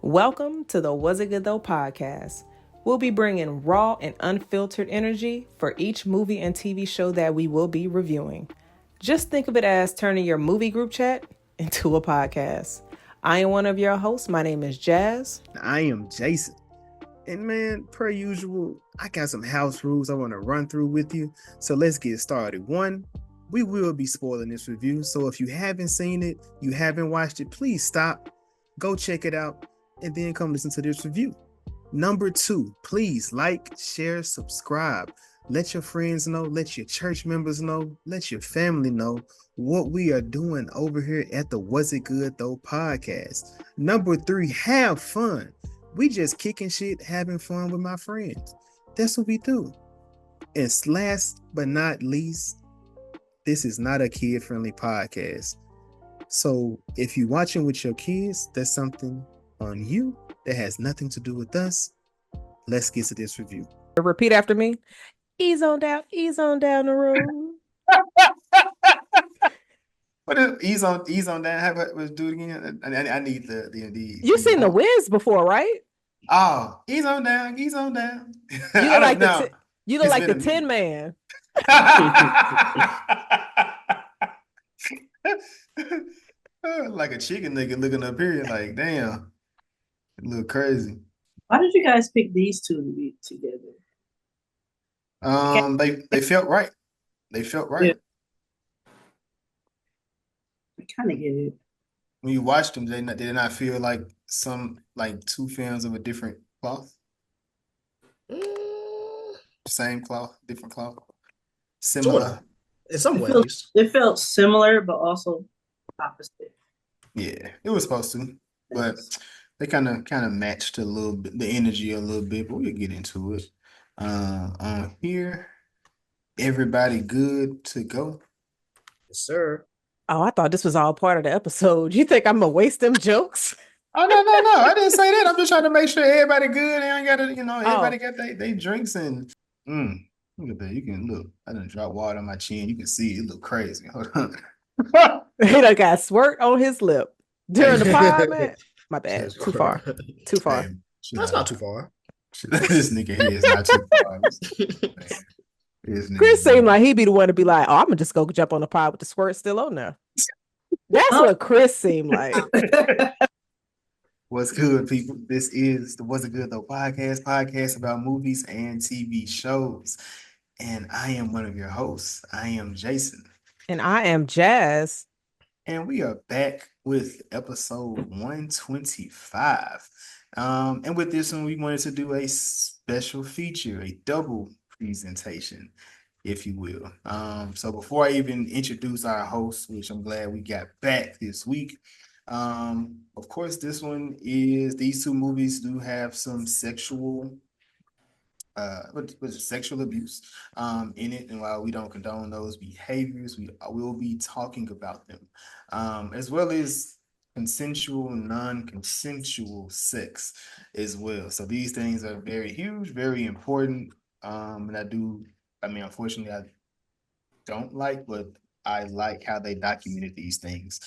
Welcome to the Was It Good Though podcast. We'll be bringing raw and unfiltered energy for each movie and TV show that we will be reviewing. Just think of it as turning your movie group chat into a podcast. I am one of your hosts. My name is Jazz. I am Jason. And man, per usual, I got some house rules I want to run through with you. So let's get started. One, we will be spoiling this review. So if you haven't seen it, you haven't watched it, please stop, go check it out, and then come listen to this review. Number two, please like, share, subscribe. Let your friends know, let your church members know, let your family know what we are doing over here at the Was It Good Though podcast. Number three, have fun. We just kicking shit, having fun with my friends. That's what we do. And last but not least, this is not a kid-friendly podcast. So if you're watching with your kids, that's something on you that has nothing to do with us. Let's get to this review. Repeat after me. Ease on down the road. What is ease on down? Let's do it again. I need the. You've seen The Wiz before, right? Oh, ease on down. You look like the Tin Man. Like a chicken nigga looking up here, like damn, it look crazy. Why did you guys pick these two to be together? They felt right. They felt right. Yeah. I kind of get it. When you watched them, did they not feel like two films of a different cloth? Same cloth, different cloth, similar. Sort of. In some ways, it felt similar, but also opposite. Yeah, it was supposed to, but they kind of matched a little bit, the energy a little bit. But we'll get into it. On here, everybody good to go? Yes, sir. Oh, I thought this was all part of the episode. You think I'm gonna waste them jokes? Oh no! I didn't say that. I'm just trying to make sure everybody good. They ain't got to, everybody got they drinks and. Look at that. You can look. I done dropped water on my chin. You can see it look crazy. Hold on. He done got squirt on his lip during the pod, man. My bad. Too far. Hey, that's not too far. This nigga here is not too far. Chris seemed like he'd be the one to be like, "Oh, I'm gonna just go jump on the pod with the squirt still on there." That's what Chris seemed like. What's good, people? This is the Was It Good Though podcast about movies and TV shows. And I am one of your hosts. I am Jason. And I am Jazz. And we are back with episode 125. And with this one, we wanted to do a special feature, a double presentation, if you will. So before I even introduce our host, which I'm glad we got back this week, of course, these two movies do have some sexual sexual abuse in it, and while we don't condone those behaviors, we will be talking about them, as well as consensual and non-consensual sex as well. So these things are very huge, very important, and unfortunately I don't like, but I like how they documented these things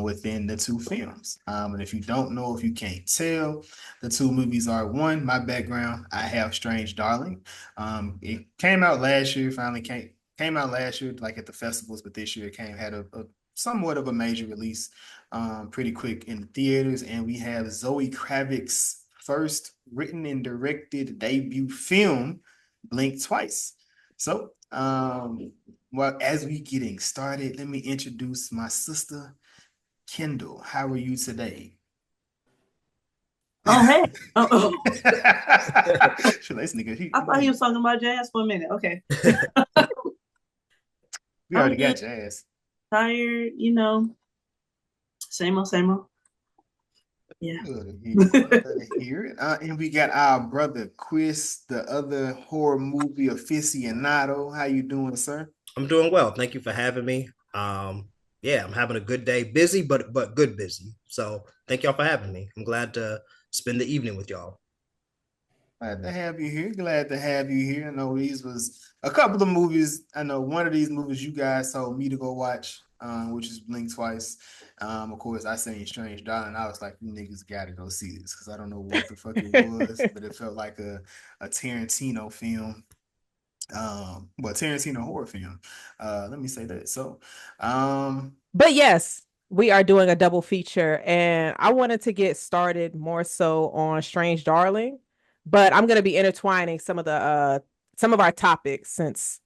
within the two films. And if you don't know, if you can't tell, the two movies are one, my background, I have Strange Darling. It came out last year, came out last year, like at the festivals, but this year it had a somewhat of a major release pretty quick in the theaters. And we have Zoe Kravitz's first written and directed debut film, Blink Twice. So, well, as we getting started, let me introduce my sister, Kendall. How are you today? Oh, hey. This nigga, I thought he was talking about Jazz for a minute. Okay. We already got Jazz. Tired, same old. Yeah. Good to hear it. And we got our brother Chris, the other horror movie aficionado. How you doing, sir? I'm doing well. Thank you for having me. I'm having a good day. Busy, but good busy. So thank y'all for having me. I'm glad to spend the evening with y'all. Glad to have you here. I know these was a couple of movies. I know one of these movies you guys told me to go watch. which is Blink Twice. Of course, I seen Strange Darling. I was like, you niggas gotta go see this because I don't know what the fuck it was, but it felt like a Tarantino film. Well, Tarantino horror film. Let me say that. So, But yes, we are doing a double feature, and I wanted to get started more so on Strange Darling, but I'm going to be intertwining some of our topics since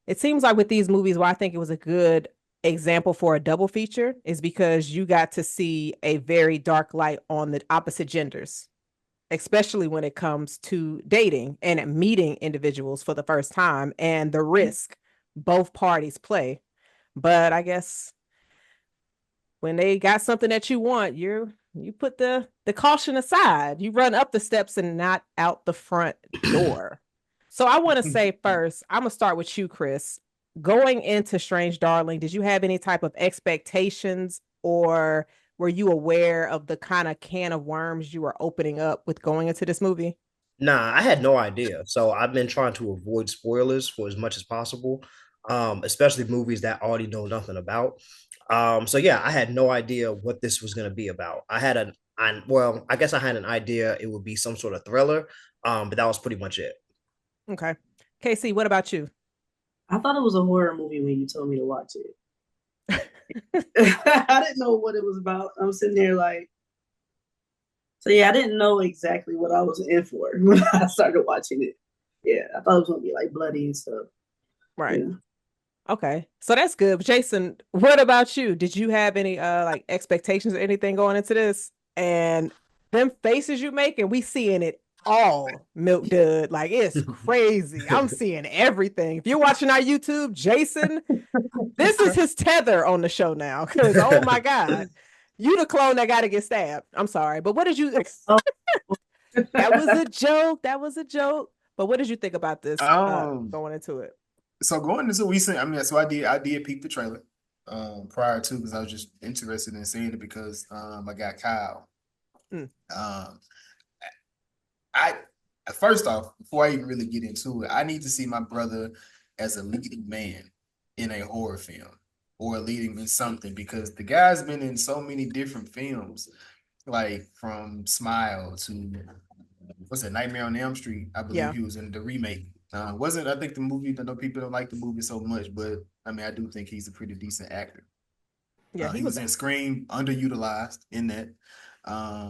it seems like with these movies, why I think it was a good example for a double feature is because you got to see a very dark light on the opposite genders, especially when it comes to dating and meeting individuals for the first time and the risk both parties play. But I guess when they got something that you want, you put the caution aside. You run up the steps and not out the front door. So I want to say first, I'm gonna start with you, Chris. Going into Strange Darling, did you have any type of expectations or were you aware of the kind of can of worms you were opening up with going into this movie? Nah, I had no idea. So I've been trying to avoid spoilers for as much as possible, especially movies that I already know nothing about. So yeah, I had no idea what this was going to be about. I guess I had an idea it would be some sort of thriller, but that was pretty much it. Okay. Casey, what about you? I thought it was a horror movie when you told me to watch it. I didn't know what it was about. I'm sitting there like, so yeah, I didn't know exactly what I was in for when I started watching it. Yeah, I thought it was gonna be like bloody and stuff. Right. Yeah. Okay. So that's good. Jason, what about you? Did you have any like expectations or anything going into this? And them faces you make, and we seeing it all, Milk Dud. Like it's crazy. I'm seeing everything. If you're watching our YouTube, Jason, this is his tether on the show now. Cause oh my God. You the clone that gotta get stabbed. I'm sorry. But what did you Oh. that was a joke. That was a joke. But what did you think about this um, going into it? so going into we seen, I mean, so I did peek the trailer prior to because I was just interested in seeing it because I got Kyle. Mm, Um, I first off, before I even really get into it, I need to see my brother as a leading man in a horror film or leading in something because the guy's been in so many different films, like from Smile to what's it, Nightmare on Elm Street. I believe yeah. he was in the remake. Wasn't I think the movie? I know people don't like the movie so much, but I mean I do think he's a pretty decent actor. Yeah, he He was was in Scream, underutilized in that.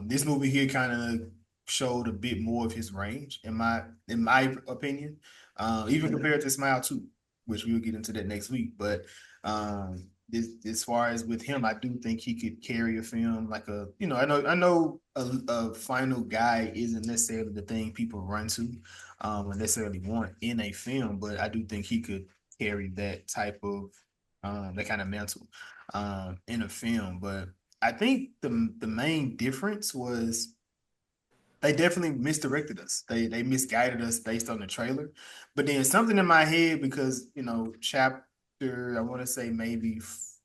This movie here kind of showed a bit more of his range, in my opinion, even compared to Smile 2, which we'll get into that next week. But as far as with him, I do think he could carry a film like I know a final guy isn't necessarily the thing people run to or necessarily want in a film, but I do think he could carry that type of that kind of mantle in a film. But I think the main difference was they definitely misdirected us. They misguided us based on the trailer. But then something in my head because chapter I want to say maybe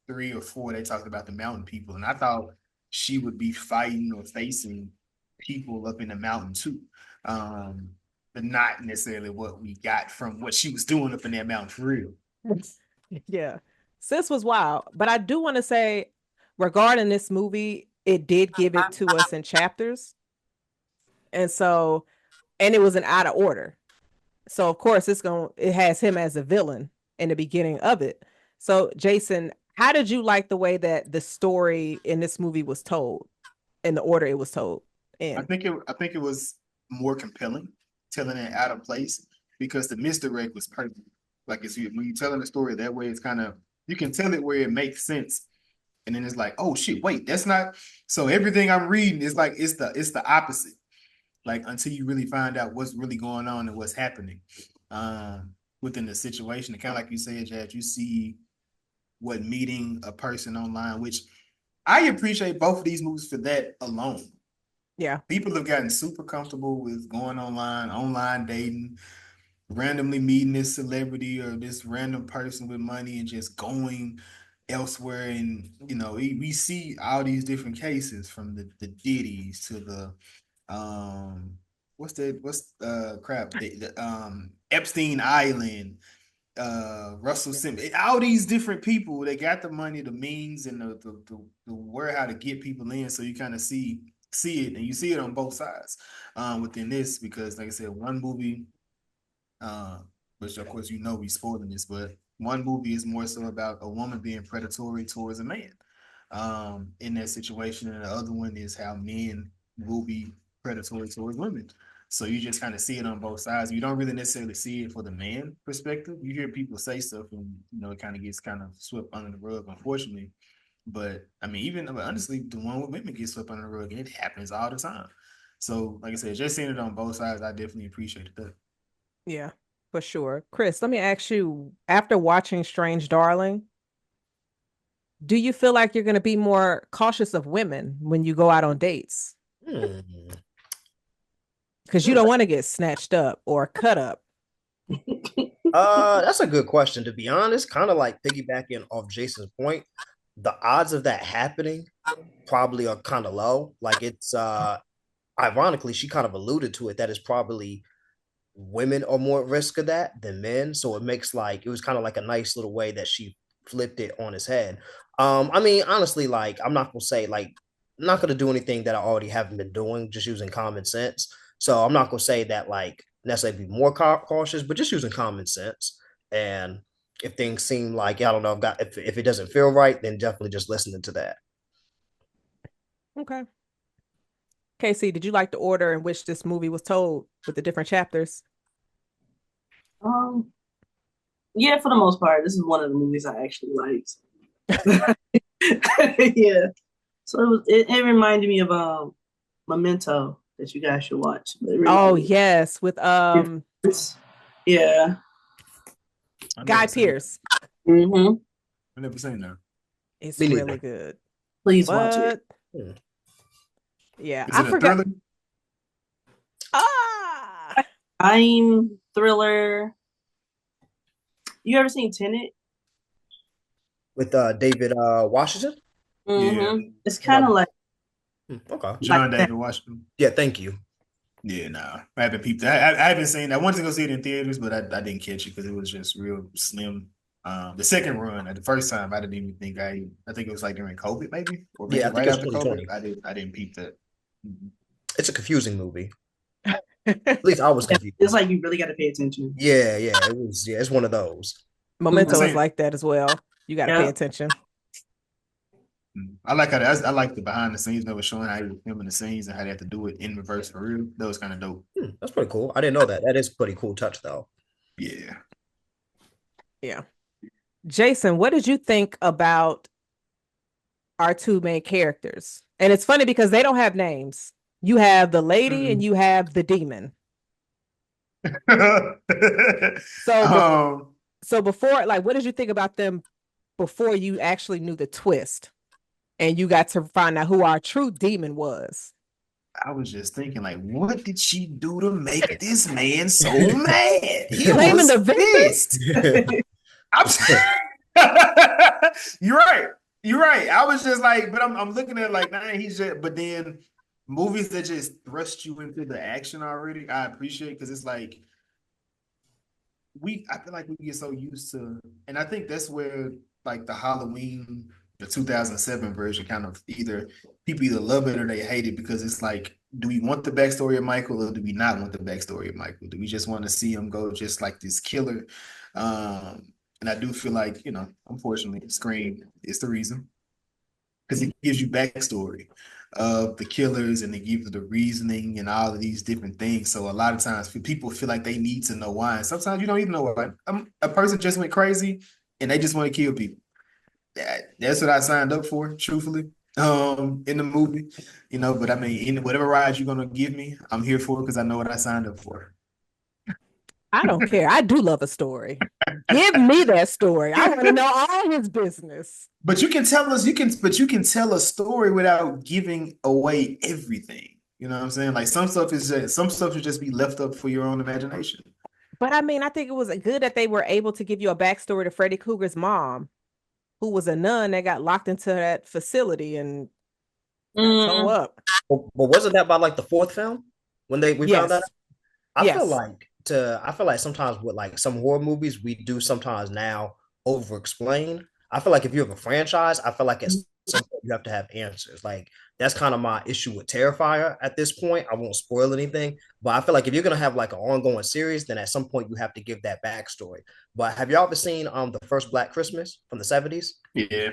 3 or 4 they talked about the mountain people, and I thought she would be fighting or facing people up in the mountain too. Um, but not necessarily what we got from what she was doing up in that mountain for real. yeah. Sis was wild. But I do want to say, regarding this movie, it did give it to us in chapters. And so, and it was an out of order. So of course it has him as a villain in the beginning of it. So Jason, how did you like the way that the story in this movie was told, in the order it was told I in? think it was more compelling telling it out of place because the misdirect was perfect. Like when you're telling the story that way, it's kind of you can tell it where it makes sense, and then it's like, oh shit, wait, that's not. So everything I'm reading is like it's the opposite. Like until you really find out what's really going on and what's happening within the situation, and kind of like you said, Jad, you see what meeting a person online, which I appreciate both of these movies for that alone. Yeah. People have gotten super comfortable with going online dating, randomly meeting this celebrity or this random person with money and just going elsewhere. And we see all these different cases from the Diddy's to the what's crap the Epstein Island Russell Simmons, all these different people, they got the money, the means, and the where how to get people in. So you kind of see it, and you see it on both sides within this, because like I said, one movie, which of course we spoiling this, but one movie is more so about a woman being predatory towards a man in that situation, and the other one is how men will be predatory towards women. So you just kind of see it on both sides. You don't really necessarily see it for the man perspective. You hear people say stuff, and it kind of gets kind of swept under the rug, unfortunately. But I mean, even honestly, the one with women gets swept under the rug, and it happens all the time. So, like I said, just seeing it on both sides, I definitely appreciated that. Yeah, for sure. Chris, let me ask you, after watching Strange Darling, do you feel like you're going to be more cautious of women when you go out on dates? Hmm. Because you don't want to get snatched up or cut up. That's a good question, to be honest. Kind of like piggybacking off Jason's point, the odds of that happening probably are kind of low. Like it's ironically, she kind of alluded to it, that it's probably women are more at risk of that than men. So it makes it was kind of like a nice little way that she flipped it on his head. I mean, honestly, like I'm not gonna say I'm not gonna do anything that I already haven't been doing, just using common sense. So I'm not gonna say that necessarily be more cautious, but just using common sense. And if things seem like I don't know, if it doesn't feel right, then definitely just listening to that. Okay. Casey, did you like the order in which this movie was told with the different chapters? Um, yeah, for the most part, this is one of the movies I actually liked. Yeah. So it reminded me of Memento that you guys should watch. Oh, yes, with yeah. Guy Pearce. Mm-hmm. I've never seen that. It's Me really neither. good. Please watch it. Hmm. Yeah, Is I it a forgot. thriller? Crime thriller. You ever seen Tenet? With David Washington? Mm-hmm. Yeah. It's kind of like Okay. John that. David Washington. Yeah, thank you. Yeah, nah. I haven't peeped that. I haven't seen. I wanted to go see it in theaters, but I didn't catch it because it was just real slim. The second run, the first time, I didn't even think I think it was like during COVID, maybe, or Yeah, maybe I think right it's after COVID. 2020. I didn't peep that. Mhm. It's a confusing movie. At least I was confused. It's like you really got to pay attention. Yeah, it was. Yeah, it's one of those. Memento is Same. like that as well. You got to pay Yeah. attention. I like how I like the behind the scenes that was showing how he was filming the scenes and how they had to do it in reverse for real. That was kind of dope. That's pretty cool. I didn't know that. That is a pretty cool touch, though. Yeah. Yeah. Jason, what did you think about our two main characters? And it's funny because they don't have names. You have the lady and you have the demon. So, so before, like, what did you think about them before you actually knew the twist and you got to find out who our true demon was? I was just thinking, like, what did she do to make this man so mad? He Blaming was the victim? pissed. You're right. You're right. I was just like, but I'm looking at it like, nah, he's just. But then movies that just thrust you into the action already, I appreciate, because it's like I feel like we get so used to, and I think that's where like the Halloween, the 2007 version, kind of people either love it or they hate it, because it's like, do we want the backstory of Michael or do we not want the backstory of Michael? Do we just want to see him go just like this killer? And I do feel like, unfortunately, Scream is the reason, because it gives you backstory of the killers and it gives you the reasoning and all of these different things. So a lot of times people feel like they need to know why. And sometimes you don't even know why. A person just went crazy and they just want to kill people. That's what I signed up for, truthfully, in the movie. But I mean, in whatever ride you're gonna give me, I'm here for it because I know what I signed up for. I don't care. I do love a story. Give me that story. I want to know all his business. But you can tell tell a story without giving away everything. You know what I'm saying? Like some stuff should just be left up for your own imagination. But I mean, I think it was good that they were able to give you a backstory to Freddy Krueger's mom, who was a nun that got locked into that facility and got towed up. But wasn't that by like the fourth film when we found that? I feel like I feel like sometimes with like some horror movies, we do sometimes now over explain. I feel like if you have a franchise, I feel like at some point you have to have answers. Like that's kind of my issue with Terrifier at this point. I won't spoil anything, but I feel like if you're gonna have like an ongoing series, then at some point you have to give that backstory. But have you ever seen the first Black Christmas from the 70s? Yeah.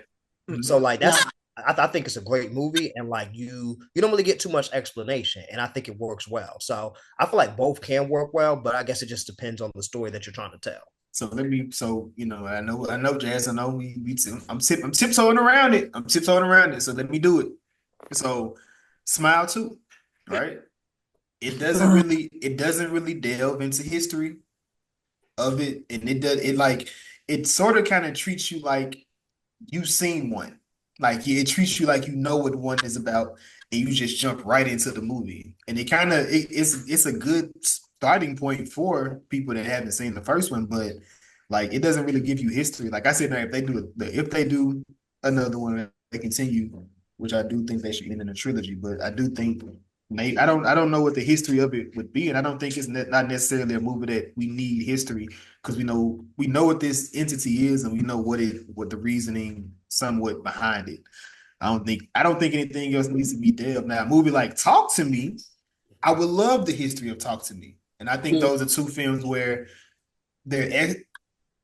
So like No. I think it's a great movie, and like you don't really get too much explanation, and I think it works well. So I feel like both can work well, but I guess it just depends on the story that you're trying to tell. I know, Jazz. I know I'm tiptoeing around it. I'm tiptoeing around it. So let me do it. So, Smile 2, right? It doesn't really delve into history of it, and it sort of kind of treats you like you've seen one. Like it treats you like you know what one is about, and you just jump right into the movie. And it's a good starting point for people that haven't seen the first one, but like it doesn't really give you history. Like I said, now if they do another one, they continue, which I do think they should end in a trilogy. But I do think maybe I don't know what the history of it would be, and I don't think it's not necessarily a movie that we need history because we know what this entity is and we know what the reasoning somewhat behind it. I don't think anything else needs to be delved. Now, a movie like Talk to Me, I would love the history of Talk to Me, and I think those are two films where they're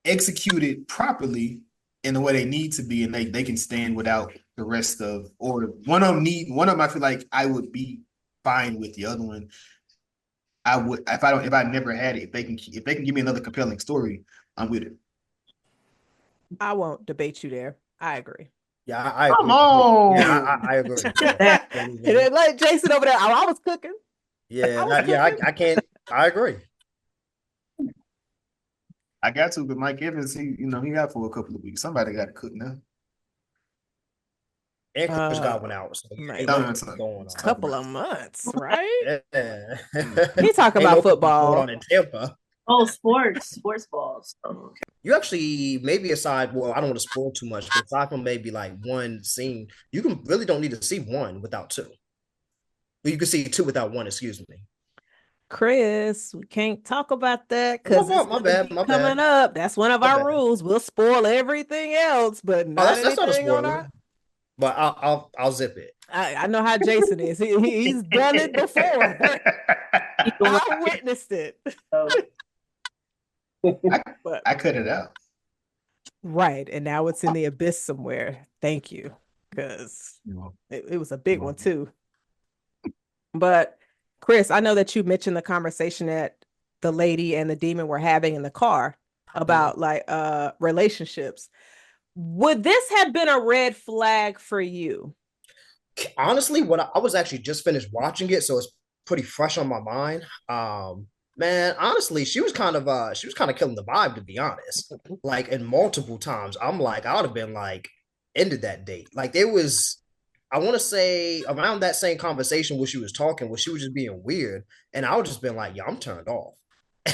executed properly in the way they need to be, and they can stand without the rest of or one of them. I feel like I would be fine with. The other one I would if I never had it. If they can give me another compelling story, I'm with it. I won't debate you there. I agree. Yeah, I agree. Come on. Yeah, I agree. And then like Jason over there, I was cooking. I can't. I agree. I got to, but Mike Evans, he got for a couple of weeks. Somebody got to cook now. And Chris got one out. So Like, going on. couple of months, right? Yeah. He talking about football going on in Tampa. Oh, sports balls. Oh, okay. You actually maybe aside, well, I don't want to spoil too much, but aside from maybe like one scene, you can really don't need to see one without two. But you can see two without one, excuse me. Chris, we can't talk about that because my bad. Coming up. That's one of our rules. We'll spoil everything else, but not that's not a anything spoiler. on our. But I'll zip it. I know how Jason is. He's done it before. I witnessed it. I cut it out. Right, and now it's in the abyss somewhere. Thank you, because it was a big one too. But Chris, I know that you mentioned the conversation that the lady and the demon were having in the car about like relationships. Would this have been a red flag for you? Honestly, when I was actually just finished watching it, so it's pretty fresh on my mind. Man, honestly, she was kind of killing the vibe, to be honest. Like, in multiple times, I'm like, I would have been like, ended that date. Like, there was, I want to say around that same conversation where she was talking, where she was just being weird, and I would just been like, yeah, I'm turned off.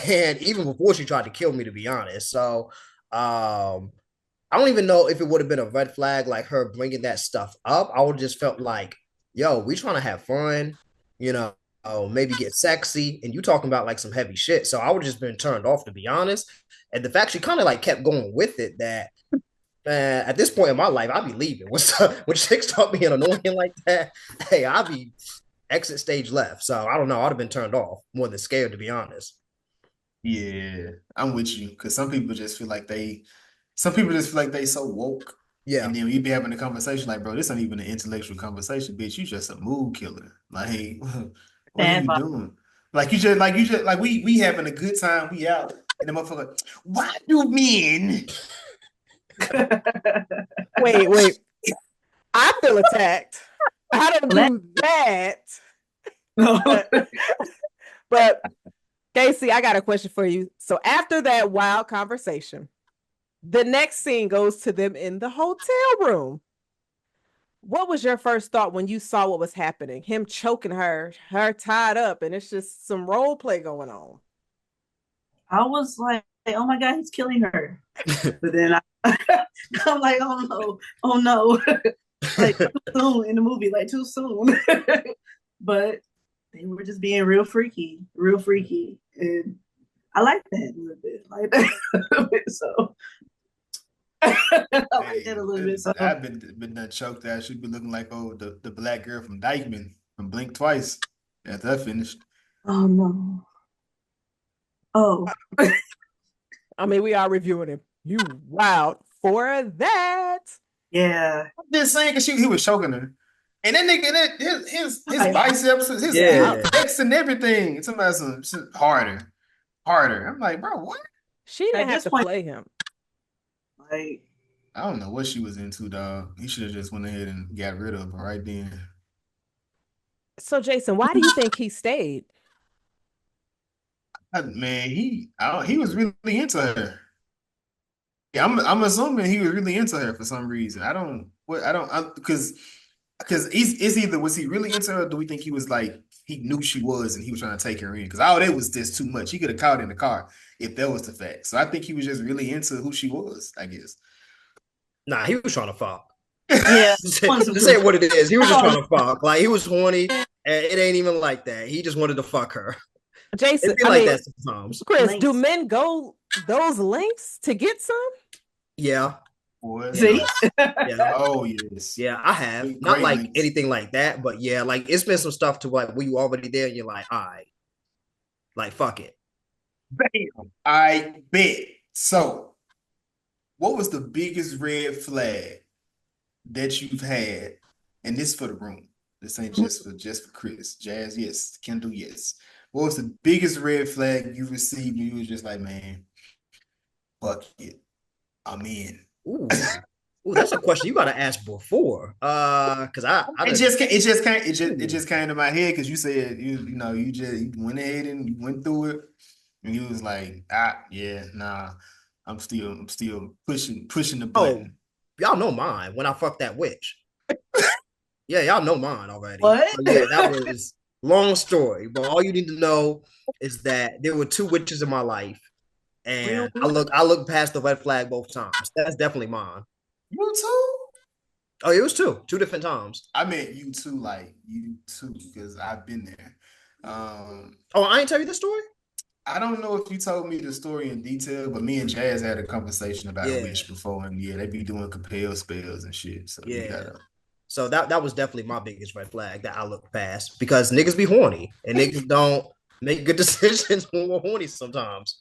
And even before she tried to kill me, to be honest. So, I don't even know if it would have been a red flag, like her bringing that stuff up. I would have just felt like, yo, we trying to have fun, maybe get sexy, and you talking about like some heavy shit. So I would have just been turned off, to be honest. And the fact she kind of like kept going with it, that at this point in my life, I'd be leaving. When chicks start being annoying like that, hey, I'd be exit stage left. So I don't know. I'd have been turned off more than scared, to be honest. Yeah, I'm with you because some people just feel like they so woke. Yeah. And then we be having a conversation like, bro, this ain't even an intellectual conversation, bitch. You just a mood killer. Like, what are you doing? Like we having a good time. We out, and the motherfucker. Why do men? Wait. I feel attacked. I don't do that. But Casey, I got a question for you. So after that wild conversation, the next scene goes to them in the hotel room. What was your first thought when you saw what was happening? Him choking her tied up, and it's just some role play going on. I was like, oh my God, he's killing her. But then I'm like, oh no. Like too soon in the movie, like too soon. But they were just being real freaky. And I like that a little bit. I like that a little bit. So I like that a little bit. So I've been done choked out. She'd be looking like the black girl from Dykeman from Blink Twice. After I finished. oh no. Oh. I mean, we are reviewing him. You wild for that. Yeah. I'm just saying because he was choking her. And that nigga, his biceps, his Yeah. pecs and everything. Somebody some harder. I'm like, bro, what? She didn't At have this to point- play him. Like, I don't know what she was into, dog. He should have just went ahead and got rid of her right then. So, Jason, why do you think he stayed? Man, he was really into her. Yeah, I'm assuming he was really into her for some reason. Because it's either was he really into her, or do we think he was like he knew she was and he was trying to take her in? Because all that was just too much. He could have caught in the car if that was the fact. So I think he was just really into who she was, I guess. Nah, he was trying to fuck. yeah. To say what it is, he was just trying to fuck. Like he was horny, and it ain't even like that. He just wanted to fuck her. Jason, It'd be like that sometimes. Chris, Lengths. do men go those lengths to get some? Yeah. Boy, See? Yeah. Oh yes. Yeah, I have. Great Not like lengths. anything like that, but yeah, like it's been some stuff to like when you already there and you're like, all right, like fuck it. Bam. I bet. So, what was the biggest red flag that you've had? And this for the room. This ain't just for Chris. Jazz, yes. Kendall, yes. What was the biggest red flag you received? And you was just like, man, fuck it. I'm in. Ooh. Ooh, that's a question you gotta ask before. Cause I It just came to my head because you said you went ahead and you went through it, and you was like, I'm still pushing the button. y'all know mine when I fucked that witch. Yeah, y'all know mine already. What? So yeah, that was long story, but all you need to know is that there were two witches in my life, and Really? I look past the red flag both times. That's definitely mine. You too? Oh, it was two different times. I meant you too, because I've been there. Oh, I ain't tell you the story? I don't know if you told me the story in detail, but me and Jazz had a conversation about a witch before, and yeah, they be doing compel spells and shit. So you gotta. So that was definitely my biggest red flag that I look past because niggas be horny and niggas don't make good decisions when we're horny sometimes.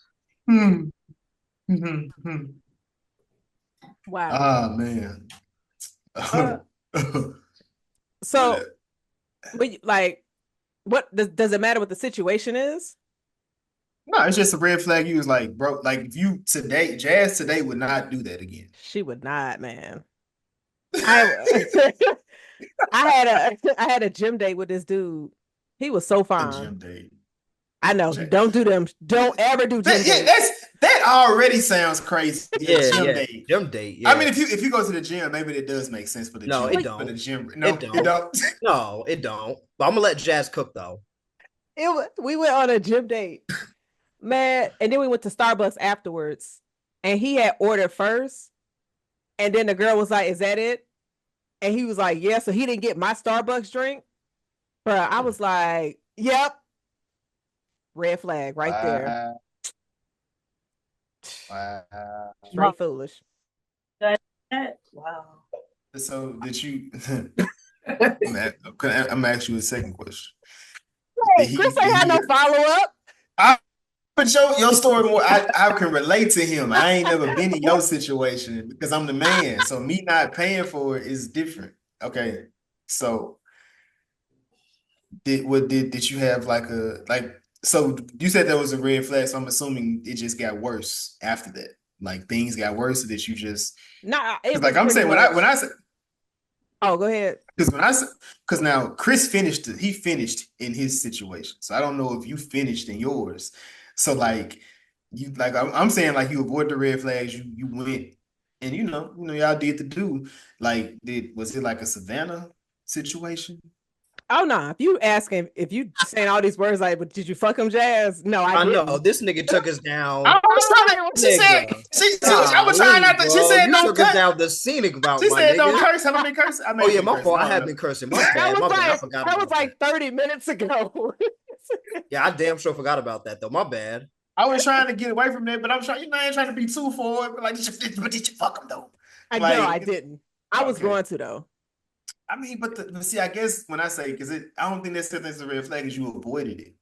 Wow. Ah man. So, like, what does it matter what the situation is? No, it's just a red flag. You was like, bro, like if you today, Jazz today would not do that again. She would not, man. I had a gym date with this dude. He was so A fine. gym date. I know. Don't do them. Don't ever do gym dates. That already sounds crazy. Gym date. Yeah. I mean, if you go to the gym, maybe it does make sense for the No, gym. it don't. For the gym. No, it don't. No, it don't. But I'm gonna let Jazz cook though. We went on a gym date, man, and then we went to Starbucks afterwards, and he had ordered first, and then the girl was like, "Is that it?" And he was like, "Yeah." So he didn't get my Starbucks drink, but I was like, "Yep." Red flag right there. Wow. Straight foolish. Wow. So did you? I'm gonna ask you a second question. Hey, Chris ain't had no follow up. But your story more. I can relate to him. I ain't never been in your situation because I'm the man. So me not paying for it is different. Okay. So did you have so you said that was a red flag, so I'm assuming it just got worse after that. Like things got worse that you just like I'm saying when I said oh, go ahead. Because now Chris finished in his situation. So I don't know if you finished in yours. So like I'm saying like you avoid the red flags, you went and y'all did the do. Like was it like a Savannah situation? Oh no! If you saying all these words like, "But did you fuck him, Jazz?" No, I didn't. know this nigga took us down. I was trying to. She said. I was trying not to. She said you don't took curse. us down the scenic route. She said nigga. don't curse. Have I been cursing? Oh yeah, my fault. I have been cursing. My bad. I forgot. That was like 30 minutes ago. Yeah, I damn sure forgot about that though. My bad. I was trying to get away from that, but I'm trying. I ain't trying to be too forward. But like, did you fuck him though? No, I didn't. I was going to though. I mean, but see, I guess when I say I don't think that's a red flag because you avoided it.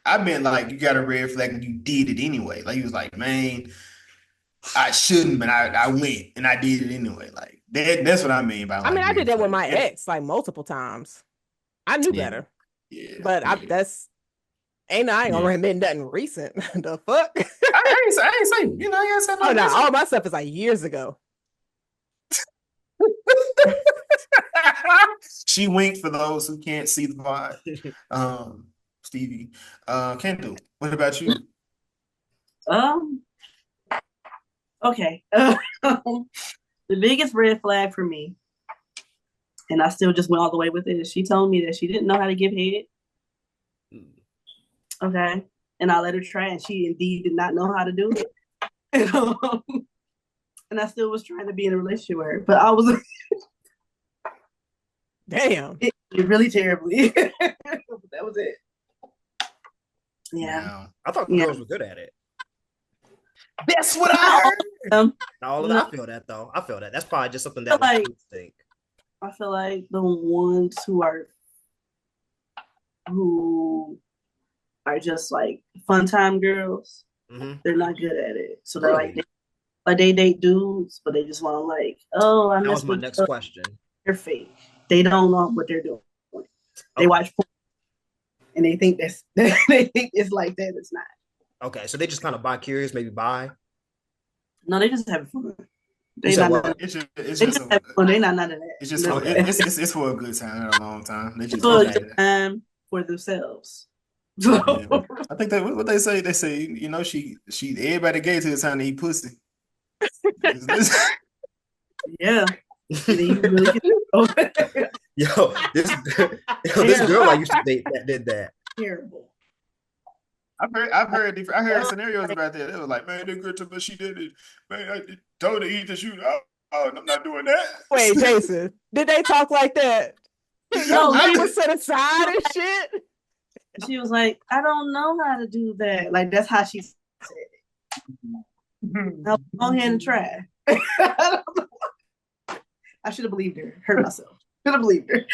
I meant like you got a red flag and you did it anyway. Like he was like, man, I shouldn't, but I went and I did it anyway. Like that's what I mean by. Like, I did that with my ex like multiple times. I knew better. Yeah, but I ain't gonna admit nothing recent. The fuck? I ain't saying, I ain't saying. Oh no, all my stuff is like years ago. She winked for those who can't see the vibe. Stevie, Kendall, what about you? Okay. The biggest red flag for me, and I still just went all the way with it, is she told me that she didn't know how to give head. Okay. And I let her try, and she indeed did not know how to do it. And I still was trying to be in a relationship with her, but I was damn. It really terribly. That was it. Yeah. I thought girls were good at it. That's what I heard. I feel that though. I feel that. That's probably just something that I think. I feel like the ones who are just like fun time girls, they're not good at it. So they're they date dudes, but they just want to like, oh, I missed. That was my next question. They're fake. They don't know what they're doing. They watch porn and they think they think it's like that. It's not. Okay, so they just kind of bi-curious, maybe bi. No, they just have fun. It's just none of that. It's just it's for a good time, not a long time. They just for a good time for themselves. Yeah. I think that what they say. They say, she everybody gave to the time to eat pussy. Yeah. This girl I used to date that did that. Terrible. I heard scenarios about that. It was like, man, they're good to, but she did it. Man, I told her to eat the shoot. Oh, I'm not doing that. Wait, Jason, did they talk like that? No, she was set aside and shit. She was like, I don't know how to do that. Like that's how she said it. Now go ahead and try. I should have believed her. Hurt myself. Should have believed her.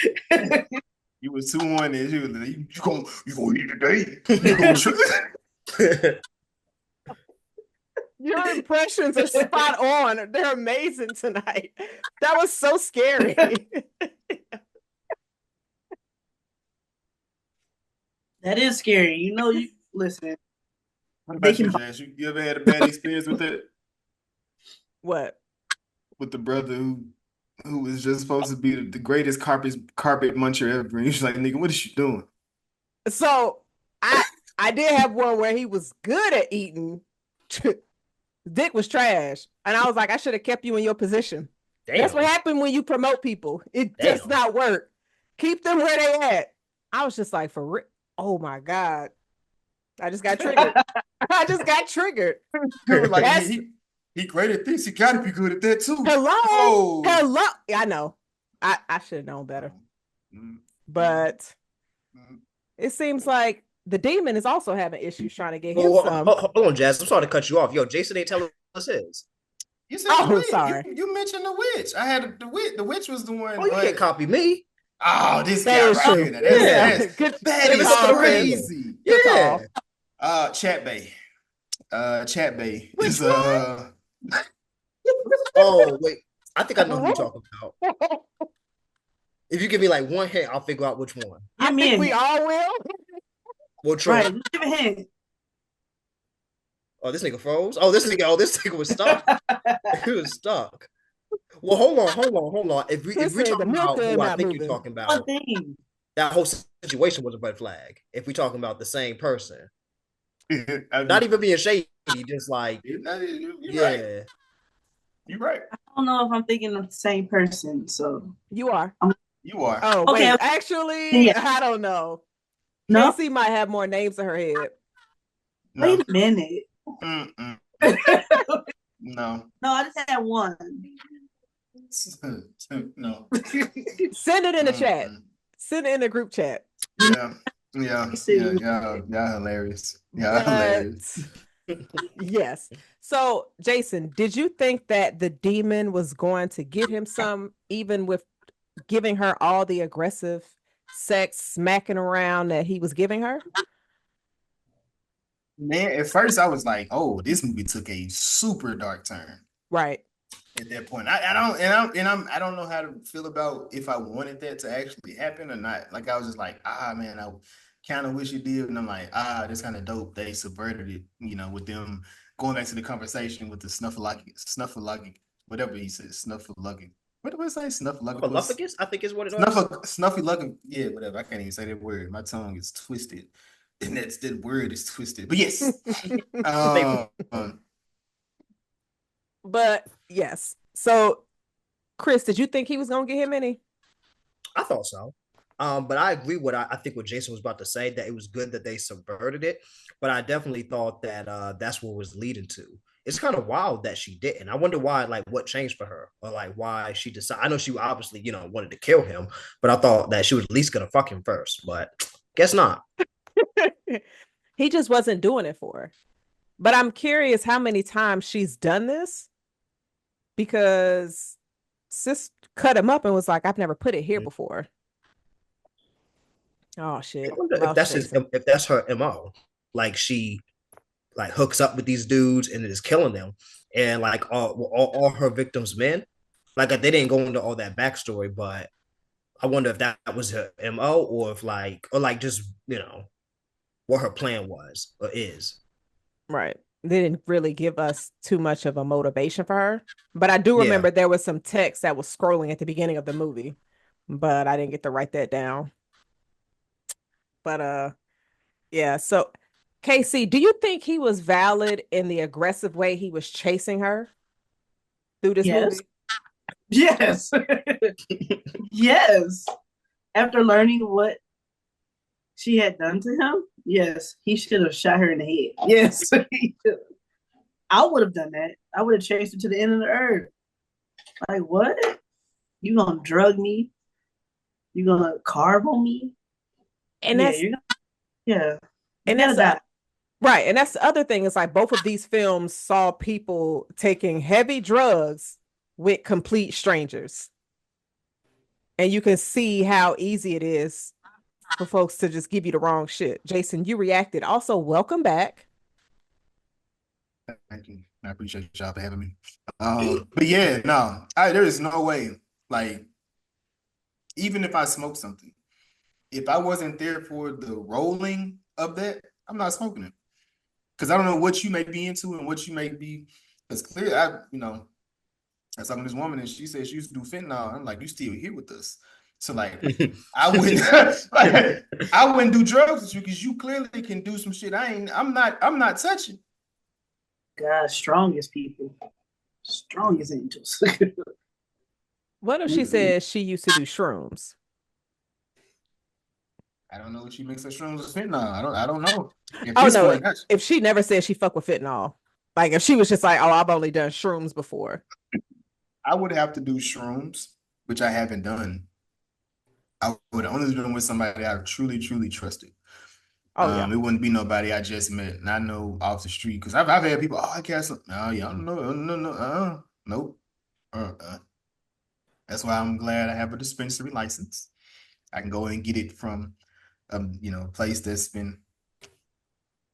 You was too on it. You was like, you gonna eat today? Your impressions are spot on. They're amazing tonight. That was so scary. That is scary. You listen. What about you, Jazz? You ever had a bad experience with it? What? With the brother who was just supposed to be the greatest carpet muncher ever. And he's like, nigga, what is you doing? So I did have one where he was good at eating. Dick was trash. And I was like, I should have kept you in your position. Damn. That's what happened when you promote people. It does not work. Keep them where they at. I was just like, for real. Oh my God. I just got triggered. Like, he great at this. He gotta be good at that too. Hello. I know. I should have known better. But it seems like the demon is also having issues trying to get him some. Hold on, Jazz. I'm sorry to cut you off. Yo, Jason ain't telling us his. You said sorry. You mentioned the witch. I had the witch. The witch was the one. Oh, you can't copy me. Oh, this guy right here. That is crazy. Yeah. Chat Bay. Chat Bay is Oh wait, I think I know who you're talking about. If you give me like one hint, I'll figure out which one. I think we all will. We'll try. Right, give a hint. Oh, this nigga froze. This nigga was stuck. He was stuck. Well, hold on. If we talking about who I think you're talking about, that whole situation was a red flag. If we talking about the same person, not even being shady, just like Right. You're right. I don't know if I'm thinking of the same person. So you are. You are. Oh, okay. Wait, actually, yeah. I don't know. No, Casey might have more names in her head. No. Wait a minute. No. No, I just had one. No. Send it in the chat. Send it in the group chat. Yeah. Y'all hilarious. Yeah, hilarious. Yes. So, Jason, did you think that the demon was going to get him some, even with giving her all the aggressive sex, smacking around that he was giving her? Man, at first I was like, "Oh, this movie took a super dark turn." Right. At that point, I don't know how to feel about if I wanted that to actually happen or not. Like I was just like, man, I kind of wish it did, and I'm like, that's kind of dope. They subverted it, with them going back to the conversation with the snuffleupagus, whatever he said, snuffleupagus. What do I say? Snuffleupagus? Maluffagus, I think is what it was. Snuffy lucky, yeah, whatever. I can't even say that word. My tongue is twisted, and that word is twisted. But yes, um, But yes. So, Chris, did you think he was going to get him any? I thought so. But I agree with I think what Jason was about to say, that it was good that they subverted it. But I definitely thought that that's what it was leading to. It's kind of wild that she didn't. I wonder why, like what changed for her, or like why she decided. I know she obviously, wanted to kill him, but I thought that she was at least gonna fuck him first. But guess not. He just wasn't doing it for her. But I'm curious how many times she's done this, because sis cut him up and was like, I've never put it here before. Oh I shit. wonder if Lost Jason. if that's her mo. Like she like hooks up with these dudes and is killing them, and like all her victims men. Like they didn't go into all that backstory, but I wonder if that was her mo, or if like just what her plan was or is. Right. They didn't really give us too much of a motivation for her. But I do Yeah. remember there was some text that was scrolling at the beginning of the movie, but I didn't get to write that down. But yeah, so Casey, do you think he was valid in the aggressive way he was chasing her through this Yes. movie? Yes. Yes. After learning what she had done to him, yes, he should have shot her in the head. Yes. I would have done that. I would have chased her to the end of the earth. Like, what? You gonna drug me? You gonna carve on me? And Yeah, that's yeah. You and gotta that's die. right. And that's the other thing, is like both of these films saw people taking heavy drugs with complete strangers. And you can see how easy it is for folks to just give you the wrong shit. Jason, you reacted. Also, welcome back. thank you. I appreciate y'all for having me. But yeah, no, there is no way. Like, even if I smoke something, if I wasn't there for the rolling of that, I'm not smoking it. Because I don't know what you may be into and what you may be. Because clearly, I was talking to this woman and she said she used to do fentanyl. I'm like, you still here with us? So like, I wouldn't, like, I wouldn't do drugs with you because you clearly can do some shit. I'm not touching. God, strongest people, strongest angels. What if she says she used to do shrooms? I don't know if she makes her shrooms with fentanyl. I don't know. At Oh this no, point, if she never said she fuck with fentanyl, like if she was just like, oh, I've only done shrooms before. I would have to do shrooms, which I haven't done. I would only do them with somebody I truly, truly trusted. Oh yeah. It wouldn't be nobody I just met and I know off the street, because I've had people. Oh, I got some. No, yeah, I don't know. No, no, nope. That's why I'm glad I have a dispensary license. I can go and get it from, a place that's been,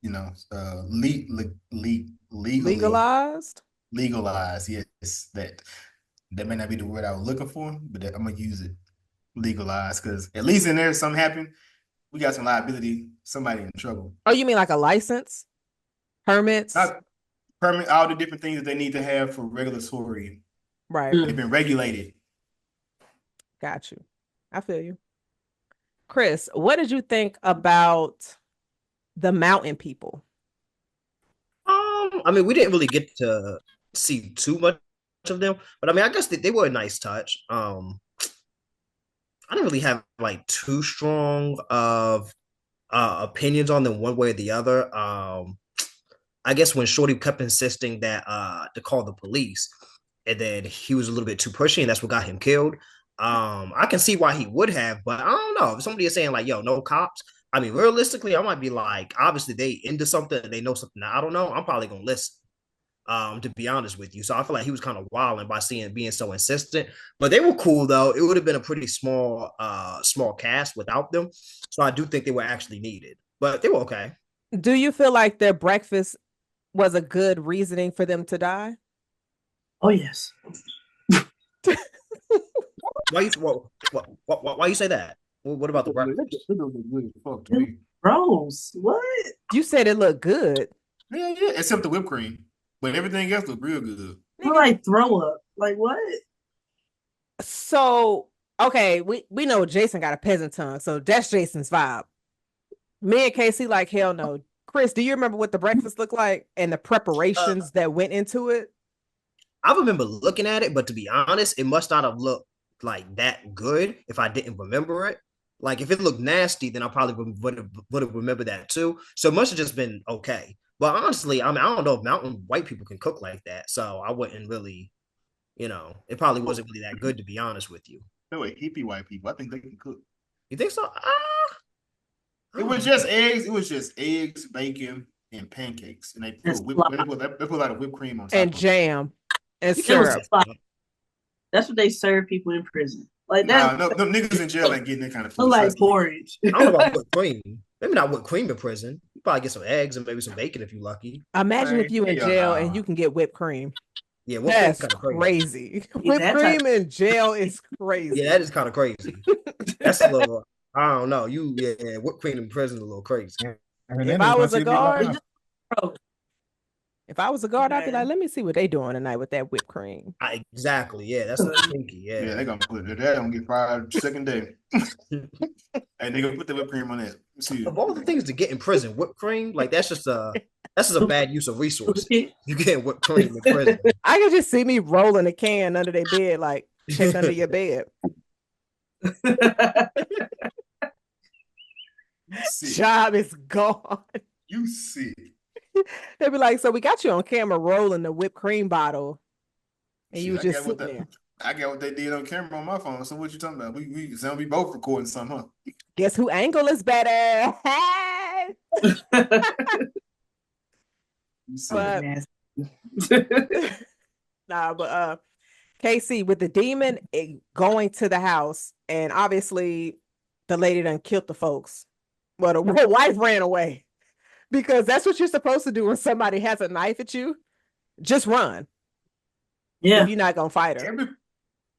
legally Legalized. legalized. Yes, that may not be the word I was looking for, but I'm gonna use it. Legalized, because at least in there, something happened. We got some liability. Somebody in trouble. Oh, you mean like a license, permits? Not permit, all the different things that they need to have for regulatory. Right. They've been regulated. Got you. I feel you. Chris, what did you think about the mountain people? I mean, we didn't really get to see too much of them, but I mean, I guess they were a nice touch. I didn't really have like too strong of opinions on them one way or the other. I guess when Shorty kept insisting that to call the police, and then he was a little bit too pushy, and that's what got him killed. I can see why he would have, but I don't know. If somebody is saying like, "Yo, no cops," I mean, realistically, I might be like, obviously they into something, they know something that I don't know. I'm probably gonna listen. To be honest with you. So I feel like he was kind of wilding by being so insistent. But they were cool though. It would have been a pretty small cast without them. So I do think they were actually needed. But they were okay. Do you feel like their breakfast was a good reasoning for them to die? Oh yes. Why you say that? What about the breakfast? Gross. What? You said it looked good. Yeah, except the whipped cream. But everything else looked real good. I like throw up. Like what? So, okay, we know Jason got a peasant tongue, so that's Jason's vibe. Me and Casey like, hell no. Chris, do you remember what the breakfast looked like and the preparations that went into it? I remember looking at it, but to be honest, it must not have looked like that good if I didn't remember it. Like if it looked nasty, then I probably would have remembered that too. So it must have just been okay. But honestly, I mean, I don't know if mountain white people can cook like that. So I wouldn't really, it probably wasn't really that good to be honest with you. No, hippie white people. I think they can cook. You think so? It was just eggs. It was just eggs, bacon, and pancakes, and they put a lot of whipped cream on top and jam and syrup. That's what they serve people in prison. Like that. No, niggas in jail ain't getting that kind of food. Like porridge. I don't know about whipped cream. Maybe not whipped cream in prison. You probably get some eggs and maybe some bacon if you're lucky. Imagine if you in jail and you can get whipped cream. Yeah, that's crazy. Whipped cream in jail is crazy. Yeah, that is kind of crazy. That's a little. I don't know. Whipped cream in prison is a little crazy. If I was a guard, I'd be like, let me see what they doing tonight with that whipped cream. Exactly. Yeah, that's what I'm thinking. Yeah, they gonna put it. They're gonna get fired second day. And they gonna put the whipped cream on it. Of all the things to get in prison, whipped cream, like that's just a bad use of resources. You get whipped cream in prison. I can just see me rolling a can under their bed, like check under your bed. Job is gone. You see. They'd be like, so we got you on camera rolling the whipped cream bottle. And you just sitting there. I got what they did on camera on my phone. So what you talking about? We both recording something, huh? Guess who angle is better? But Casey, with the demon going to the house, and obviously the lady done killed the folks. Well, the wife ran away. Because that's what you're supposed to do when somebody has a knife at you. Just run. Yeah. If you're not going to fight her.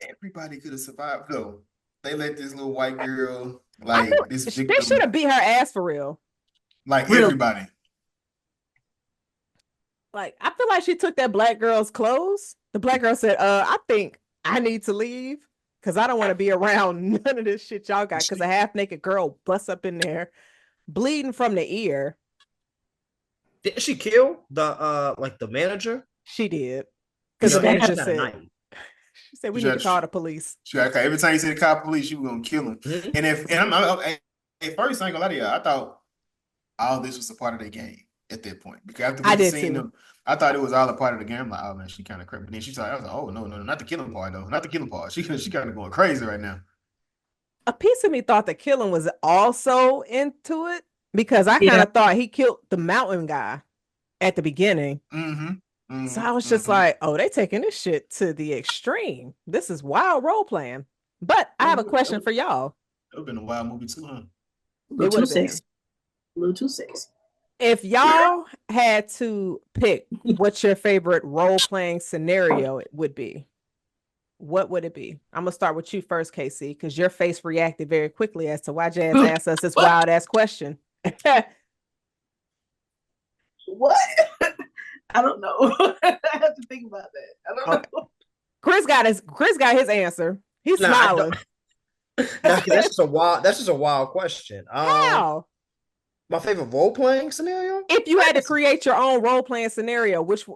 Everybody could have survived, though. They let this little white girl, like, this victim. They should have beat her ass for real. Like, everybody. Like, I feel like she took that black girl's clothes. The black girl said, I think I need to leave because I don't want to be around none of this shit y'all got, because a half-naked girl busts up in there bleeding from the ear. Didn't she kill the manager? She did. Because the manager said, she said we need to call the police. Every time you said call the police, you were gonna kill him. Mm-hmm. And at first, I ain't gonna lie to you, I thought all this was a part of the game at that point. Because after we seen them, I thought it was all a part of the game. I'm like, oh man, she kind of crazy. But then she started, I was like, oh no, not the killing part though. Not the killing part. She kind of going crazy right now. A piece of me thought the killing was also into it, because I kind of thought he killed the mountain guy at the beginning. So I was just like, oh, they taking this shit to the extreme. This is wild role playing. But I have a question for y'all. It would have been a wild movie too, huh? A little too sexy. If y'all had to pick what your favorite role playing scenario would be, what would it be? I'm gonna start with you first, Casey, because your face reacted very quickly as to why Jazz asked us this wild ass question. What? I don't know. I have to think about that. I don't know. Chris got his answer. He's smiling. That's just a wild question. How? My favorite role playing scenario? If you had to create your own role playing scenario, what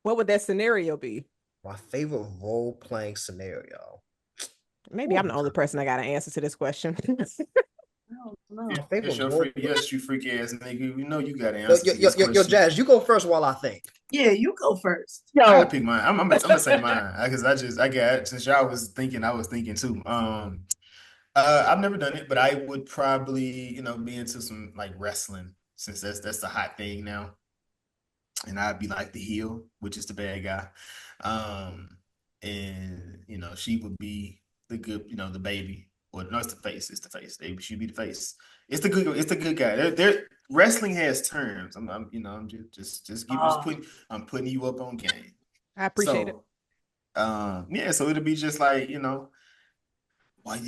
would that scenario be? My favorite role playing scenario. Maybe I'm the only person that got an answer to this question. No. You freaky ass nigga. You know you got an answer. Yo, Jazz, you go first while I think. Yeah, you go first. I gotta pick mine. I'm gonna say mine because since y'all was thinking, I was thinking too. I've never done it, but I would probably, be into some like wrestling since that's the hot thing now. And I'd be like the heel, which is the bad guy. And she would be the good, the baby. Or no, it's the face. It's the face. She'd be the face. It's the good guy. Wrestling has terms. I'm just give just putting I'm putting you up on game. I appreciate it. So yeah, so it'll be just like, why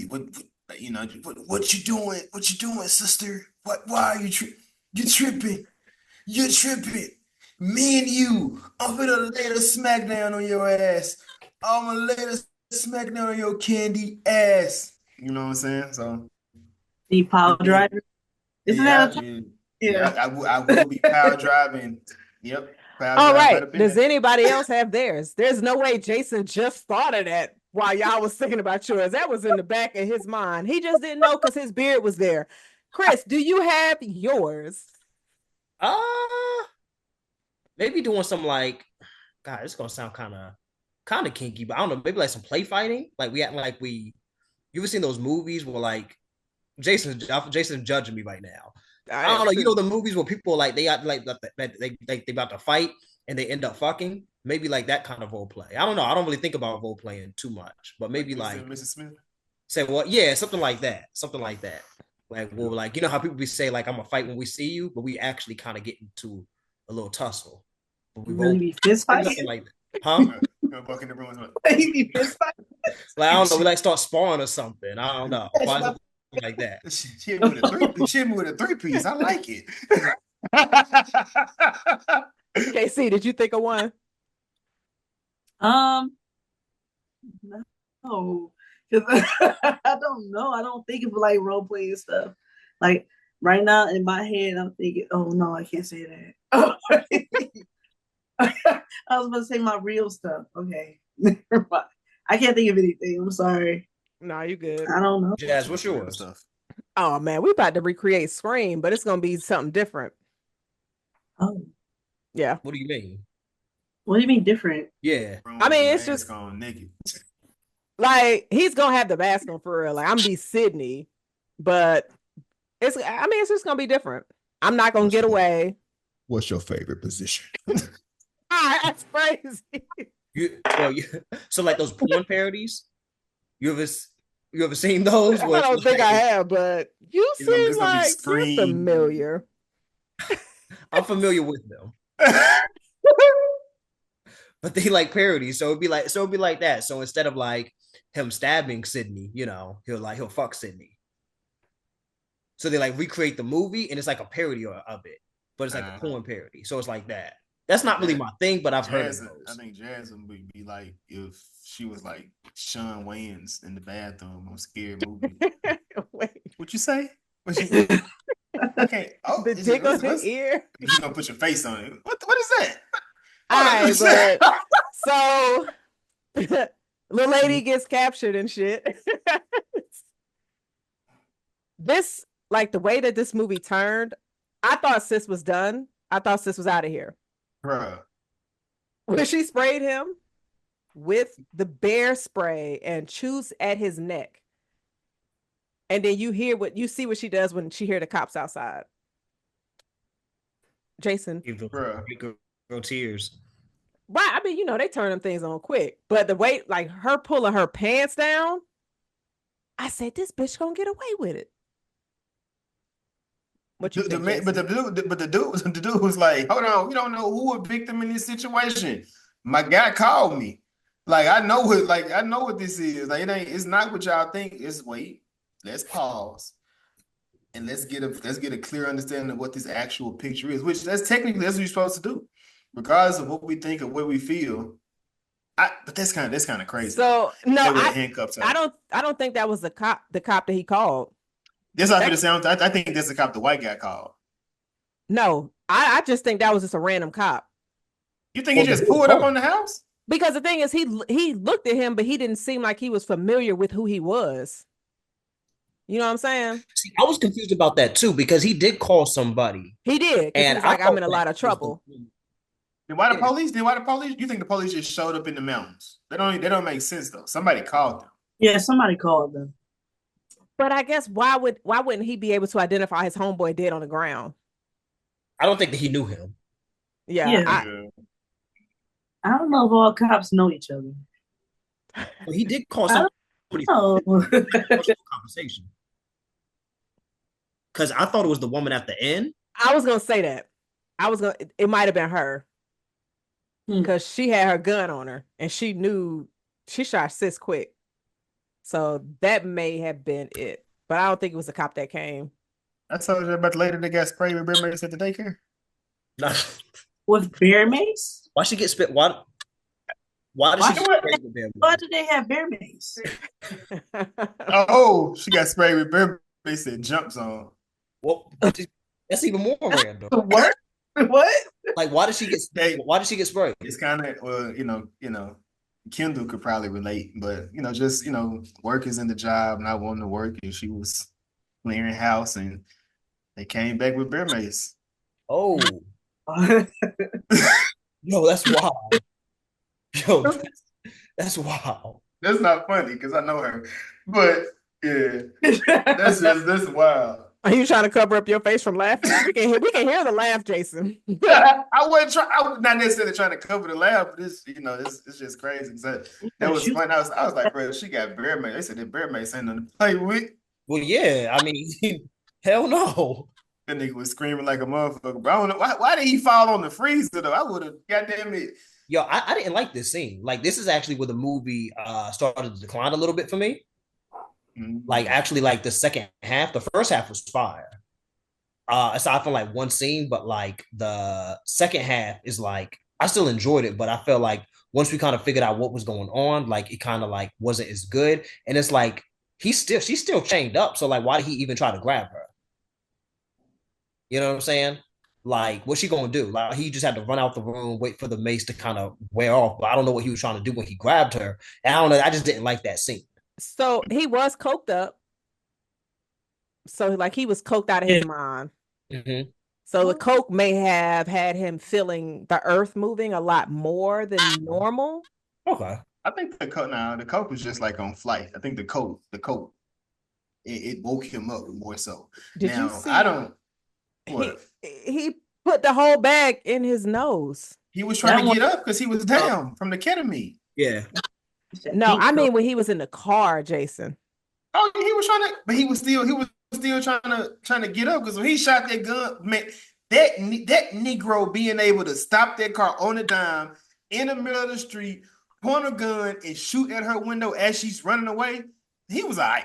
what you doing? What you doing, sister? Why are you tripping? You're tripping. Me and you, I'm gonna lay the smackdown on your ass. I'm gonna lay the smackdown on your candy ass. You know what I'm saying? So The power driver. Isn't that a yeah, I will be power driving. Yep. All right. Does anybody else have theirs? There's no way Jason just thought of that while y'all was thinking about yours. That was in the back of his mind. He just didn't know because his beard was there. Chris, do you have yours? Maybe doing some like, God, it's gonna sound kind of kinky, but I don't know, maybe like some play fighting. Like you ever seen those movies where like Jason's judging me right now. I don't know, you know the movies where people like they got like they about to fight and they end up fucking. Maybe like that kind of role play. I don't know. I don't really think about role playing too much, but maybe like Mrs. Smith. Say what? Yeah, something like that. Something like that. Like we'll like, you know how people be say like I'm gonna fight when we see you, but we actually kind of get into a little tussle. But we really be fist fighting? Something like that. Huh? Walk in the room. Like I don't know. We like start sparring or something. I don't know. Like that. Shit with a three-piece. I like it. KC, did you think of one? No, because I don't know. I don't think of like role playing stuff. Like right now in my head, I'm thinking, oh no, I can't say that. I was about to say my real stuff. Okay, I can't think of anything. I'm sorry. No, you good. I don't know. Jazz, what's yours? Stuff? Oh man, we about to recreate Scream, but it's gonna be something different. Oh, yeah. What do you mean? What do you mean different? Yeah, I mean it's just naked. Like he's gonna have the mask on for real. Like I'm gonna be Sydney, but it's just gonna be different. I'm not gonna get away. What's your favorite position? That's crazy. So like those porn parodies, you ever seen those? I don't think I have, but you seem like you're familiar. I'm familiar with them. But they like parodies, so it'd be like that. So instead of like him stabbing Sydney, he'll fuck Sydney. So they like recreate the movie, and it's like a parody of it, but it's like a porn parody. So it's like that. That's not really my thing, but I've heard of those. I think Jazz would be like if she was like Sean Wayans in the bathroom on Scary Movie. Wait, what you say? Okay. Oh, the tickle in the ear. You gonna put your face on it? What is that? All right, but so the lady gets captured and shit. This, like the way that this movie turned, I thought Sis was done. I thought Sis was out of here. Bruh. When she sprayed him with the bear spray and chews at his neck. And then you see what she does when she hear the cops outside. Jason. Girl tears. Right. I mean, they turn them things on quick. But the way, like her pulling her pants down, I said, this bitch gonna get away with it. What you think, the dude was like, hold on, we don't know who a victim in this situation. My guy called me. Like, I know what this is. Like, it's not what y'all think. It's wait, let's pause. And let's get a clear understanding of what this actual picture is, which that's what you're supposed to do. Regardless of what we think or what we feel. But that's kind of crazy. So no, I don't think that was the cop that he called. That's how it sounds. I think that's the cop the white guy called. No, I just think that was just a random cop. You think he just pulled up on the house? Because the thing is, he looked at him, but he didn't seem like he was familiar with who he was. You know what I'm saying? See, I was confused about that too, because he did call somebody. He did. And he was like, I'm in a lot of trouble. Then why the police? You think the police just showed up in the mountains? They don't make sense though. Somebody called them. Yeah, somebody called them. But I guess why wouldn't he be able to identify his homeboy dead on the ground? I don't think that he knew him. Yeah, Yeah. I don't know if all cops know each other. But he did call I somebody don't know. conversation. Because I thought it was the woman at the end. I was gonna say that. It might have been her because she had her gun on her and she knew she shot sis quick. So that may have been it. But I don't think it was the cop that came. I told you about the lady that got sprayed with bear mace at the daycare. With bear mace? Why she get spit? Why did she get sprayed with bear mace? Why did they have bear mace? Oh, she got sprayed with bear mace and jump zone. Well, that's even more random. What? What? Like, why did she get sprayed? It's kind of Kendall could probably relate, but just work is in the job, not wanting to work, and she was clearing house, and they came back with bear mace. Oh, yo, that's wild. Yo, that's wild. That's not funny because I know her, but yeah, that's wild. Are you trying to cover up your face from laughing? We can hear the laugh, Jason. I was not necessarily trying to cover the laugh, but it's just crazy. That was fun. I was like, bro, she got bear mace. They said that bear mace ain't nothing to play with. Well, yeah, I mean, hell no. That nigga was screaming like a motherfucker. Bro, I don't know why did he fall on the freezer though? I would have, goddamn it. Yo, I didn't like this scene. Like, this is actually where the movie started to decline a little bit for me. Like, actually, like the second half, the first half was fire. Aside from like one scene, but like the second half is like I still enjoyed it, but I felt like once we kind of figured out what was going on, like it kind of like wasn't as good. And it's like she's still chained up. So like, why did he even try to grab her? You know what I'm saying? Like, what's she gonna do? Like, he just had to run out the room, wait for the mace to kind of wear off. But I don't know what he was trying to do when he grabbed her. And I don't know. I just didn't like that scene. So he was coked up. So like he was coked out of his mind. Mm-hmm. So the coke may have had him feeling the earth moving a lot more than normal. Okay. I think the coke was just like on flight. I think the coke, it woke him up more so. Did you see? I don't. He put the whole bag in his nose. He was trying to get up because he was down from the ketamine. Yeah. No, I mean when he was in the car, Jason. Oh, he was trying to, but he was still trying to get up because when he shot that gun, man, that Negro being able to stop that car on a dime in the middle of the street, point a gun and shoot at her window as she's running away, he was all right.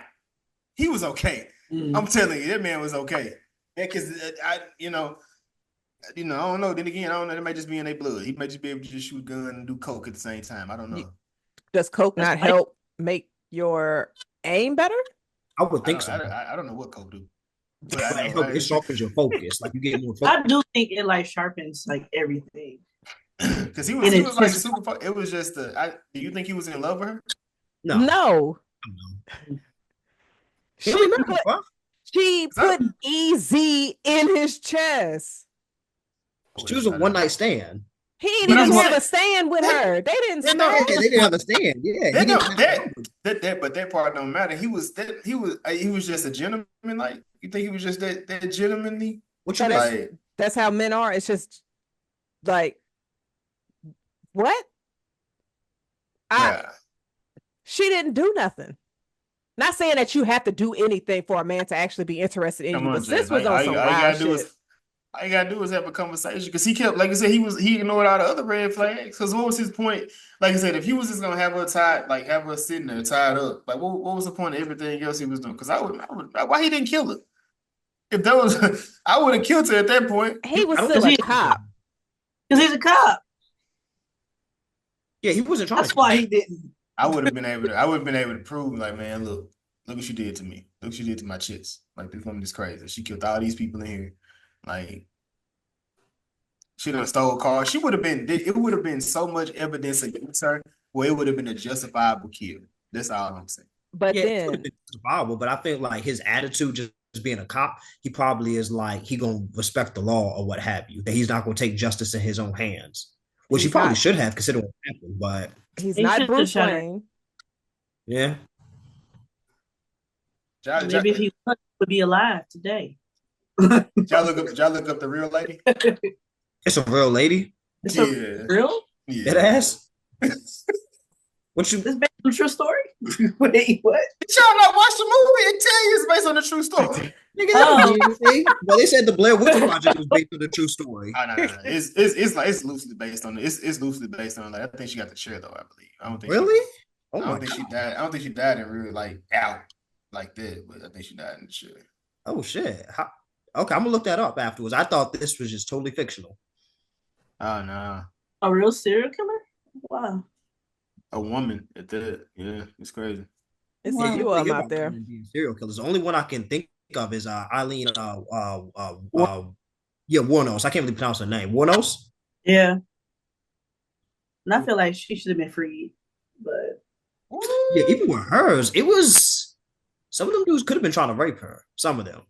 He was okay. I'm telling you, that man was okay. Yeah, because I don't know. Then again, I don't know. They might just be in their blood. He might just be able to just shoot a gun and do coke at the same time. I don't know. Does coke not help make your aim better? I would think so. I don't know what coke do. But it sharpens your focus. Like you get more focus. I do think it like sharpens like everything. Because he was like super. It was just do you think he was in love with her? No. She put easy in his chest. She was a one night stand. He didn't even have a stand with her. They didn't stand. Okay, they didn't have a stand. Yeah, but that part don't matter. He was just a gentleman. Like you think he was just that gentlemanly? What you like? That's how men are. It's just like what? She didn't do nothing. Not saying that you have to do anything for a man to actually be interested in you, but this was on some wild shit. All you gotta do is have a conversation because he kept, like I said, he ignored all the other red flags. Because what was his point? Like I said, if he was just gonna have her tied, like have her sitting there tied up, like what was the point of everything else he was doing? Because I would, why he didn't kill her? If that was, I would have killed her at that point. He was still a cop. Because he's a cop. Yeah, he wasn't trying. That's why he didn't. I would have been able to prove, like, man, look what she did to me. Look what she did to my chicks. Like, this woman is crazy. She killed all these people in here. Like, she done stole cars. It would have been so much evidence against her where it would have been a justifiable kill. That's all I'm saying. But yeah, it would have been justifiable, but I think like his attitude just being a cop, he probably is like he gonna respect the law or what have you. That he's not gonna take justice in his own hands. Which he probably should have considered what happened, but he's not Bruce Wayne. Yeah. Y'all, y'all, Maybe if he would be alive today. y'all look up the real lady. It's a real lady. It's a Yeah, real. That yeah. ass. What you? This based on a true story. Wait, what? Did y'all not watch the movie? It tell you it's based on a true story. Nigga, that Oh. was easy. Well, they said the Blair Witch Project was based on a true story. Oh, no. It's like it's loosely based on it. It's loosely based on, like, I think she got the chair though. I believe. I don't think Really? Oh I my don't think god. she died. I don't think she died in real, like, out like that. But I think she died in the chair. Oh shit. Okay, I'm gonna look that up afterwards. I thought this was just totally fictional. Oh no, A real serial killer? Wow. a woman at that. Yeah, it's crazy. It's Yeah, a Wow. you few don't of them hear out about there. women being serial killers. The only one I can think of is Eileen Wa- Warnos. I can't really pronounce her name. Warnos? Yeah. And I feel like she should have been freed. But Yeah, even with hers, it was some of them dudes could have been trying to rape her. Some of them.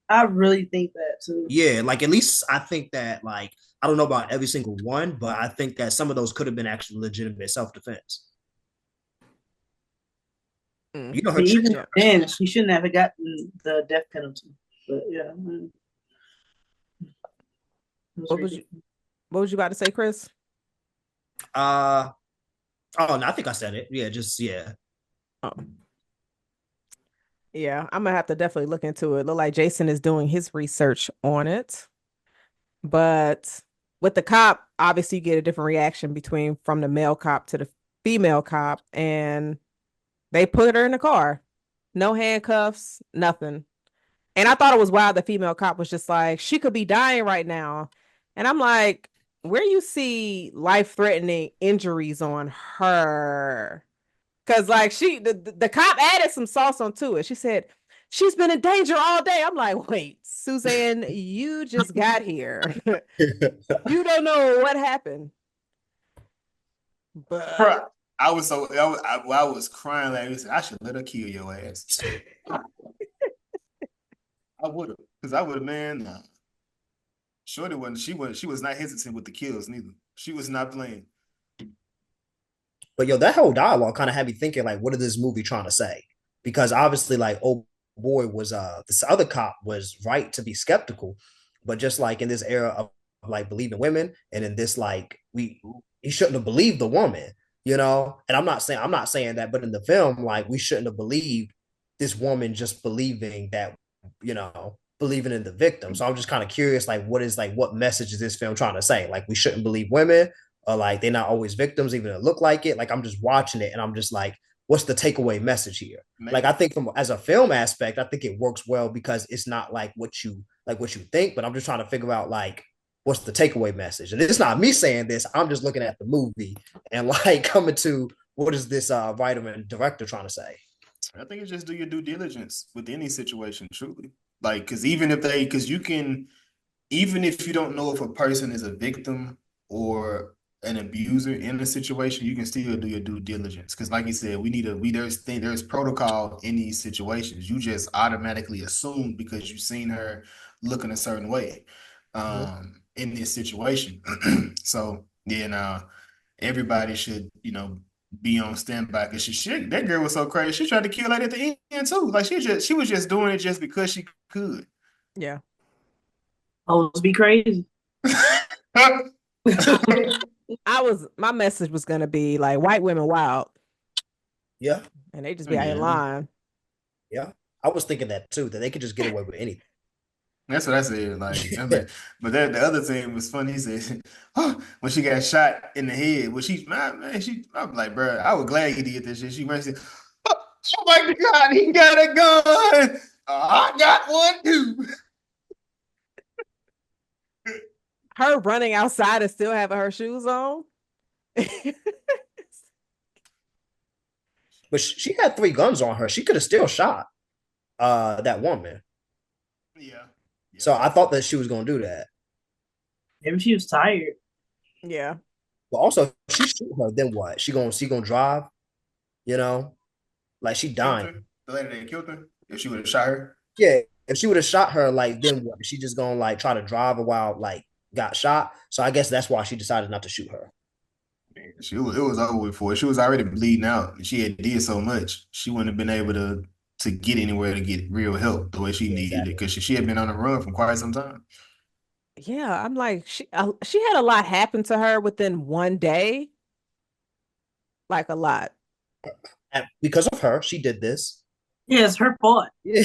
I really think that too. Yeah, like at least I think that like I don't know about every single one, but I think that some of those could have been actually legitimate self-defense. You know I her mean, trick. even Yeah. then, she shouldn't have gotten the death penalty. But yeah, it was What was you ridiculous. What was you about to say, Chris? Uh oh no, I think I said it. Yeah, just yeah. Oh, yeah. I'm gonna have to definitely look into it. Look like Jason is doing his research on it, but with the cop, obviously you get a different reaction between from the male cop to the female cop, and they put her in the car, no handcuffs, nothing. And I thought it was wild. The female cop was just like, she could be dying right now. And I'm like, where you see life-threatening injuries on her? Because like the cop added some sauce onto it. She said, she's been in danger all day. I'm like, wait, Suzanne, you just got here. You don't know what happened. Bro, But I was crying like this. I should let her kill your ass. I would have, because I would have, man. Nah. Shorty wasn't. She was not hesitant with the kills neither. She was not playing. But yo, that whole dialogue kind of had me thinking, like, what is this movie trying to say? Because obviously, like, oh boy, was this other cop was right to be skeptical, but just like in this era of like believing women, and in this like he shouldn't have believed the woman, you know. And I'm not saying that, but in the film, like we shouldn't have believed this woman just believing that, believing in the victim. So I'm just kind of curious, like, what message is this film trying to say? Like, we shouldn't believe women, or like they're not always victims, even if it look like it. Like I'm just watching it and I'm just like, what's the takeaway message here? Maybe. Like I think from as a film aspect, I think it works well because it's not like what you think, but I'm just trying to figure out like what's the takeaway message. And it's not me saying this, I'm just looking at the movie and like coming to what is this writer and director trying to say? I think it's just do your due diligence with any situation, truly. Like, because you can, even if you don't know if a person is a victim or an abuser in a situation, you can still do your due diligence. Because, like you said, there's protocol in these situations. You just automatically assume because you've seen her looking a certain way, in this situation. So yeah, now everybody should, be on standby because that girl was so crazy. She tried to kill her at the end too. Like she was just doing it just because she could. yeah. Always be crazy. My message was gonna be like white women wild. Yeah. And they just be out here lying. Yeah. I was thinking that too, that they could just get away with anything. That's what I said. Like, I mean, but the other thing was funny. He said, "Oh, when she got shot in the head, I'm like, bro, I was glad he did this shit." She went and said, "Oh my God, he got a gun. I got one too." Her running outside and still having her shoes on. But she had 3 guns on her. She could have still shot that woman. Yeah. So I thought that she was gonna do that. Maybe she was tired. Yeah. But also, she shoot her, then what? She gonna drive, like she dying. The lady that killed her, if she would have shot her. Yeah, if she would have shot her, like then what? She just gonna like try to drive her while like got shot. So I guess that's why she decided not to shoot her. It was over with for her. She was already bleeding out. She had did so much. She wouldn't have been able to to get anywhere to get real help the way she needed it Exactly. because she had been on the run for quite some time. Yeah, I'm like she had a lot happen to her within one day, like a lot. And because of her, she did this. Yeah, it's her fault. Yeah.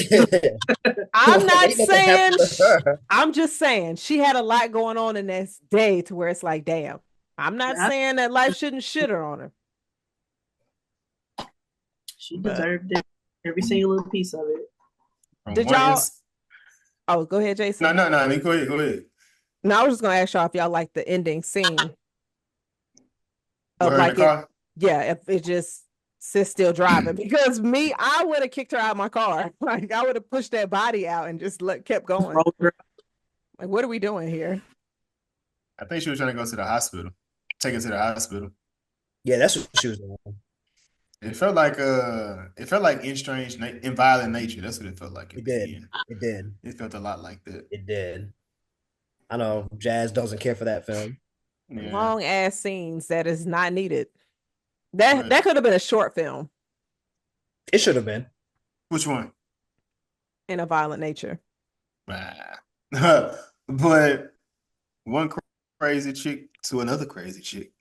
I'm Like, not ain't nothing saying happened to her. I'm just saying she had a lot going on in this day to where it's like, damn. I'm not Yeah, saying that life shouldn't shit her on her, she but deserved it. Every single little piece of it. From did one y'all? ins Oh, go ahead, no, Jason. no, no. I mean, go ahead, go ahead. No, I was just gonna ask y'all if y'all like the ending scene With of her in the like it, car. yeah, if it just sits still driving. Because me, I would have kicked her out of my car. Like I would have pushed that body out and just kept going. Rolled her. Like, what are we doing here? I think she was trying to go to the hospital, take her to the hospital. Yeah, that's what she was doing. It felt like in violent nature. That's what it felt like It at the did. end. It did. It felt a lot like that. It did. I know Jazz doesn't care for that film. Yeah. Long ass scenes that is not needed. That Right. that could have been a short film It should have been. Which one? in a violent nature. Ah. But one crazy chick to another crazy chick,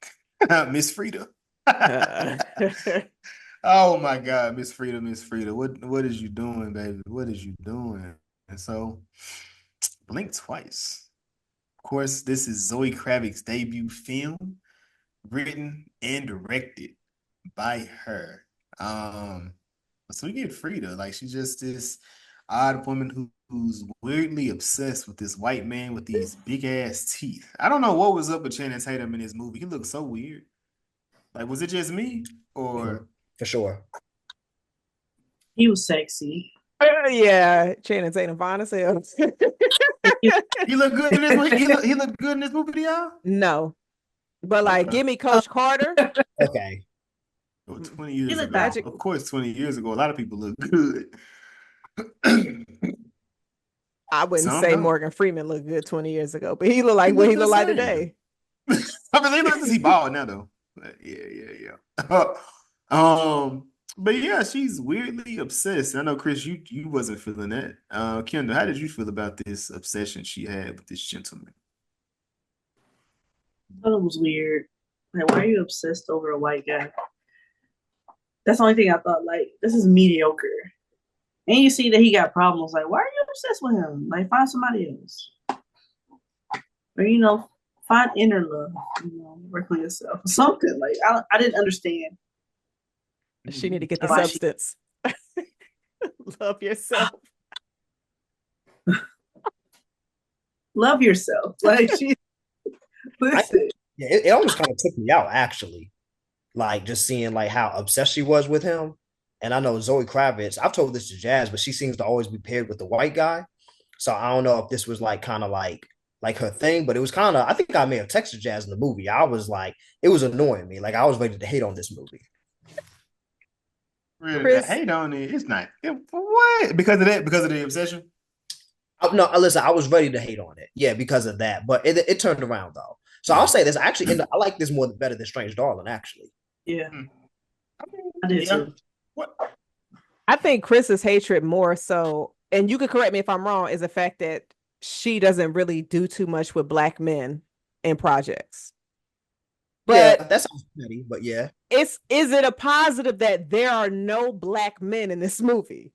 Miss Frida. Uh, Oh my God, Miss Frida, Miss Frida, what is you doing, baby? What is you doing? And so, blink twice. Of course, this is Zoe Kravitz's debut film, written and directed by her. Um, so we get Frida, like she's just this odd woman who's weirdly obsessed with this white man with these big ass teeth. I don't know what was up with Channing Tatum in this movie. He looked so weird. Like, was it just me or For sure. He was sexy. yeah, Channing Tatum fine as hell. he looked good in this movie? He looked good in this movie, y'all? No, but like, Okay. give me Coach Carter. Okay. Well, 20 years looked ago. Magic. Of course, 20 years ago, a lot of people look good. I wouldn't Some say don't. Morgan Freeman looked good 20 years ago, but he looked like He what looked he the looked like same. today. I mean, they look to see bald now though. But yeah. But yeah, she's weirdly obsessed. I know, Chris, you wasn't feeling that. Kendall, how did you feel about this obsession she had with this gentleman? I thought it was weird. Like, why are you obsessed over a white guy? That's the only thing I thought. Like, this is mediocre. And you see that he got problems. Like, why are you obsessed with him? Like, find somebody else. Or, find inner love. Work on yourself. Something. Like, I didn't understand She need to get the why she. substance. Love yourself. Love yourself. Like, she. Listen. Yeah, it almost kind of took me out actually. Like just seeing like how obsessed she was with him. And I know Zoe Kravitz, I've told this to Jazz, but she seems to always be paired with the white guy. So I don't know if this was like kind of like her thing, but it was kind of I think I may have texted Jazz in the movie. I was like, it was annoying me. Like I was ready to hate on this movie. Really, the Chris, hate on it. It's not what because of that, because of the obsession. No, listen, I was ready to hate on it. Yeah, because of that. But it turned around though. So I'll say this. I like this more better than Strange Darling, actually. Yeah, Hmm. I did Yeah. too. What? I think Chris's hatred more so, and you could correct me if I'm wrong, is the fact that she doesn't really do too much with black men in projects. Yeah, But that sounds petty, but yeah, is it a positive that there are no black men in this movie?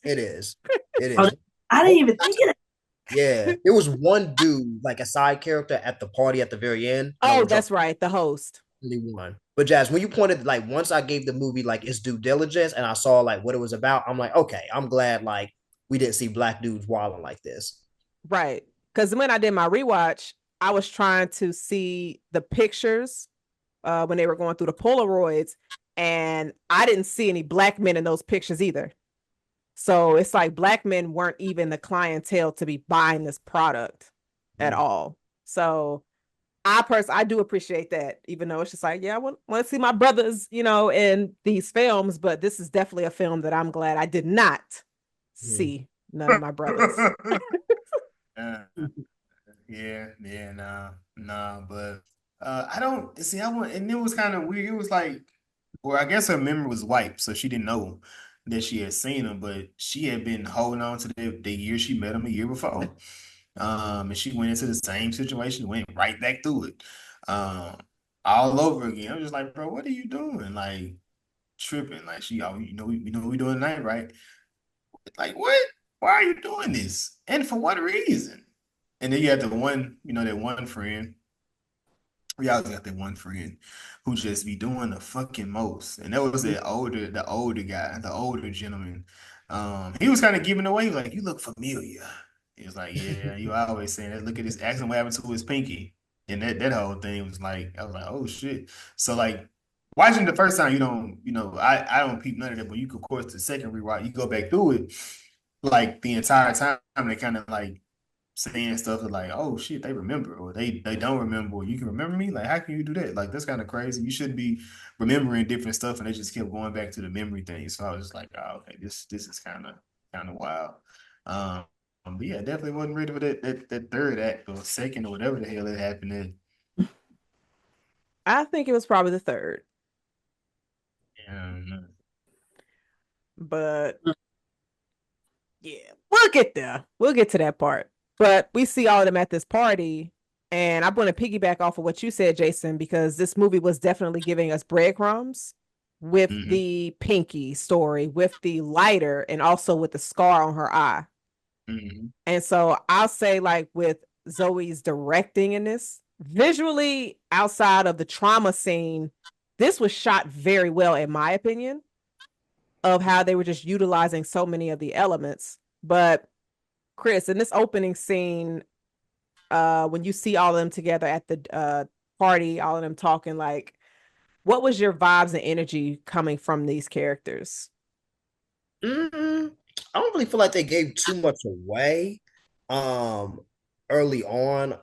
it is. It Oh, is. I didn't even think of that. Yeah, there was one dude, like a side character at the party at the very end. I know Oh, we're that's right, the host. only one. But Jazz, when you pointed like once I gave the movie like its due diligence and I saw like what it was about, I'm like, okay, I'm glad like we didn't see black dudes wilding like this. Right. Because when I did my rewatch, I was trying to see the pictures when they were going through the Polaroids, and I didn't see any black men in those pictures either. So it's like black men weren't even the clientele to be buying this product at all. So I do appreciate that, even though it's just like, yeah, I want to see my brothers, in these films, but this is definitely a film that I'm glad I did not see none of my brothers. Uh, nah, but I don't see. I want, and it was kind of weird. It was like, well, I guess her memory was wiped, so she didn't know. that she had seen him, but she had been holding on to the year she met him a year before. And she went into the same situation, went right back through it. All over again. I'm just like, bro, what are you doing? Like tripping. Like we know what we doing tonight, right? Like what? Why are you doing this? And for what reason? And then you had the one, that one friend. We always got that one friend who just be doing the fucking most. And that was the older guy, the older gentleman. He was kind of giving away, like, you look familiar. He was like, yeah, you always saying that. Look at this, asking what happened to his pinky. And that whole thing was like, I was like, oh shit. So like watching the first time, you don't, I don't peep none of that, but you could, of course, the second rewatch, you go back through it, like the entire time they kind of like saying stuff like, oh shit, they remember, or they don't remember, or you can remember me? Like, how can you do that? Like, that's kind of crazy. You should be remembering different stuff, and they just kept going back to the memory thing. So I was just like, oh, okay, this is kind of wild. But yeah, definitely wasn't ready for that third act or second or whatever the hell that happened then. I think it was probably the third, And, but yeah, we'll get there. We'll get to that part. But we see all of them at this party. And I'm going to piggyback off of what you said, Jason, because this movie was definitely giving us breadcrumbs with mhm, the Pinky story, with the lighter, and also with the scar on her eye. mhm, And so I'll say, like, with Zoe's directing in this, visually outside of the trauma scene, this was shot very well, in my opinion, of how they were just utilizing so many of the elements. But Chris, in this opening scene, when you see all of them together at the party, all of them talking, like, what was your vibes and energy coming from these characters? I don't really feel like they gave too much away um early on.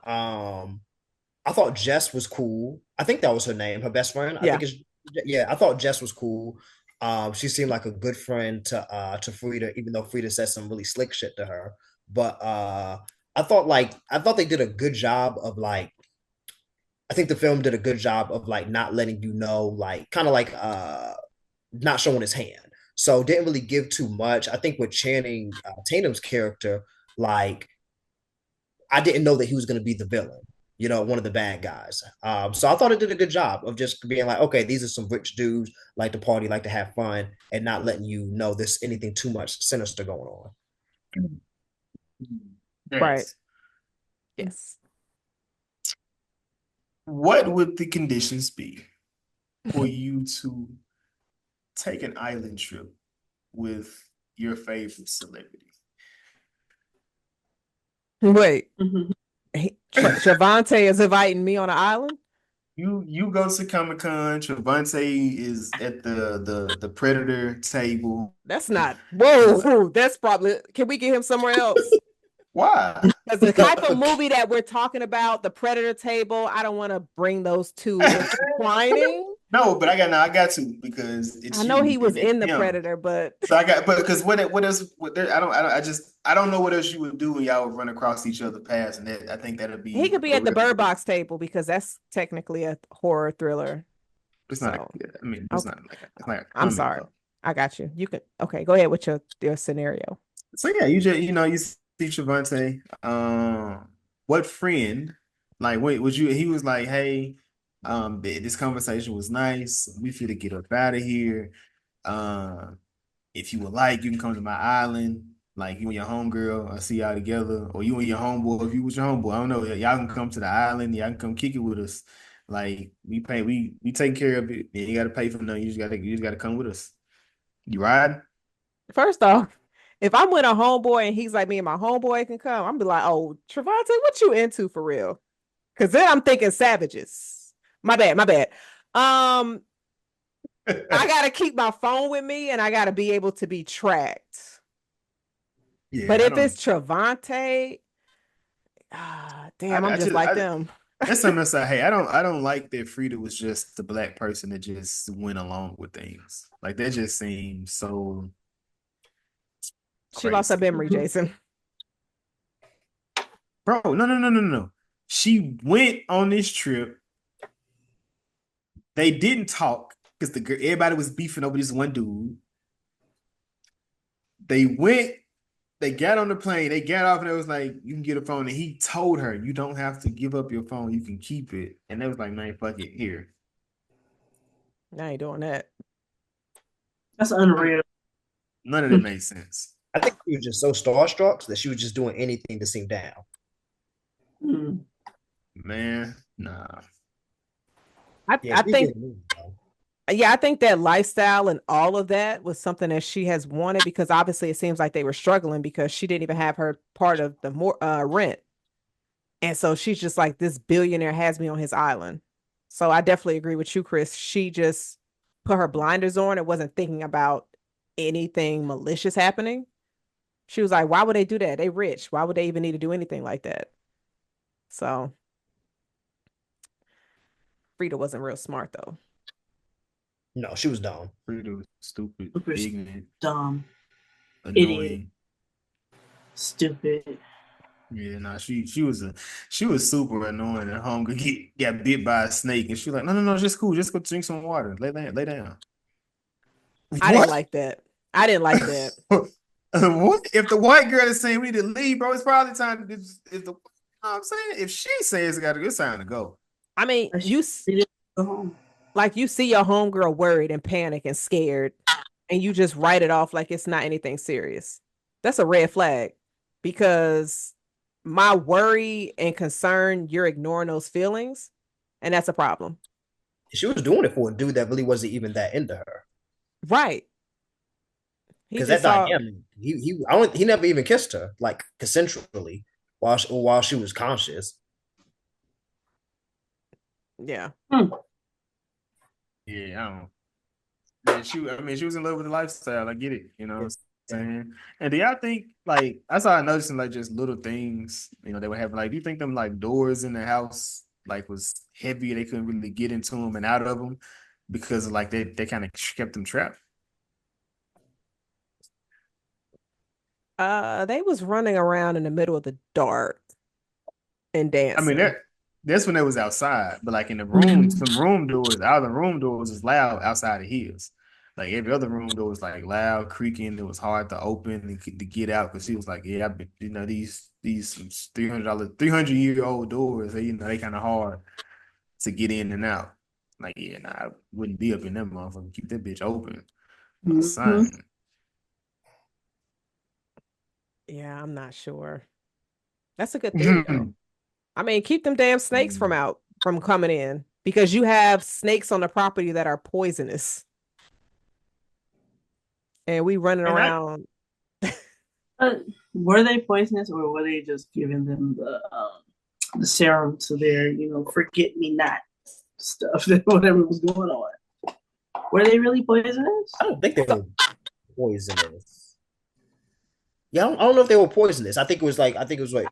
I thought Jess was cool. I think that was her name, her best friend. I Yeah. think it's yeah, I thought Jess was cool. She seemed like a good friend to Frida, even though Frida said some really slick shit to her. But I thought they did a good job of like I think the film did a good job of like not letting you know, like kind of like not showing his hand. So didn't really give too much. I think with Channing Tatum's character, like I didn't know that he was going to be the villain, one of the bad guys. So I thought it did a good job of just being like, okay, these are some rich dudes like to party, like to have fun, and not letting you know there's anything too much sinister going on. Right. yes. Yes. What would the conditions be for you to take an island trip with your favorite celebrity? Wait, Mhm. Shavante is inviting me on an island? You go to Comic-Con, Trevante is at the Predator table. That's not, whoa, that's probably, can we get him somewhere else? Why? Because the type of movie that we're talking about, the Predator table, I don't want to bring those two intertwining. No, but I got to because I it's know you he and was it's in the him. Predator, but So but because what else? I don't know what else you would do when y'all would run across each other paths, and I think that'd he be could be a at the real. Bird Box table because that's technically a horror thriller. It's not. So, I mean, it's okay, not like it's like a I'm comedy sorry. though. I got you. You can, okay, go ahead with your scenario. So yeah, you just you see Trevante. What friend? Like, wait, would you? He was like, hey, this conversation was nice. We feel to get up out of here. Um, if you would like, you can come to my island. Like you and your homegirl, I see y'all together, or you and your homeboy. If you was your homeboy, I don't know. Y'all can come to the island. Y'all can come kick it with us. Like we take care of it. You got to pay for nothing. You just gotta come with us. You ride? First off, if I'm with a homeboy and he's like me and my homeboy can come, I'm be like, oh, Trevante, what you into for real? Because then I'm thinking savages. My bad, my bad. I gotta keep my phone with me and I gotta be able to be tracked. But Yeah, I if don't. it's Trevante, damn, I'm I just just like them. that's something else. Hey, I don't like that Frida was just the black person that just went along with things. Like that just seems so She lost her crazy, memory, Jason. bro. No, no, no, no, no. She went on this trip. They didn't talk because everybody was beefing over this one dude. They went, they got on the plane, they got off, and it was like, you can get a phone. And he told her, you don't have to give up your phone, you can keep it. And they was like, man, fuck it, here. I ain't doing that. That's unreal. None of that made sense. I think she was just so starstruck that she was just doing anything to sing down. Mm. Man, nah. I think I think that lifestyle and all of that was something that she has wanted, because obviously it seems like they were struggling because she didn't even have her part of the rent. And so she's just like, this billionaire has me on his island. So I definitely agree with you, Chris. She just put her blinders on and wasn't thinking about anything malicious happening. She was like, why would they do that? They rich. Why would they even need to do anything like that? So Frida wasn't real smart though. No, she was dumb. Frida was stupid, Super ignorant, dumb, annoying. idiot, stupid. Yeah, nah, she was super annoying and hungry. Got bit by a snake, and she was like, no, just cool, just go drink some water, lay down. I didn't like that. I didn't like that. What if the white girl is saying we need to leave, bro? It's probably time to. If the, you know what I'm saying, if she says it's time to go. I mean, She didn't go home. like you see your homegirl worried and panic and scared, and you just write it off like it's not anything serious. That's a red flag, because my worry and concern, you're ignoring those feelings, and that's a problem. She was doing it for a dude that really wasn't even that into her. Right. He Because just that saw, dynamic, he never even kissed her like consensually while she was conscious. yeah. Yeah, I don't. Yeah, she was in love with the lifestyle. I get it, you know what I'm saying? And do y'all think, like, I started noticing, like, just little things, you know, they would have, like, do you think them, like, doors in the house, like, was heavy, they couldn't really get into them and out of them because, like, they kind of kept them trapped? They was running around in the middle of the dark and I mean, dancing. that's when they was outside, but, like, in the rooms, some room doors, out of the room doors is loud outside of his. Like every other room door was like loud, creaking. It was hard to open and to get out because she was like, "Yeah, I've been, you know, these $300, 300-year-old doors. They, you know, they kind of hard to get in and out." Like, yeah, nah, I wouldn't be up in that motherfucker. Keep that bitch open, my Mhm. son. Yeah, I'm not sure. That's a good theory though. I mean, keep them damn snakes from coming in, because you have snakes on the property that are poisonous, and we running And I, around. Were they poisonous, or were they just giving them the serum to their, forget me not stuff, that whatever was going on? Were they really poisonous? I don't think they were poisonous. Yeah, I don't know if they were poisonous. I think it was like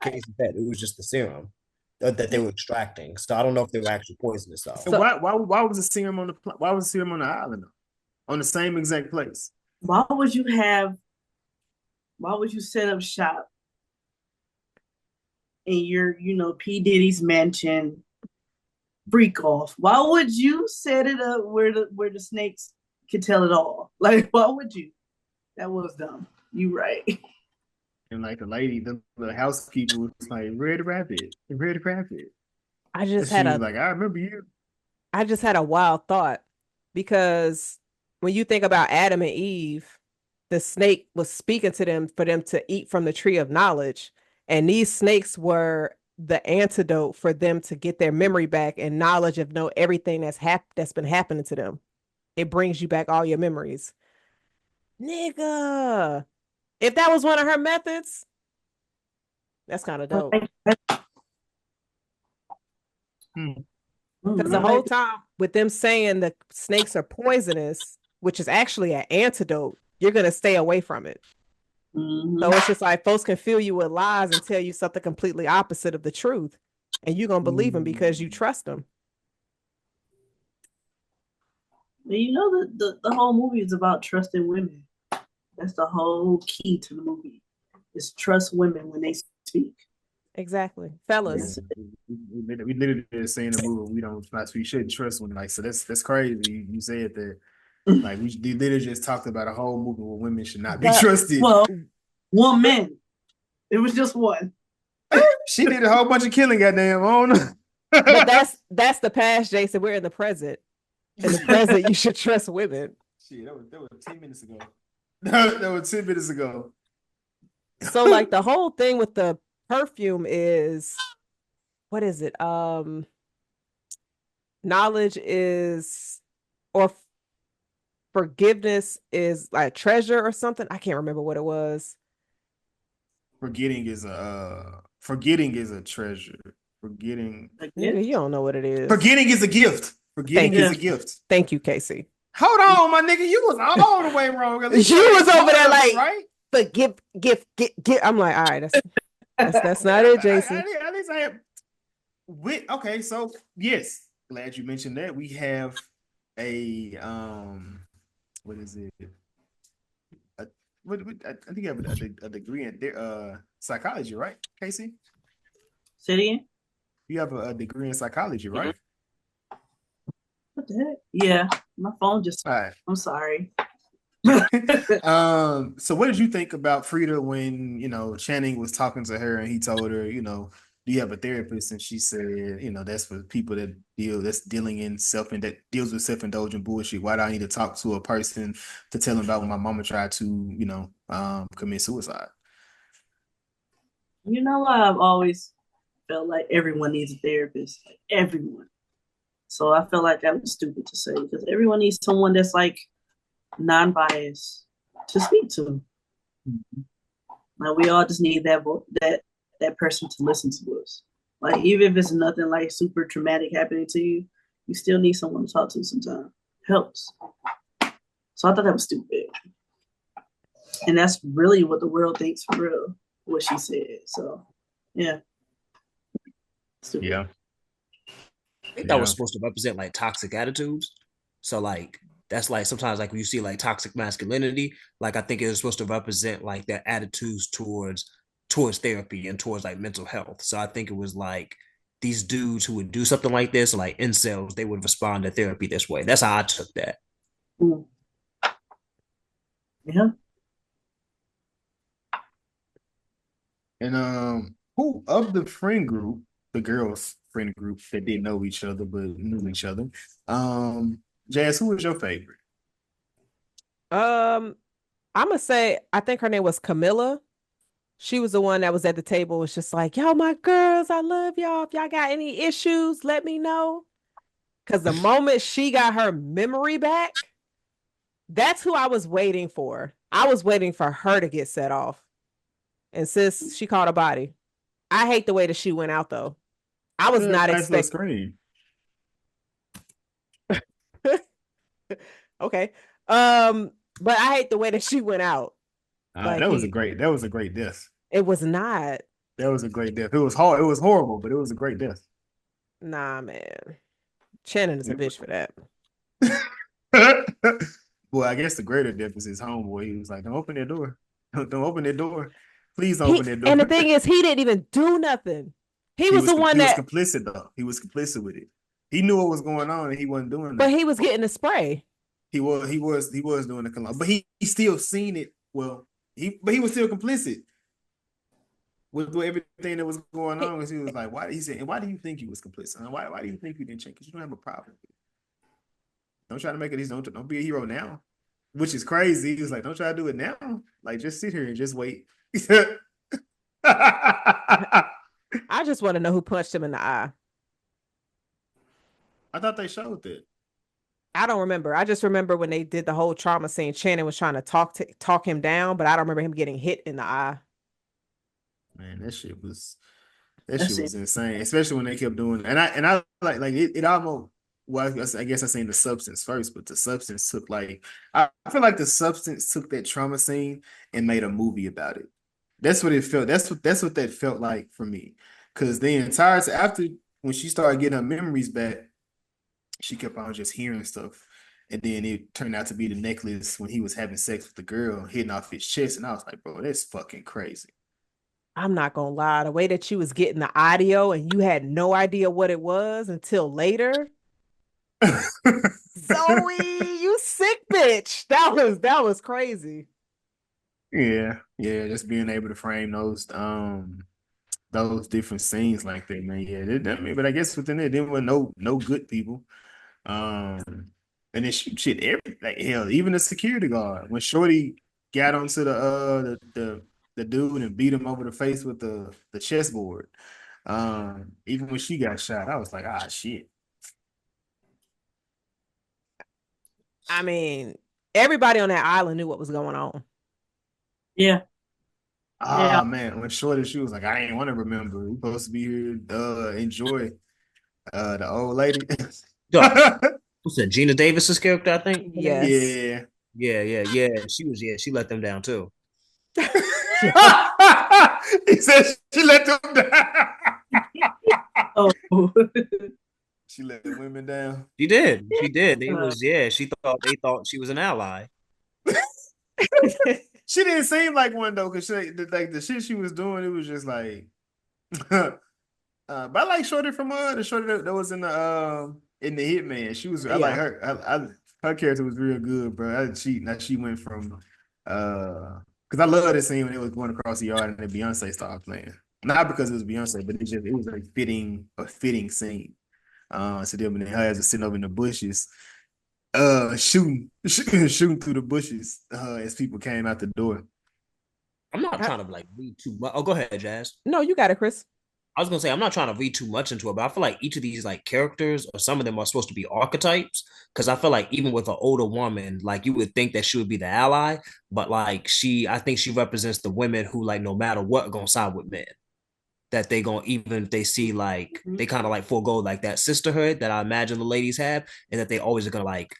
Casey said, it was just the serum that they were extracting. So I don't know if they were actually poisonous though. So why was the serum on the island though? On the same exact place? Why would you set up shop in your, P. Diddy's mansion, freak off? Why would you set it up where the snakes could tell it all? Like, why would you? That was dumb. You right. And like the lady, the housekeeper was like, "Red Rabbit, Red Rabbit." I And just she had was a like, "I remember you." I just had a wild thought, because when you think about Adam and Eve, the snake was speaking to them for them to eat from the tree of knowledge. And these snakes were the antidote for them to get their memory back and knowledge of know everything that's been happening to them. It brings you back all your memories. Nigga. If that was one of her methods, that's kind of dope. Because the whole time with them saying the snakes are poisonous, which is actually an antidote, you're going to stay away from it. Mm-hmm. So it's just like folks can fill you with lies and tell you something completely opposite of the truth. And you're going to believe them because you trust them. The whole movie is about trusting women. That's the whole key to the movie. Is trust women when they speak. Exactly. Fellas. We literally say in the movie we shouldn't trust women. Like, so that's crazy. You said that. Like we literally just talked about a whole movie where women should not be But trusted. Well, woman. It was just one. She did a whole bunch of killing, goddamn. I don't know. but that's the past, Jason. We're in the present. In the present, you should trust women. Shit, that was 10 minutes ago. That was 10 minutes ago. So like the whole thing with the perfume is, what is it? Knowledge is, or forgiveness is like treasure or something. I can't remember what it was. Forgetting is a treasure. Forgetting Nigga, you don't know what it is. Forgetting is a gift. Forgetting Thank is you. a gift. Thank you, Casey. Hold on, my nigga. You was all the way wrong. At least You was over there like, right? but gift. I'm like, all right, that's not it, Jason. At least I have. Okay, so yes, glad you mentioned that. We have a what is it? I think you have a degree in psychology, right, Casey? Say it again. You have a degree in psychology, right? What the heck? Yeah, my phone just. All right. I'm sorry. So what did you think about Frida when Channing was talking to her and he told her, do you have a therapist? And she said, that's for people that deals with self-indulgent bullshit. Why do I need to talk to a person to tell them about when my mama tried to, commit suicide? I've always felt like everyone needs a therapist. Like everyone. So I felt like that was stupid to say because everyone needs someone that's like non-biased to speak to. Like we all just need that person to listen to us. Like even if it's nothing like super traumatic happening to you, you still need someone to talk to sometimes. Helps. So I thought that was stupid. And that's really what the world thinks for real, what she said. So yeah. Stupid. Yeah. I think that was supposed to represent like toxic attitudes. So like that's like sometimes like when you see like toxic masculinity, like I think it was supposed to represent like their attitudes towards therapy and towards like mental health. So I think it was like these dudes who would do something like this, like incels, they would respond to therapy this way. That's how I took that. Mm. Yeah. And who of the friend group, the girls' friend group that didn't know each other but knew each other, Jazz, who was your favorite? I'm gonna say I think her name was Camilla. She was the one that was at the table. Was just like, yo, my girls, I love y'all. If y'all got any issues, let me know. Because the moment she got her memory back, that's who I was waiting for. I was waiting for her to get set off. And sis, she caught a body. I hate the way that she went out though. I was not expecting. Okay. But I hate the way that she went out. Like that was a great death. It was not. That was a great death. It was hard. It was horrible, but it was a great death. Nah, man. Shannon is a bitch for that. Well, I guess the greater death is his homeboy. He was like, "Don't open that door. Don't open that door. Please don't open that door." And the thing is, he didn't even do nothing. He was the one that was complicit though. He was complicit with it. He knew what was going on, and he wasn't doing that. But he was getting the spray. He was doing the cologne, but he still seen it. Well, he was still complicit with everything that was going on. He was like, "Why?" He said, "And why do you think he was complicit? Why do you think you didn't check? Because you don't have a problem. Don't try to make it. Don't be a hero now." Which is crazy. He was like, "Don't try to do it now. Like, just sit here and just wait." I just want to know who punched him in the eye. I thought they showed that. I don't remember. I just remember when they did the whole trauma scene, Shannon was trying to talk him down, but I don't remember him getting hit in the eye. Man, that shit was insane, especially when they kept doing. And I like it almost. Well, I guess I seen the substance first, but the substance took like I feel like the substance took that trauma scene and made a movie about it. That's what it felt. That's what that felt like for me. Because the entire after when she started getting her memories back, she kept on just hearing stuff. And then it turned out to be the necklace when he was having sex with the girl hitting off his chest. And I was like, bro, that's fucking crazy. I'm not gonna lie, the way that you was getting the audio and you had no idea what it was until later. Zoe, you sick bitch. That was crazy. Yeah, yeah, just being able to frame those different scenes like that, man. Yeah, I mean, but I guess within it, there were no good people. And then shit, like hell, even the security guard when Shorty got onto the dude and beat him over the face with the chessboard. Even when she got shot, I was like, ah, shit. I mean, everybody on that island knew what was going on. Yeah. Yeah. Ah, man, when Shorty, she was like, I ain't want to remember. We supposed to be here, enjoy the old lady. Duh. What's that? Gina Davis's character, I think. Yes. Yeah. Yeah. She was. Yeah, she let them down too. He said she let them down. Oh. She let the women down. She did. She did. It was. Yeah. She thought they thought she was an ally. She didn't seem like one though, because like the shit she was doing, it was just like. But I like Shorty from the Shorty that was in the Hitman. She was I like Yeah. her. Her character was real good, bro. She went from because I love the scene when it was going across the yard and then Beyonce started playing. Not because it was Beyonce, but it was like a fitting scene. So then when her ass was sitting over in the bushes, shooting through the bushes as people came out the door. I'm not trying to like read too much. Oh, go ahead, Jazz. No, you got it, Chris. I was gonna say I'm not trying to read too much into it, but I feel like each of these like characters or some of them are supposed to be archetypes. Because I feel like even with an older woman, like you would think that she would be the ally, but like I think she represents the women who like no matter what gonna side with men. That they gonna even if they see like they kind of like forego like that sisterhood that I imagine the ladies have, and that they always are gonna like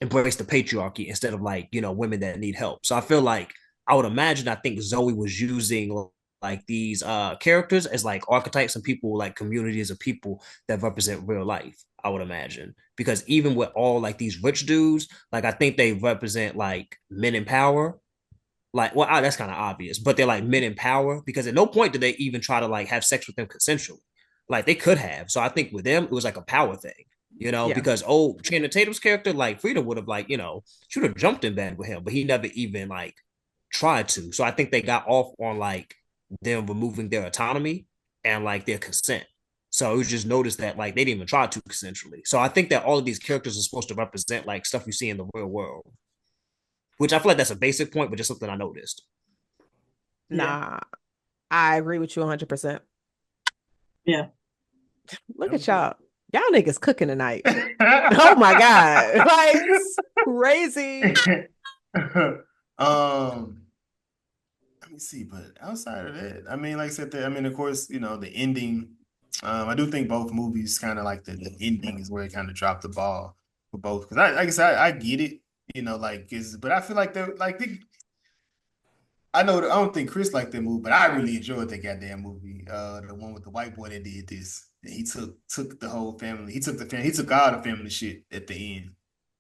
embrace the patriarchy instead of like women that need help. So I feel like I think Zoe was using like these characters as like archetypes and people like communities of people that represent real life. I would imagine because even with all like these rich dudes, like I think they represent like men in power. Like, well, that's kind of obvious, but they're like men in power because at no point did they even try to like have sex with them consensually. Like they could have. So I think with them, it was like a power thing, Yeah. because Channing Tatum's character, like Frida would have like, she would have jumped in bed with him, but he never even like tried to. So I think they got off on like them removing their autonomy and like their consent. So it was just noticed that like they didn't even try to consensually. So I think that all of these characters are supposed to represent like stuff you see in the real world, which I feel like that's a basic point, but just something I noticed. Nah, I agree with you 100%. Yeah. Look at y'all. Y'all niggas cooking tonight. Oh my God. Like, it's crazy. Let me see, but outside of that, I mean, like I said, I mean, of course, the ending. I do think both movies kind of like the ending is where it kind of dropped the ball for both. Because like I said, I get it, but I feel like I know I don't think Chris liked that movie, but I really enjoyed that goddamn movie. The one with the white boy that did this. He took the whole family. He took he took all the family shit at the end.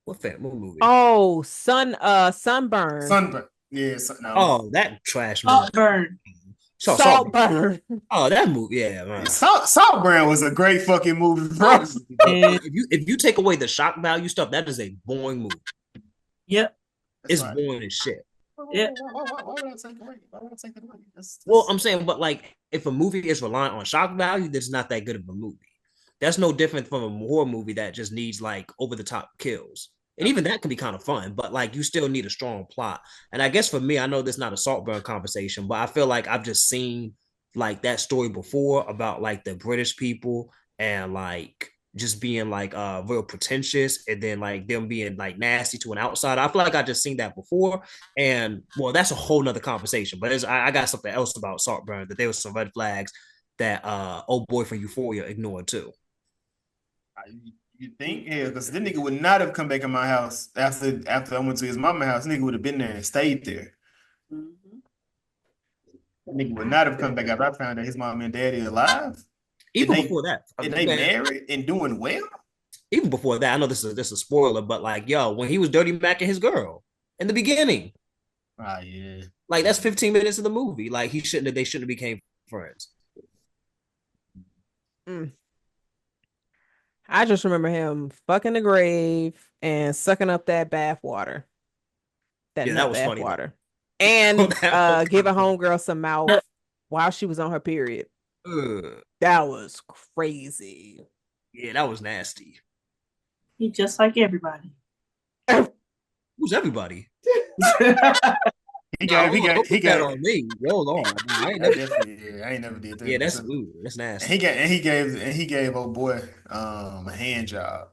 What movie? Oh, Sunburn. Sunburn. Yeah, no. Oh, that trash movie. Saltburn. Saltburn. Oh, that movie. Yeah, man. Saltburn was a great fucking movie, bro. If you take away the shock value stuff, that is a boring movie. Yep. It's boring as shit. Yeah. Why would I take it away? Why would I take it away? Well, I'm saying, but like, if a movie is reliant on shock value, that's not that good of a movie. That's no different from a horror movie that just needs like over the top kills. And even that can be kind of fun, but like you still need a strong plot. And I guess for me, I know this is not a Saltburn conversation, but I feel like I've just seen like that story before about like the British people and like just being like real pretentious and then like them being like nasty to an outsider. I feel like I just seen that before. And well, that's a whole nother conversation. But I got something else about Saltburn that there was some red flags that old boy from Euphoria ignored too. You think? Yeah, because the nigga would not have come back in my house after I went to his mama's house. Nigga would have been there and stayed there. Mm-hmm. Nigga would not have come back after I found out his mom and daddy alive. Even before that. And they married and doing well. Even before that, I know this is a spoiler, but like, yo, when he was dirty macking his girl in the beginning. Ah, yeah. Like that's 15 minutes of the movie. Like they shouldn't have became friends. I just remember him fucking the grave and sucking up that bath water, that Yeah, that nut was bath funny water, though. and That was kind giving of funny. homegirl some mouth while she was on her period. Ugh. That was crazy. Yeah, that was nasty. He just like everybody. Who's everybody? He Nah, got, he hold on, got, don't he put that got. on me. Hold on. Nah, I ain't I never. definitely, yeah, I ain't never did Yeah, that. that's So, that's and nasty. he gave old boy a hand job.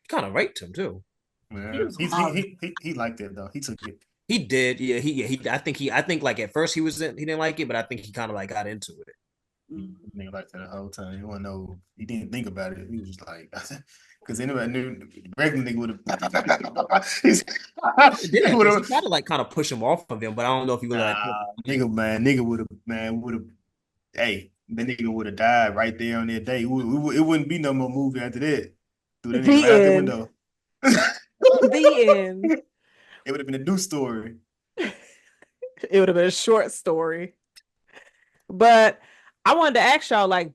Kind of raped him too. He Yeah, was hollering. he liked it though. He took it. He did. Yeah. I think like at first he didn't like it, but I think he kind of like got into it. Nigga liked that the whole time. He want to know. He didn't think about it. He was just like, because anybody knew the regular nigga would have. He did He at would first. He have. tried to like kind of push him off of him, but I don't know if he really like. Nigga would have. Hey, that nigga would have died right there on that day. It wouldn't be no more movie after that. Threw that nigga The right out the end. window. The end. It would have been a new story. It would have been a short story. But I wanted to ask y'all, like,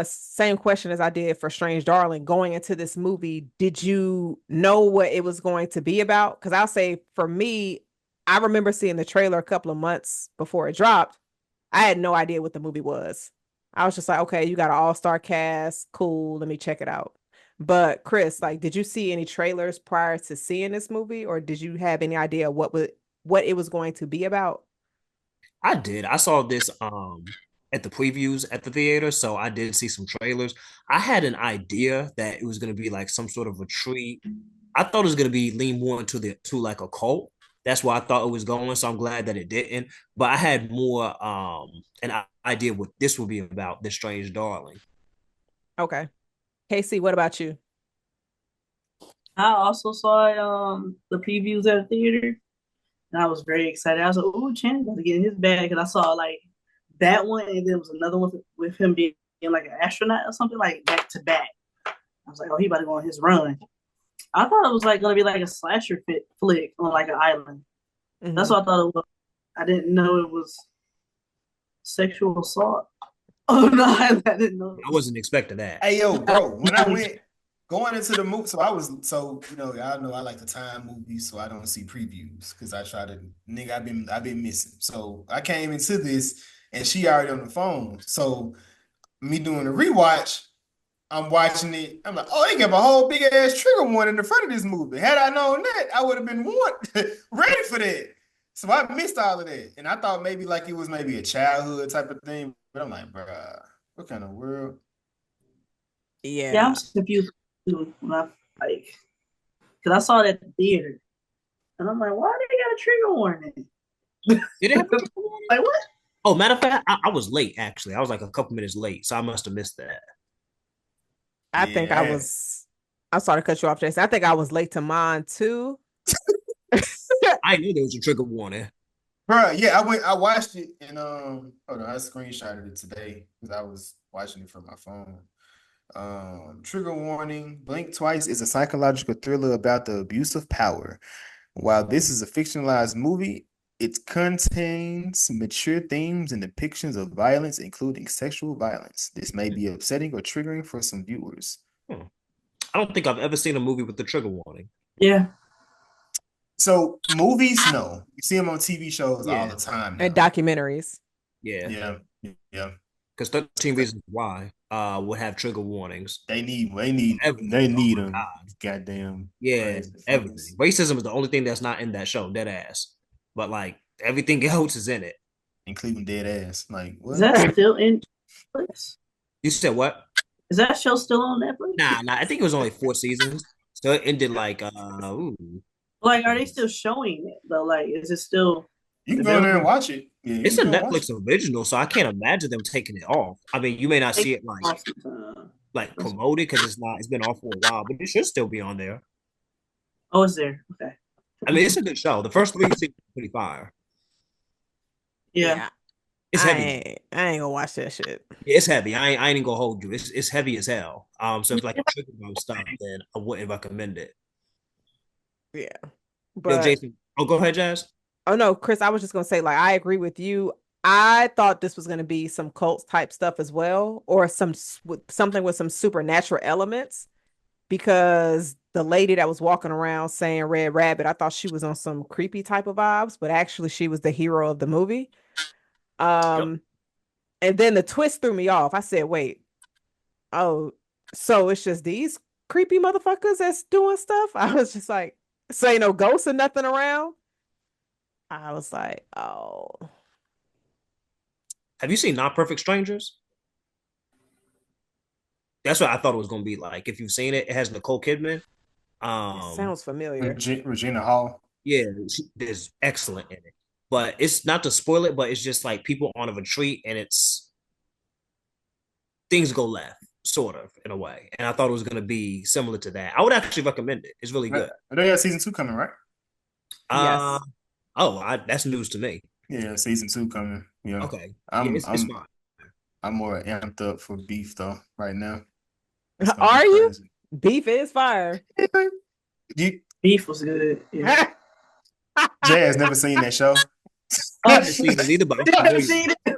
same question as I did for Strange Darling. Going into this movie, did you know what it was going to be about? Because I'll say for me, I remember seeing the trailer a couple of months before it dropped. I had no idea what the movie was. I was just like, okay, you got an all-star cast, cool. Let me check it out. But Chris, like, did you see any trailers prior to seeing this movie, or did you have any idea what it was going to be about? I did. I saw this at the previews at the theater, so I did see some trailers. I had an idea that it was going to be like some sort of retreat. I thought it was going to be lean more into the to like a cult. That's where I thought it was going, so I'm glad that it didn't. But I had more idea what this would be about, this Strange Darling. Okay. Casey, what about you? I also saw it, the previews at the theater, and I was very excited. I was like, "Oh, Channing's about to get in his bag," because I saw like that one, and there was another one with him being like an astronaut or something, like back to back. I was like, "Oh, he about to go on his run." I thought it was like gonna be like a slasher flick on like an island. That's Mhm. what I thought it was. I didn't know it was sexual assault. Oh no, I didn't know it I was. wasn't expecting that. Hey yo, bro, when I went going into the movie, so y'all know I like to time movies, so I don't see previews because I try to nigga I've been missing. So I came into this and she already on the phone. So me doing a rewatch, I'm watching it. I'm like, oh, they give a whole big ass trigger warning in the front of this movie. Had I known that, I would have been ready for that. So I missed all of that, and I thought maybe like it was maybe a childhood type of thing. But I'm like, bruh, what kind of world? Yeah, I'm Yeah. confused too when I like because I saw it at the theater, and I'm like, why they got a trigger warning? Did it have a trigger warning? Like what? Oh, matter of fact, I was late actually. I was like a couple minutes late, so I must have missed that. I think Yeah, I was, I'm sorry to cut you off, Jason. I think I was late to mine too. I knew there was a trigger warning. bro. Yeah, I watched it, and hold on, I screenshotted it today because I was watching it from my phone. Trigger warning: Blink Twice is a psychological thriller about the abuse of power. While this is a fictionalized movie, it contains mature themes and depictions of violence, including sexual violence. This may be upsetting or triggering for some viewers. Hmm. I don't think I've ever seen a movie with the trigger warning. Yeah, So movies, no, you see them on TV shows all Yeah, the time And now. documentaries. yeah. Yeah, yeah. Because 13 Reasons Why would have trigger warnings. They Everything. Oh need my them. God. Goddamn Yeah, crazy everything. fuckers. Racism is the only thing that's not in that show, dead ass. But like everything else is in it. Including dead ass. Like is what? that still in Netflix? You said what? Is that show still on Netflix? Nah. I think it was only 4 seasons. So it ended like Like, are they still showing it though? Like, is it still You can go in there and available? watch it. Yeah, you it's can a go and watch Netflix it. original, so I can't imagine them taking it off. I mean, you may not see it Awesome. like promoted because it's been off for a while, but it should still be on there. Oh, it's there. Okay. I mean, it's a good show. The first 3 seasons are pretty fire. Yeah. Yeah. It's heavy. I ain't gonna watch that shit. Yeah, it's heavy. I ain't even gonna hold you. It's heavy as hell. So if like a trigger warning stuff, then I wouldn't recommend it. Yeah. Yo, But Jason. Oh, go ahead, Jazz. oh no, Chris, I was just gonna say, like, I agree with you. I thought this was going to be some cult type stuff as well, or something with some supernatural elements. Because the lady that was walking around saying Red Rabbit, I thought she was on some creepy type of vibes, but actually she was the hero of the movie. Yep. And then the twist threw me off. I said, wait, oh, so it's just these creepy motherfuckers that's doing stuff? I was just like, so ain't no ghosts or nothing around. I was like, oh, Have you seen Not Perfect Strangers? That's what I thought it was going to be like. If you've seen it, it has Nicole Kidman. it Um, sounds familiar. Regina Hall. yeah, she is excellent in it. But it's not to spoil it, but it's just like people on a retreat and it's things go left, sort of, in a way. And I thought it was going to be similar to that. I would actually recommend it. It's really good. I know you got season 2 coming, right? Uh, Yes. that's news to me. Yeah, season 2 coming. Yeah. Okay. Yeah, I'm it's I'm fine. I'm more amped up for beef though right now. It's gonna Are be you? crazy. Beef is fire. You Beef was good. Yeah. Jay has never seen that show. I haven't seen it either, but I'm You haven't familiar. seen it?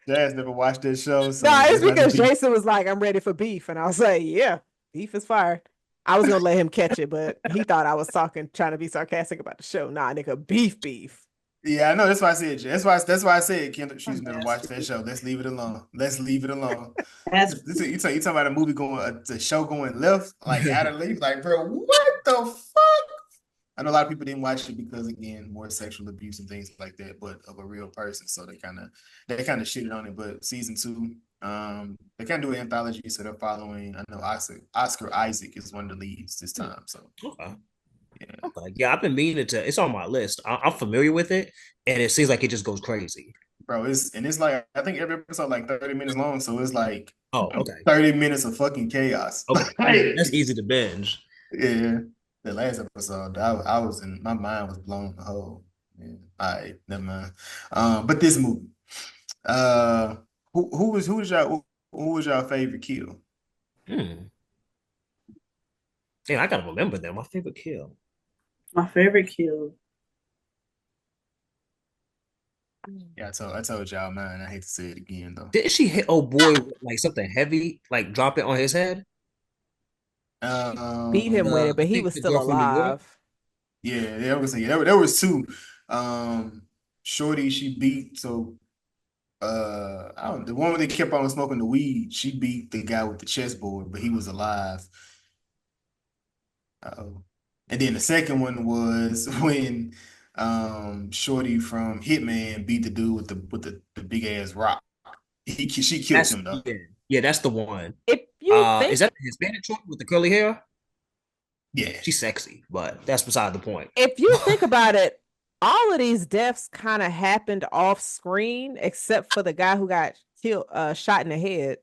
Jay has never watched that show, so No, it's about to because be. Jason was like, I'm ready for beef. And I was like, yeah, beef is fire. I was gonna let him catch it, but he thought I was trying to be sarcastic about the show. Nah, nigga, beef. Yeah, I know. That's why I said. That's why I said Kendall. She's never watched that show. Let's leave it alone. Let's leave it alone. That's You talking about a movie a show going left, like out of leave, like bro, what the fuck? I know a lot of people didn't watch it because again, more sexual abuse and things like that, but of a real person, so they kind of shitted on it. But season 2, they kind of do an anthology, so they're following. I know Oscar Isaac is one of the leads this time, so Okay. yeah. Okay. Yeah, I've been meaning to. It's on my list. I'm familiar with it, and it seems like it just goes crazy. Bro, it's like I think every episode like 30 minutes long, so it's like Oh, okay. 30 minutes of fucking chaos. Okay. Like, That's easy to binge. yeah. The last episode, I was in my mind was blown the whole. Yeah. All right, never mind. But this movie, uh, who was your favorite kill? Hmm. Yeah, I gotta remember that. My favorite kill. my favorite kill. Yeah, I told y'all mine. I hate to say it again though. Didn't she hit old boy with like something heavy, like drop it on his head? Beat him with it, I but he think was the still girl from New York. alive. Yeah, there was two. Shorty, she beat I don't the one where they kept on smoking the weed, she beat the guy with the chessboard, but he was alive. Uh-oh. And then the second one was when Shorty from Hitman beat the dude with the big ass rock. She killed That's him though. yeah, that's the one. If you Is think that the Hispanic chick with the curly hair? Yeah. She's sexy, but that's beside the point. if you think about it, all of these deaths kind of happened off screen, except for the guy who got killed, shot in the head.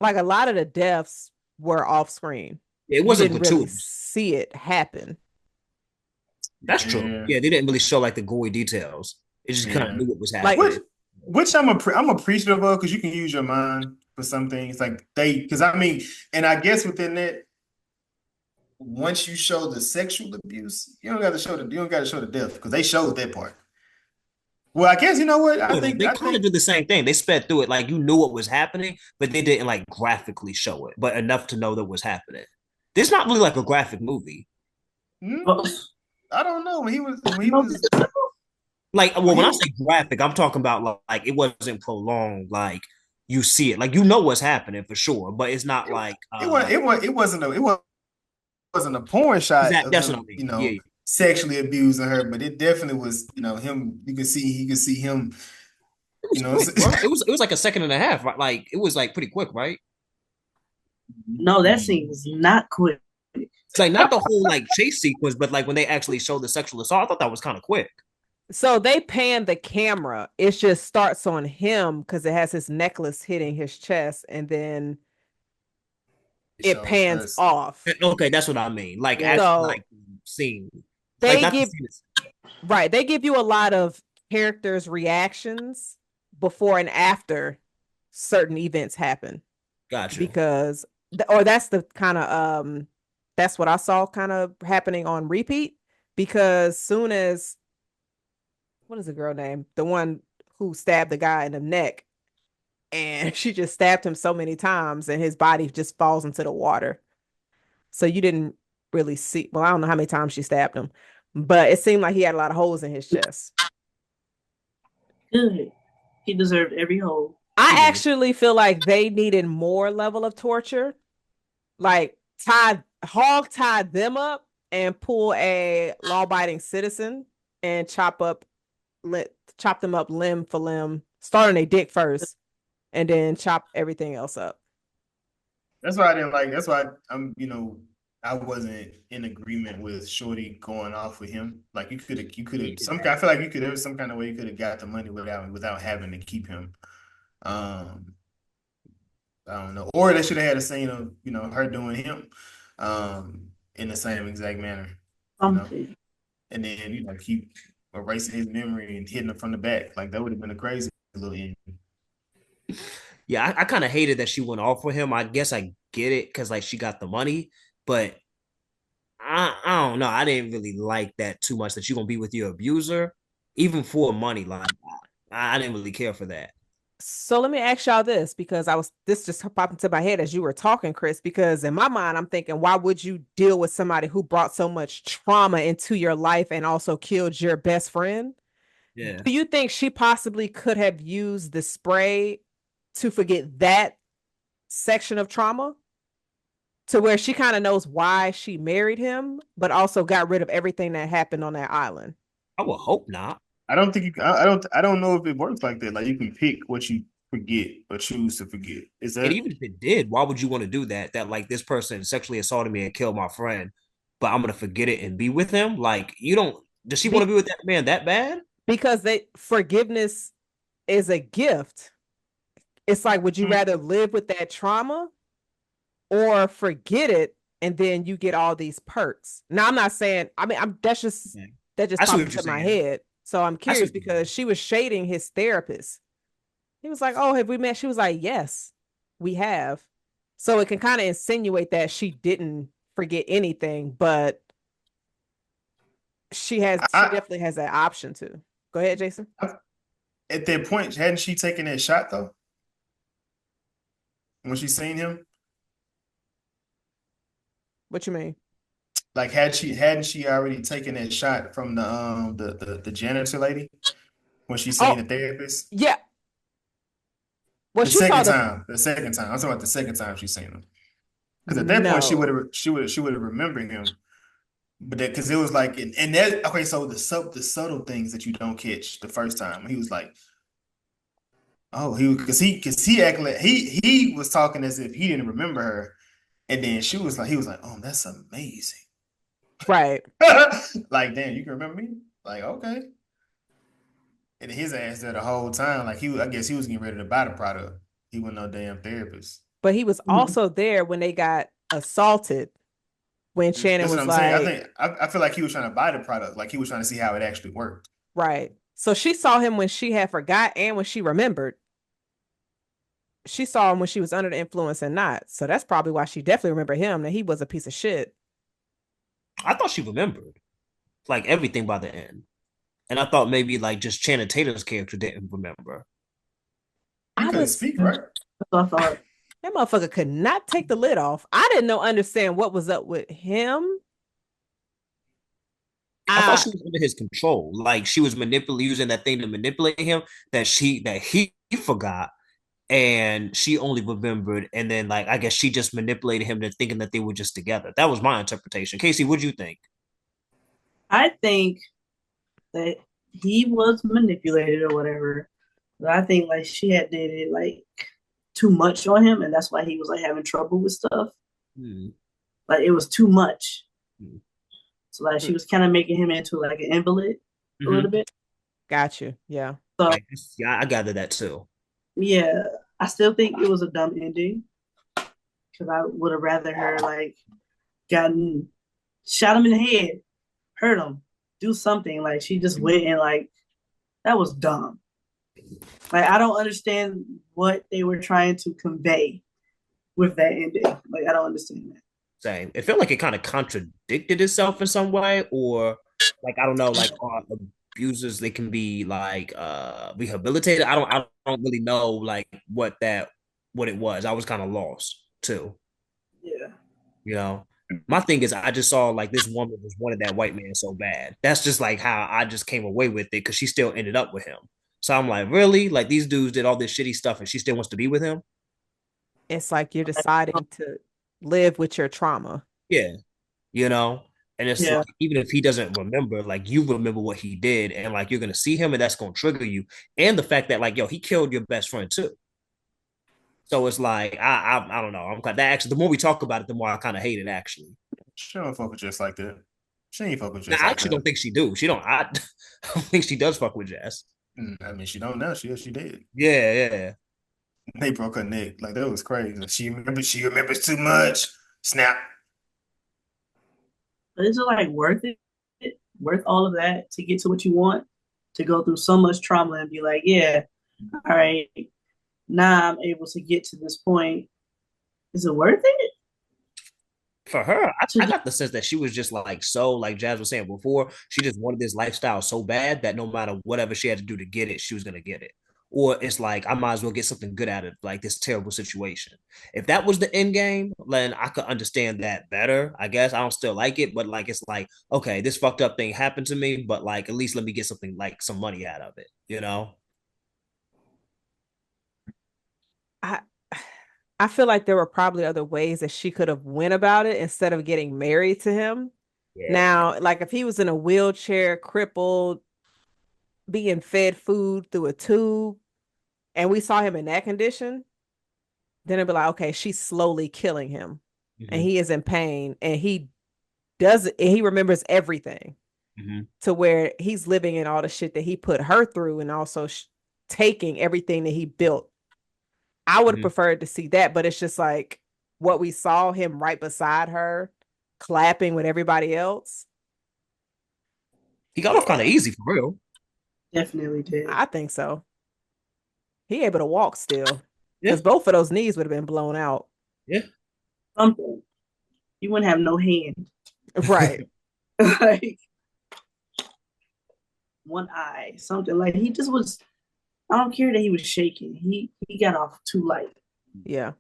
Like a lot of the deaths were off screen. It You wasn't didn't really gratuitous. see it happen. That's true. Yeah. Yeah, they didn't really show like the gory details. It just kind Yeah. of knew what was Like- happening. Which I'm appreciative of because you can use your mind for some things. Like because I mean, and I guess within that, once you show the sexual abuse, you don't got to show the death because they showed that part. Well, I guess you know what I think. They kind of did the same thing. They sped through it like you knew what was happening, but they didn't like graphically show it, but enough to know that was happening. This is not really like a graphic movie. I don't know when he was. Like, well, when I say graphic, I'm talking about like it wasn't prolonged. Like you see it, like you know what's happening for sure, but it's not like It wasn't a porn shot of that's him, what I mean. Yeah. sexually abusing her, but it definitely was, him. You could see him. It was quick, bro. It was like a second and a half. Right? Like it was like pretty quick, right? No, that scene was not quick. It's like not the whole like chase sequence, but like when they actually show the sexual assault, I thought that was kind of quick. So they pan the camera. It just starts on him because it has his necklace hitting his chest, and then it shows pans us. off. Okay, that's what I mean. Like So- actually, like scene. They Like, not the give scene. right. They give you a lot of characters' reactions before and after certain events happen. Gotcha. Because or that's the kind of that's what I saw kind of happening on repeat, because soon as what is the girl name? The one who stabbed the guy in the neck, and she just stabbed him so many times, and his body just falls into the water. So you didn't really see. Well, I don't know how many times she stabbed him, but it seemed like he had a lot of holes in his chest. Good. He deserved every hole. I He did. actually feel like they needed more level of torture, like hog tie them up and pull a law-abiding citizen and chop them up limb for limb, starting a dick first, and then chop everything else up. That's why I didn't like. That's why I wasn't in agreement with Shorty going off with him. Like you could have, I feel like there was some kind of way you could have got the money without having to keep him. I don't know, or they should have had a scene of her doing him, in the same exact manner, and then keep erasing his memory and hitting him from the back. Like that would have been a crazy little end. Yeah, I kind of hated that she went off with him. I guess I get it because like she got the money, but I don't know. I didn't really like that too much that you're gonna be with your abuser, even for money. Like I didn't really care for that. So let me ask y'all this, because this just popped into my head as you were talking, Chris, because in my mind, I'm thinking, why would you deal with somebody who brought so much trauma into your life and also killed your best friend? Yeah. Do you think she possibly could have used the spray to forget that section of trauma, to where she kind of knows why she married him, but also got rid of everything that happened on that island? I would hope not. I don't think I don't know if it works like that. Like you can pick what you forget or choose to forget. Is And that even if it did, why would you want to do that? That like this person sexually assaulted me and killed my friend, but I'm gonna forget it and be with him? Like you don't. Does she want to be with that man that bad? Because forgiveness is a gift. It's like, would you rather live with that trauma or forget it and then you get all these perks? Now, I'm not saying, I mean, that just popped into my head. So I'm curious because she was shading his therapist. He was like, "Oh, have we met?" She was like, "Yes, we have." So it can kind of insinuate that she didn't forget anything, but she definitely has that option to. Go ahead, Jason. At that point, hadn't she taken that shot though? When she seen him? What you mean? Like hadn't she already taken that shot from the janitor lady when she seen the therapist? Yeah. Well, The second time. I'm talking about the second time she seen him. Because at that point she would have remembered him. But that because it was like and that okay, so the subtle things that you don't catch the first time. He was like, oh, because he acted like he was talking as if he didn't remember her. And then he was like, oh, that's amazing. Right. Like, damn, you can remember me? Like, okay. And his ass there the whole time, like I guess he was getting ready to buy the product. He wasn't no damn therapist. But he was also there when they got assaulted. When Shannon That's was what I'm like, saying. I feel like he was trying to buy the product, like he was trying to see how it actually worked. Right. So she saw him when she had forgot and when she remembered. She saw him when she was under the influence and not. So that's probably why she definitely remembered him, that he was a piece of shit. I thought she remembered like everything by the end. And I thought maybe like just Channing Tatum's character didn't remember. He couldn't speak, right? I thought that motherfucker could not take the lid off. I didn't understand what was up with him. I thought she was under his control. Like she was using that thing to manipulate him that he forgot and she only remembered. And then like I guess she just manipulated him to thinking that they were just together. That was my interpretation. Casey, what'd you think? I think that he was manipulated or whatever. But I think like she had did it like too much on him, and that's why he was like having trouble with stuff. Like it was too much. So like she was kind of making him into like an invalid a little bit. Got you. Yeah. So yeah, I gathered that too. Yeah, I still think it was a dumb ending because I would have rather her like shot him in the head, hurt him, do something. Like she just went and like that was dumb. Like I don't understand what they were trying to convey with that ending. Like I don't understand that. Same. It felt like it kind of contradicted itself in some way, or like I don't know, like abusers, they can be like rehabilitated. I don't really know like what it was. I was kind of lost too. Yeah. You know, my thing is I just saw like this woman just wanted that white man so bad. That's just like how I just came away with it because she still ended up with him. So I'm like, really? Like these dudes did all this shitty stuff and she still wants to be with him? It's like you're deciding to live with your trauma. Yeah, you know? And it's Yeah. like even if he doesn't remember, like you remember what he did, and like you're gonna see him and that's gonna trigger you. And the fact that like, yo, he killed your best friend too. So it's like I don't know. I'm that actually the more we talk about it, the more I kind of hate it actually. She don't fuck with Jess like that. She ain't fuck with Now, Jess I like actually that. don't think she do. She don't. I, I don't think she does fuck with Jess. I mean, she don't know. She did. Yeah, yeah. They broke her neck. Like that was crazy. She remembers too much. Snap. But is it like worth it? Worth all of that to get to what you want? To go through so much trauma and be like, yeah, all right, now I'm able to get to this point. Is it worth it? For her, To I got the sense that she was just like so, like Jazz was saying before, she just wanted this lifestyle so bad that no matter whatever she had to do to get it, she was gonna get it. Or it's like I might as well get something good out of like this terrible situation. If that was the end game, then I could understand that better. I guess I don't still like it, but like it's like okay, this fucked up thing happened to me, but like at least let me get something like some money out of it, you know? I I feel like there were probably other ways that she could have went about it instead of getting married to him. Yeah. Now, like if he was in a wheelchair, crippled, being fed food through a tube, and we saw him in that condition, then it'd be like, okay, she's slowly killing him, and Hmm. he is in pain, and he remembers everything Hmm. to where he's living in all the shit that he put her through, and also taking everything that he built. I would have Hmm. preferred to see that, but it's just like what we saw him right beside her, clapping with everybody else. He got off kind of Yeah, easy for real. definitely did I think so. He able to walk still, Yeah. because both of those knees would have been blown out. Yeah. something. You wouldn't have no hand, Right. like one eye, something like he just was. I don't care that he was shaking. He got off too light. Yeah.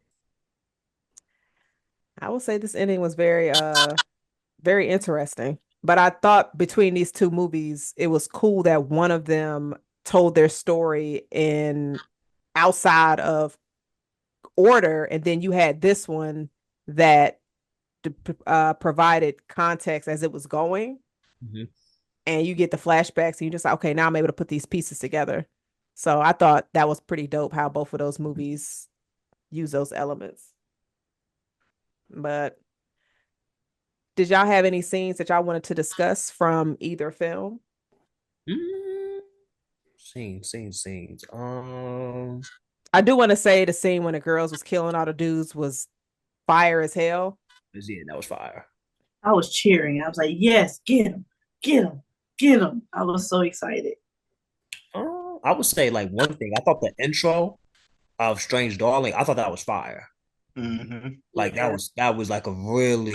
I will say this ending was very interesting. But I thought between these two movies, it was cool that one of them told their story in outside of order, and then you had this one that provided context as it was going, Mhm. and you get the flashbacks, and you just like, okay, now I'm able to put these pieces together. So I thought that was pretty dope how both of those movies use those elements. But did y'all have any scenes that y'all wanted to discuss from either film? Mm, scenes. I do want to say the scene when the girls was killing all the dudes was fire as hell. Yeah, that was fire. I was cheering. I was like, yes, get him, get him, get him. I was so excited. I would say like one thing. I thought the intro of Strange Darling, I thought that was fire. Like Yeah. that was like a really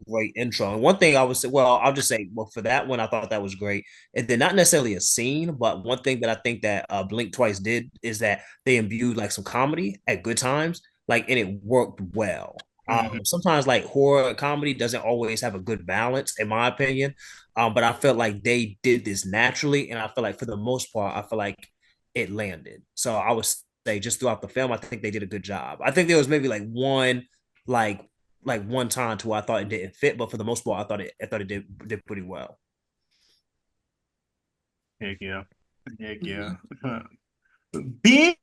great intro. And one thing I would say, well, I'll just say, well, for that one, I thought that was great. And then not necessarily a scene, but one thing that I think that Blink Twice did is that they imbued like some comedy at good times, like and it worked well. Mm-hmm. Sometimes like horror comedy doesn't always have a good balance, in my opinion. But I felt like they did this naturally, and I feel like for the most part, I feel like it landed. So I would say just throughout the film, I think they did a good job. I think there was maybe like one time to where I thought it didn't fit, but for the most part, I thought it did pretty well. Heck yeah. Heck yeah. Big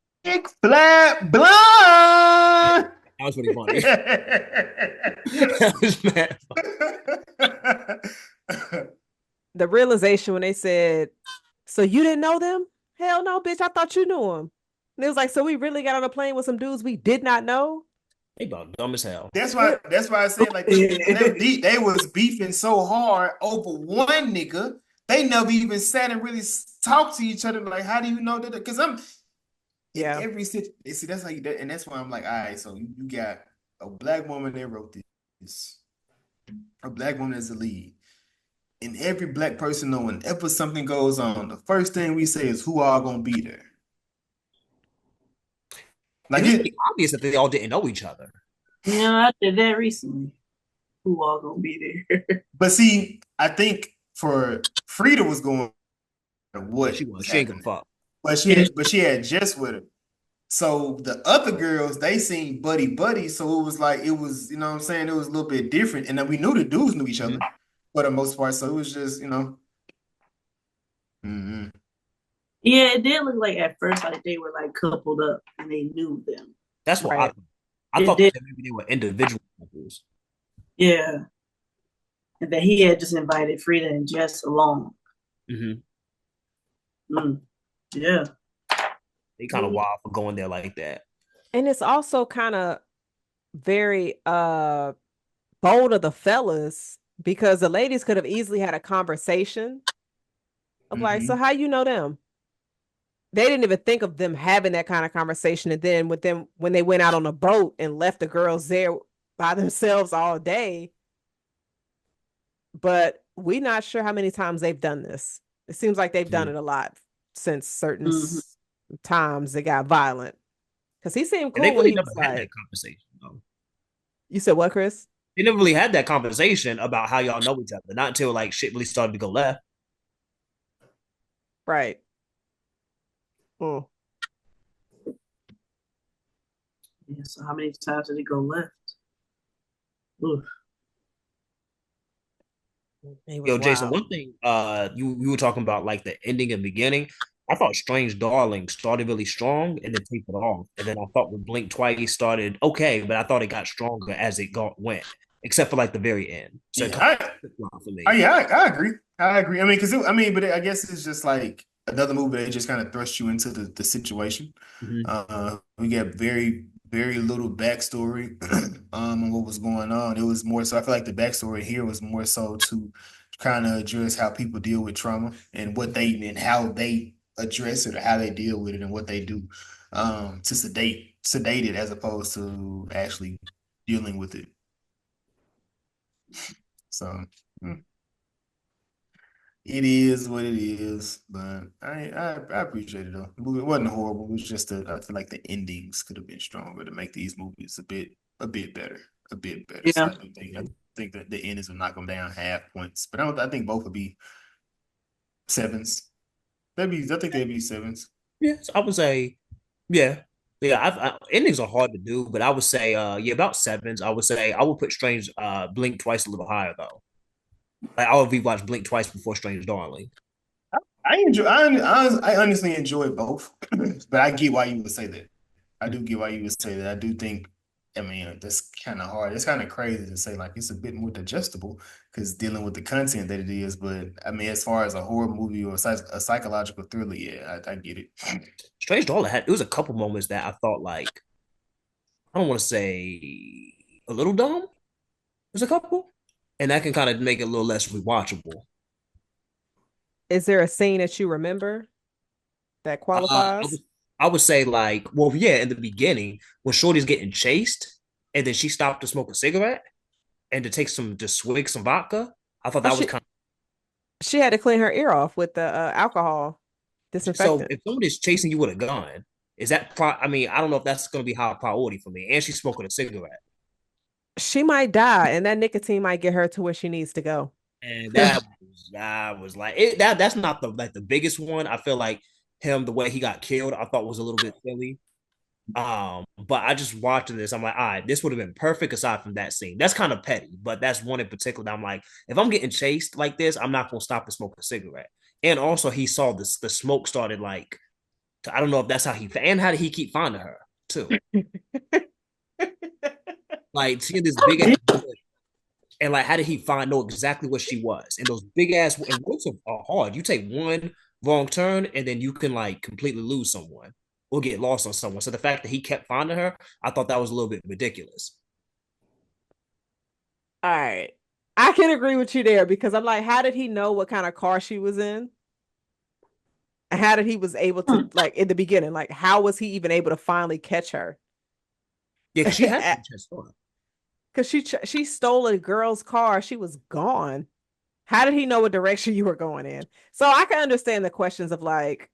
flat blonde. That was pretty funny. That was mad The realization when they said, "So you didn't know them? Hell no, bitch! I thought you knew them." And it was like, "So we really got on a plane with some dudes we did not know." They about dumb as hell. That's why. That's why I said like they was beefing so hard over one nigga. They never even sat and really talked to each other. Like, how do you know that? Because I'm in Yeah, every situation. See, that's how you. And that's why I'm like, all right. So you got a black woman that wrote this. A black woman as the lead. and every black person know whenever something goes on, the first thing we say is who all gonna be there. Like And it's pretty it, obvious that they all didn't know each other. I did that recently. Who all gonna be there? but see, I think for Frida was going Yeah, what she was. was She ain't gonna happening, fuck. Yeah. but she had Jess with her. So the other girls, they seemed buddy buddy. So it was like it was, you know what I'm saying? It was a little bit different. And then we knew the dudes knew each other Mhm. for the most part. So it was just, you know. Mhm. Yeah, it did look like at first like they were like coupled up and they knew them. That's what I Right. thought. I It thought did, that maybe they were individual couples. yeah. And that he had just invited Frida and Jess along. Mhm. Mm. Yeah. They kind of wild for going there like that. And it's also kind of very bold of the fellas because the ladies could have easily had a conversation of like, so Mhm. how you know them? They didn't even think of them having that kind of conversation. And then with them when they went out on a boat and left the girls there by themselves all day. But we're not sure how many times they've done this. It seems like they've done Mhm. it a lot since certain Mhm. times it got violent. Because he seemed And they cool when really he never was had that like, conversation, though. you said what, Chris? They never really had that conversation about how y'all know each other. Not until like shit really started to go left. Right. Mm. Yeah, so how many times did it go left? Oof. He was Yo, Jason, wild. one thing you were talking about like the ending and beginning. I thought Strange Darling started really strong and then tapered off. And then I thought with Blink Twice started okay, but I thought it got stronger as it went, except for like the very end. So it Yeah, kind of for me. yeah, I agree. I agree. I mean, but I guess it's just like another movie that just kind of thrust you into the situation. Mhm. We got very little backstory on what was going on. It was more so. I feel like the backstory here was more so to kind of address how people deal with trauma and what they and how they address it or how they deal with it and what they do to sedate it as opposed to actually dealing with it. So. mm. It is what it is, but I appreciate it though. The movie wasn't horrible. It was just I feel like the endings could have been stronger to make these movies a bit better, a bit better. So Yeah. I think that the endings will knock them down half points, but I think both will be sevens. I think they'd be sevens. Yes, I would say, yeah. Yeah, endings are hard to do, but I would say, yeah, about sevens. I would say I would put Strange, Blink Twice a little higher though. Like I would rewatch Blink Twice before Strange Darling. I honestly enjoy both, but I get why you would say that. I do get why you would say that. I do think, I mean, that's kind of hard. It's kind of crazy to say like it's a bit more digestible because dealing with the content that it is. But I mean, as far as a horror movie or a psychological thriller, yeah, I get it. Strange Darling had it was a couple moments that I thought like I don't want to say a little dumb. There's a couple, and that can kind of make it a little less rewatchable. Is there a scene that you remember that I qualifies? would I would say like, well, yeah, in the beginning when Shorty's getting chased, and then she stopped to smoke a cigarette and to take some to swig some vodka. I thought Oh, that was kind she had to clean her ear off with the alcohol of so. disinfectant. If somebody's chasing you with a gun, is that? I mean, I don't know if that's going to be high priority for me. And she's smoking a cigarette, She might die, and that nicotine might get her to where she needs to go. and that was like it, that's not the like the biggest one. I feel like him the way he got killed, I thought was a little bit silly. But I just watching this, I'm like, all right, this would have been perfect aside from that scene. That's kind of petty, but that's one in particular that I'm like, if I'm getting chased like this, I'm not gonna stop to smoke a cigarette. And also, he saw this, the smoke started like, I don't know if that's how and how did he keep finding her too? Like seeing this big ass wood, and like, how did he know exactly what she was? And those big ass and woods are hard. You take one wrong turn, and then you can like completely lose someone or get lost on someone. So the fact that he kept finding her, I thought that was a little bit ridiculous. All right. I can agree with you there because I'm like, how did he know what kind of car she was in? And how did he was able to like in the beginning? Like, how was he even able to finally catch her? Yeah, because she had some chest on. Because she stole a girl's car. She was gone. How did he know what direction you were going in? So I can understand the questions of like,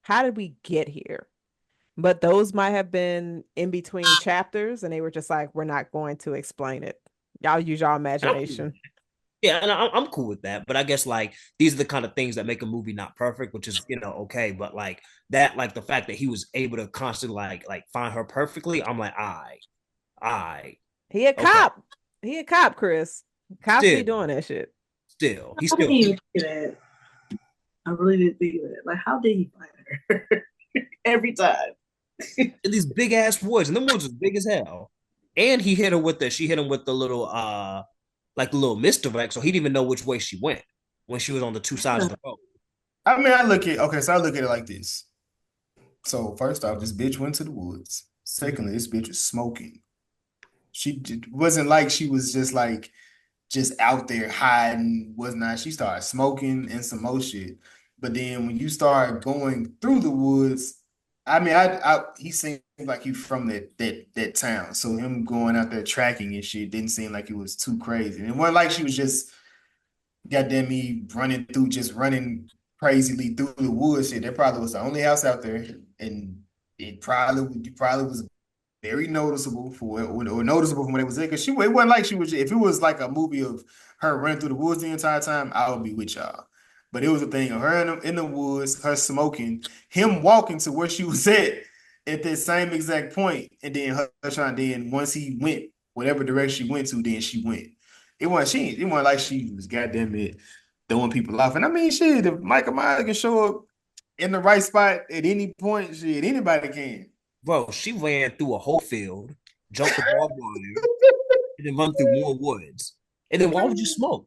how did we get here? But those might have been in between chapters, and they were just like, we're not going to explain it. Y'all use your imagination. Yeah, and I'm cool with that. But I guess like these are the kind of things that make a movie not perfect, which is okay. But like that, like the fact that he was able to constantly like find her perfectly, I'm like, I He a okay. cop. He a cop, Chris. Cops be Still, doing that shit. he's I still didn't even think of that. I really didn't think of that. Like, how did he find her every time? in these big ass woods, and them woods was big as hell. And she hit him with the little like the little misdirect, so he didn't even know which way she went when she was on the two sides of the road. I mean, so I look at it like this. So first off, this bitch went to the woods. Secondly, this bitch was smoking. Wasn't like she was just out there hiding, was not. She started smoking and some more shit. But then when you start going through the woods, I mean, he seemed like he from that town. So him going out there tracking and shit didn't seem like it was too crazy. And it wasn't like she was just goddamn me just running crazily through the woods. Shit, that probably was the only house out there, and it probably was very noticeable or noticeable from when it was there. Because it wasn't like she was. If it was like a movie of her running through the woods the entire time, I would be with y'all. But it was a thing of her in the woods, her smoking, him walking to where she was at that same exact point, and then her trying. Then once he went whatever direction she went to, then she went. It wasn't like she was goddamn it throwing people off. And I mean, shit, if Michael Myers can show up in the right spot at any point, shit, anybody can. Bro, she ran through a whole field, jumped the barbed wire, and then run through more woods. And then why would you smoke?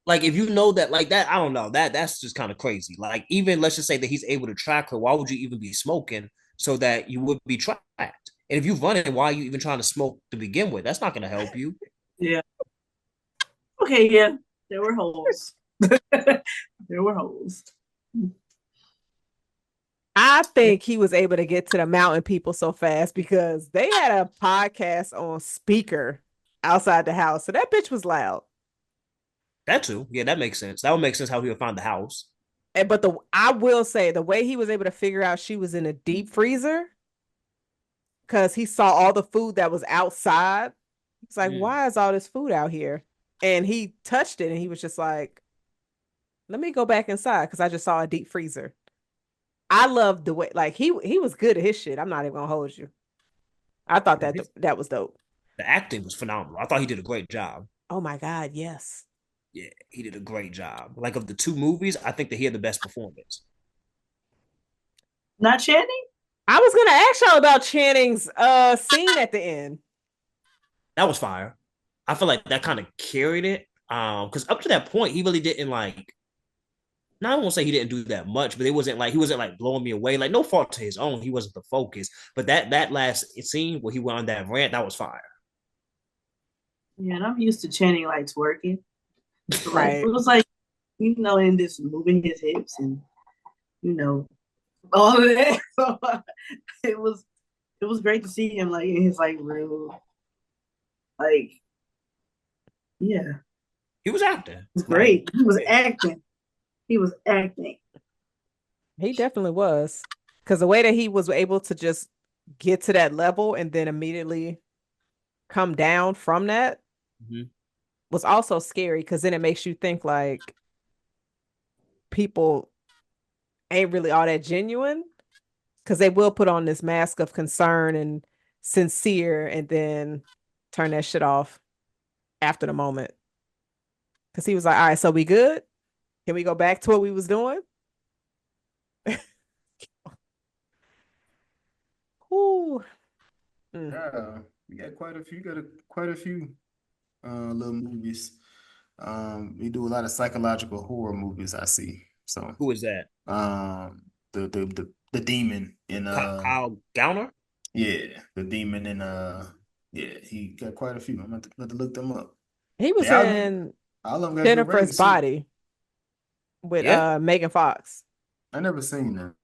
Like if you know that, like that, I don't know. That's just kind of crazy. Like even let's just say that he's able to track her. Why would you even be smoking so that you would be tracked? And if you're running, why are you even trying to smoke to begin with? That's not going to help you. Yeah. Okay, yeah. There were holes. There were holes. I think he was able to get to the mountain people so fast because they had a podcast on speaker outside the house. So that bitch was loud. That too. Yeah, that makes sense. That would make sense how he would find the house. But I will say the way he was able to figure out she was in a deep freezer because he saw all the food that was outside. He's like, why is all this food out here? And he touched it and he was just like, let me go back inside because I just saw a deep freezer. I loved the way like he was good at his shit. I'm not even gonna hold you. I thought that was dope. The acting was phenomenal. I thought he did a great job. Oh my God, yes. Yeah, he did a great job. Like of the two movies, I think that he had the best performance. Not Channing? I was gonna ask y'all about Channing's scene at the end. That was fire. I feel like that kind of carried it. Because up to that point, he really didn't like. Now I won't say he didn't do that much, but it wasn't like he wasn't like blowing me away. Like no fault to his own, he wasn't the focus. But that last scene where he went on that rant, that was fire. Yeah, and I'm used to Channing like twerking. Right. It was like, and just moving his hips and all of that. So it was great to see him like in his like real like yeah. He was acting. It was great. He was acting. He was acting. He definitely was. Because the way that he was able to just get to that level and then immediately come down from that was also scary because then it makes you think like people ain't really all that genuine because they will put on this mask of concern and sincere and then turn that shit off after the moment. Because he was like, all right, so we good? Can we go back to what we was doing? Ooh. Yeah, we got quite a few. Quite a few little movies. We do a lot of psychological horror movies. I see. So who is that? The demon in Kyle Gowner. Yeah, the demon in yeah, he got quite a few. I'm gonna have to look them up. He was in all of them got good Jennifer's ratings, too. Body with Megan Fox. I never seen that.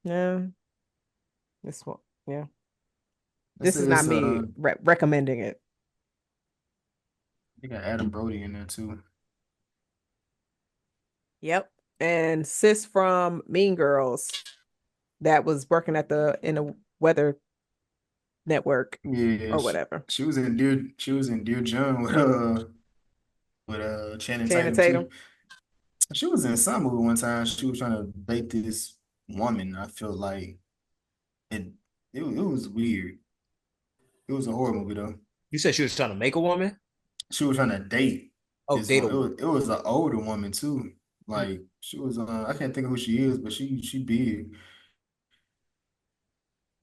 Yeah. This one. Yeah. This This is not me recommending it. They got Adam Brody in there too. Yep. And sis from Mean Girls that was working in the weather network Yeah, or whatever. she was in Dear John with Channing Channing Tatum too. Tatum. She was in some movie one time. She was trying to date this woman. I feel like it it was weird. It was a horror movie though. You said she was trying to make a woman? She was trying to date Oh, this date a one. woman. It was an older woman too. Hmm. Like she was I can't think of who she is, but she big.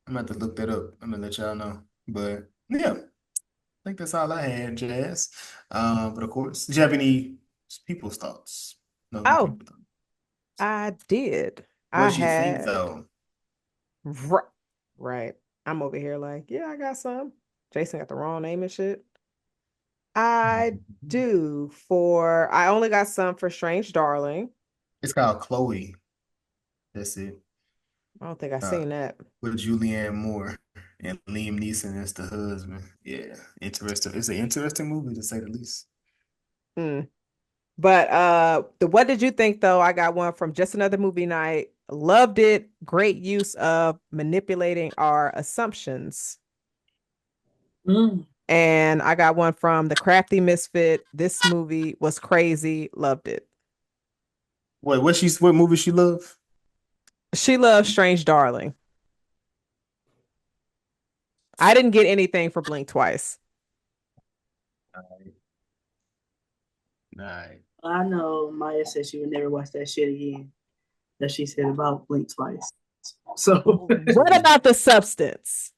I'm gonna have to look that up. I'm gonna let y'all know. But yeah, I think that's all I had, Jazz. But of course, do you have any people's thoughts? No, not Oh, people thoughts. I did. I What you think had though? right. Right. I'm over here like, yeah, I got some. Jason got the wrong name and shit. I do for I only got some for Strange Darling. It's called Chloe. That's it. I don't think I Uh, seen that. with Julianne Moore and Liam Neeson as the husband. Yeah, interesting. It's an interesting movie to say the least. Mm. But the what did you think though? I got one from Just Another Movie Night. Loved it. Great use of manipulating our assumptions. Mm. And I got one from The Crafty Misfit. This movie was crazy. Loved it. What what movie she love? She loves Strange Darling. I didn't get anything for Blink Twice. Nah. I know Maya said she would never watch that shit again. That she said about Blink Twice. So, What about the substance?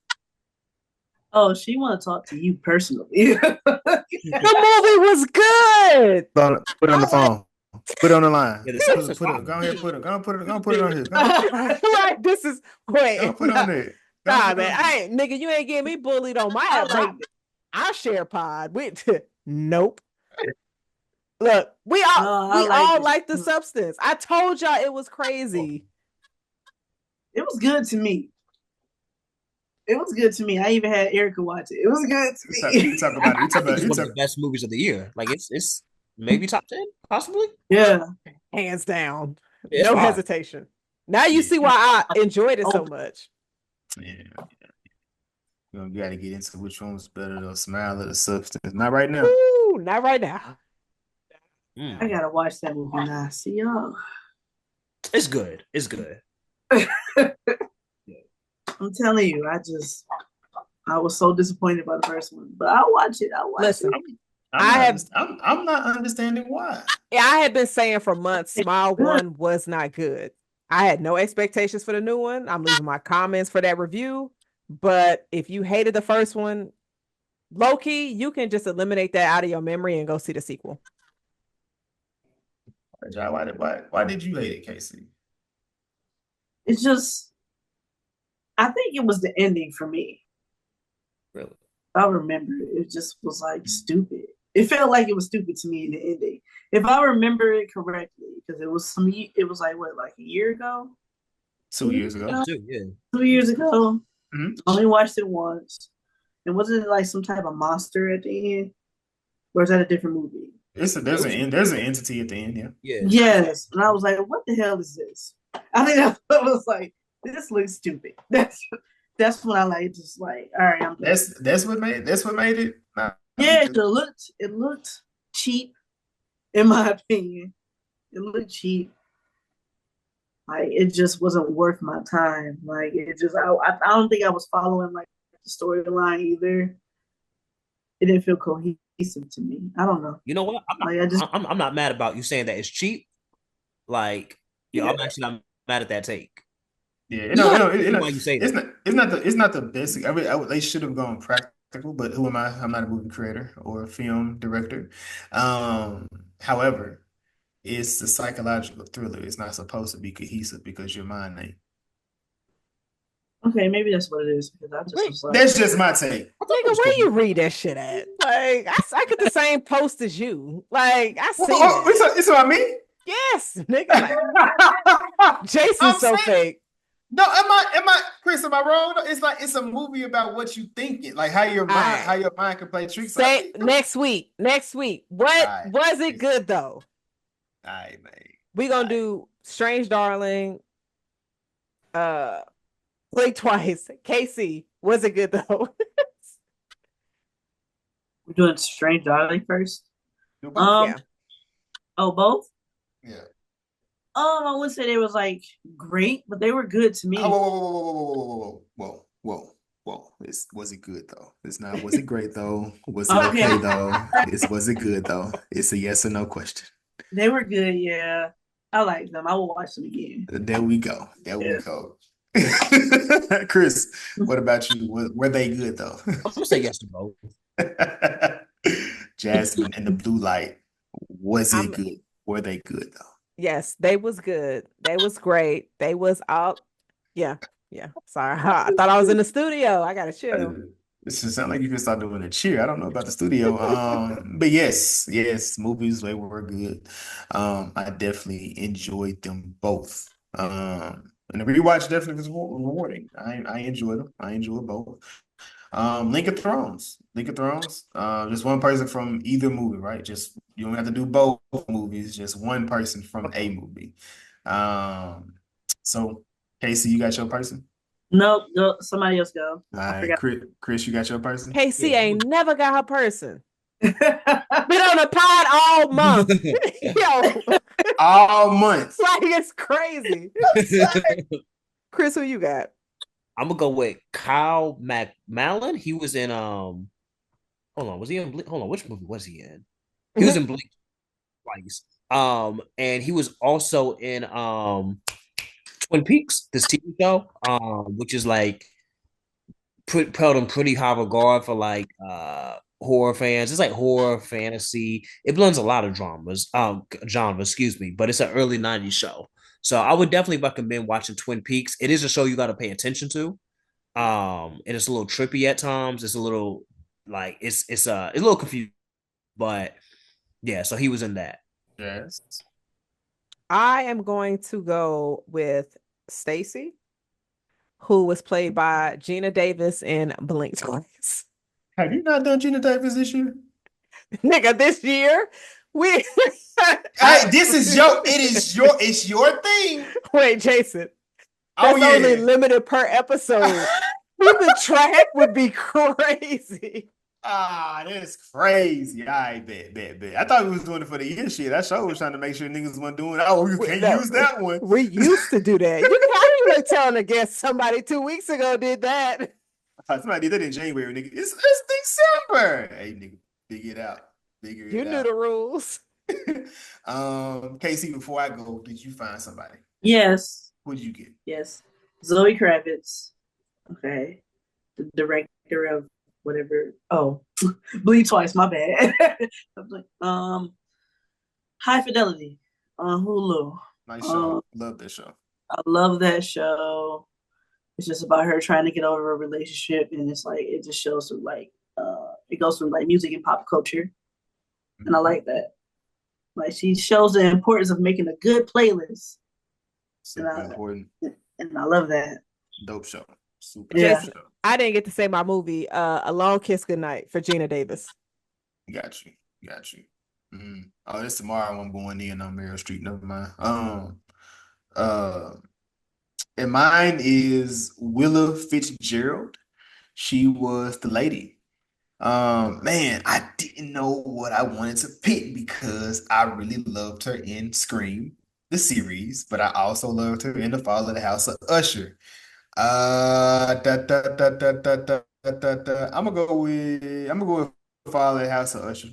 oh, she want to talk to you personally. The movie was good. Put it on the phone. Put it on the line. Yeah, the substance Put it. fine. Go ahead. Put it. Go put it on here. Go Right, this is wait. put it on there. Go Nah, put it man. on I there. ain't nigga, you ain't getting me bullied on I my liked it. our share pod. Nope. Look, we No, I all liked it. like the substance. I told y'all it was crazy. It was good to me. It was good to me. I even had Erica watch it. It was good to me. You talk about it. You I talk think about it's you one of talk. the best movies of the year. Like it's maybe top 10, possibly. Yeah. Hands down. It's No fine. hesitation. Now you Yeah. see why I enjoyed it so much. Yeah. You got to get into which one was better, the smile or the substance. Not right now. Woo, not right now. I gotta watch that movie now. See y'all. It's good. It's good. I'm telling you, I was so disappointed by the first one, but I'll watch it. Listen, it. I'm not understanding why. I had been saying for months, Smile 1 was not good. I had no expectations for the new one. I'm leaving my comments for that review. But if you hated the first one, low key, you can just eliminate that out of your memory and go see the sequel. Why did you hate it, Casey? It's just, I think it was the ending for me. Really? I remember it just was like stupid. It felt like it was stupid to me in the ending. If I remember it correctly, because it was like what, like a year ago? 2 years ago. 2 years ago. Mhm. I only watched it once. And wasn't it like some type of monster at the end? Or is that a different movie? There's an entity at the end, yeah. Yeah. Yes. And I was like, what the hell is this? I think I was like, this looks stupid. That's when I like just like, all right, I'm done. That's what made it. Nah, Yeah, it looked cheap, in my opinion. It looked cheap. Like it just wasn't worth my time. Like it just, I don't think I was following like the storyline either. It didn't feel cohesive to me. I don't know. You know what? I'm not mad about you saying that it's cheap. Like, I'm actually not mad at that take. Yeah, Why you say that? It's not the best. They should have gone practical, but who am I? I'm not a movie creator or a film director. However, it's a psychological thriller. It's not supposed to be cohesive because your mind ain't. Okay, maybe that's what it is. Because I just was like, That's just my take. Nigga, where you read that shit at? Like, I get the same post as you. Like, I see it. It's what I mean. Yes, nigga. Jason's so fake. No, am I, Chris? Am I wrong? It's like it's a movie about what you thinking, like how your mind can play tricks. Say next week. What was it good though? All right, man. We gonna do Strange Darling, Blink Twice. Casey, was it good though? We're doing Strange Darling first. Do both. Um, Yeah. oh, both. Yeah. I wouldn't say they was like great, but they were good to me. Oh, whoa. Was it good though? It's not. Was it great though? Was it Okay. okay though? Was it good though? It's a yes or no question. They were good, yeah. I like them. I will watch them again. There we go. There we Yeah. go. Chris, what about you? Were they good though? I'm gonna say yes to both. Jasmine and the blue light. Was it I'm- good? Were they good though? Yes, they was good. They was great. They was all, yeah. Sorry, I thought I was in the studio. I gotta chill. This just sound like you can start doing a cheer. I don't know about the studio. But yes, movies they were good. I definitely enjoyed them both. And the rewatch definitely was rewarding. I enjoyed them. I enjoyed both. Link of Thrones. Just one person from either movie, right? Just you don't have to do both movies, just one person from a movie. So Casey, you got your person? Nope, go, somebody else go. All right, Chris, you got your person? Casey Yeah. ain't never got her person. Been on the pod all month. Yo, All months. like it's crazy. Chris, who you got? I'm gonna go with Kyle MacMallan. He was in hold on, was he in hold on, which movie was he in? He was in Blink Twice. And he was also in Twin Peaks, this TV show, which is like held in pretty high regard for like horror fans. It's like horror, fantasy. It blends a lot of genre, excuse me, but it's an early 90s show. So I would definitely recommend watching Twin Peaks. It is a show you got to pay attention to. And it's a little trippy at times. It's a little like it's a little confusing, but yeah, so he was in that. Yes. I am going to go with Stacy, who was played by Gina Davis in Blink Twice. Have you not done Gina Davis this year? Nigga, this year we it's your thing. wait, Jason. Oh That's only yeah. limited per episode. Keeping track would be crazy. That's crazy. I bet. I thought we was doing it for the year shit. That show was trying to make sure niggas weren't doing it. Oh, you can't use that one. We used to do that. You were telling a guest somebody 2 weeks ago did that. Somebody did that in January, nigga. It's December. Hey, nigga, figure it out. You knew the rules. Casey, before I go, did you find somebody? Yes. Who did you get? Yes. Zoe Kravitz. Okay. The director of whatever. Oh, Bleed Twice, my bad. High Fidelity on Hulu. Nice show. Love that show. I love that show. It's just about her trying to get over a relationship, and it's like it just shows through like it goes through like music and pop culture, and I like that. Like she shows the importance of making a good playlist. Super important. And I love that. Dope show. Super Yeah. dope show. I didn't get to say my movie, A Long Kiss Goodnight for Gina Davis. Got you. Oh, this tomorrow I'm going in on Meryl Streep. Never mind. And mine is Willa Fitzgerald. She was the lady. Man, I didn't know what I wanted to pick because I really loved her in Scream, the series, but I also loved her in The Fall of the House of Usher. I'm gonna go with Fall of the House of Usher.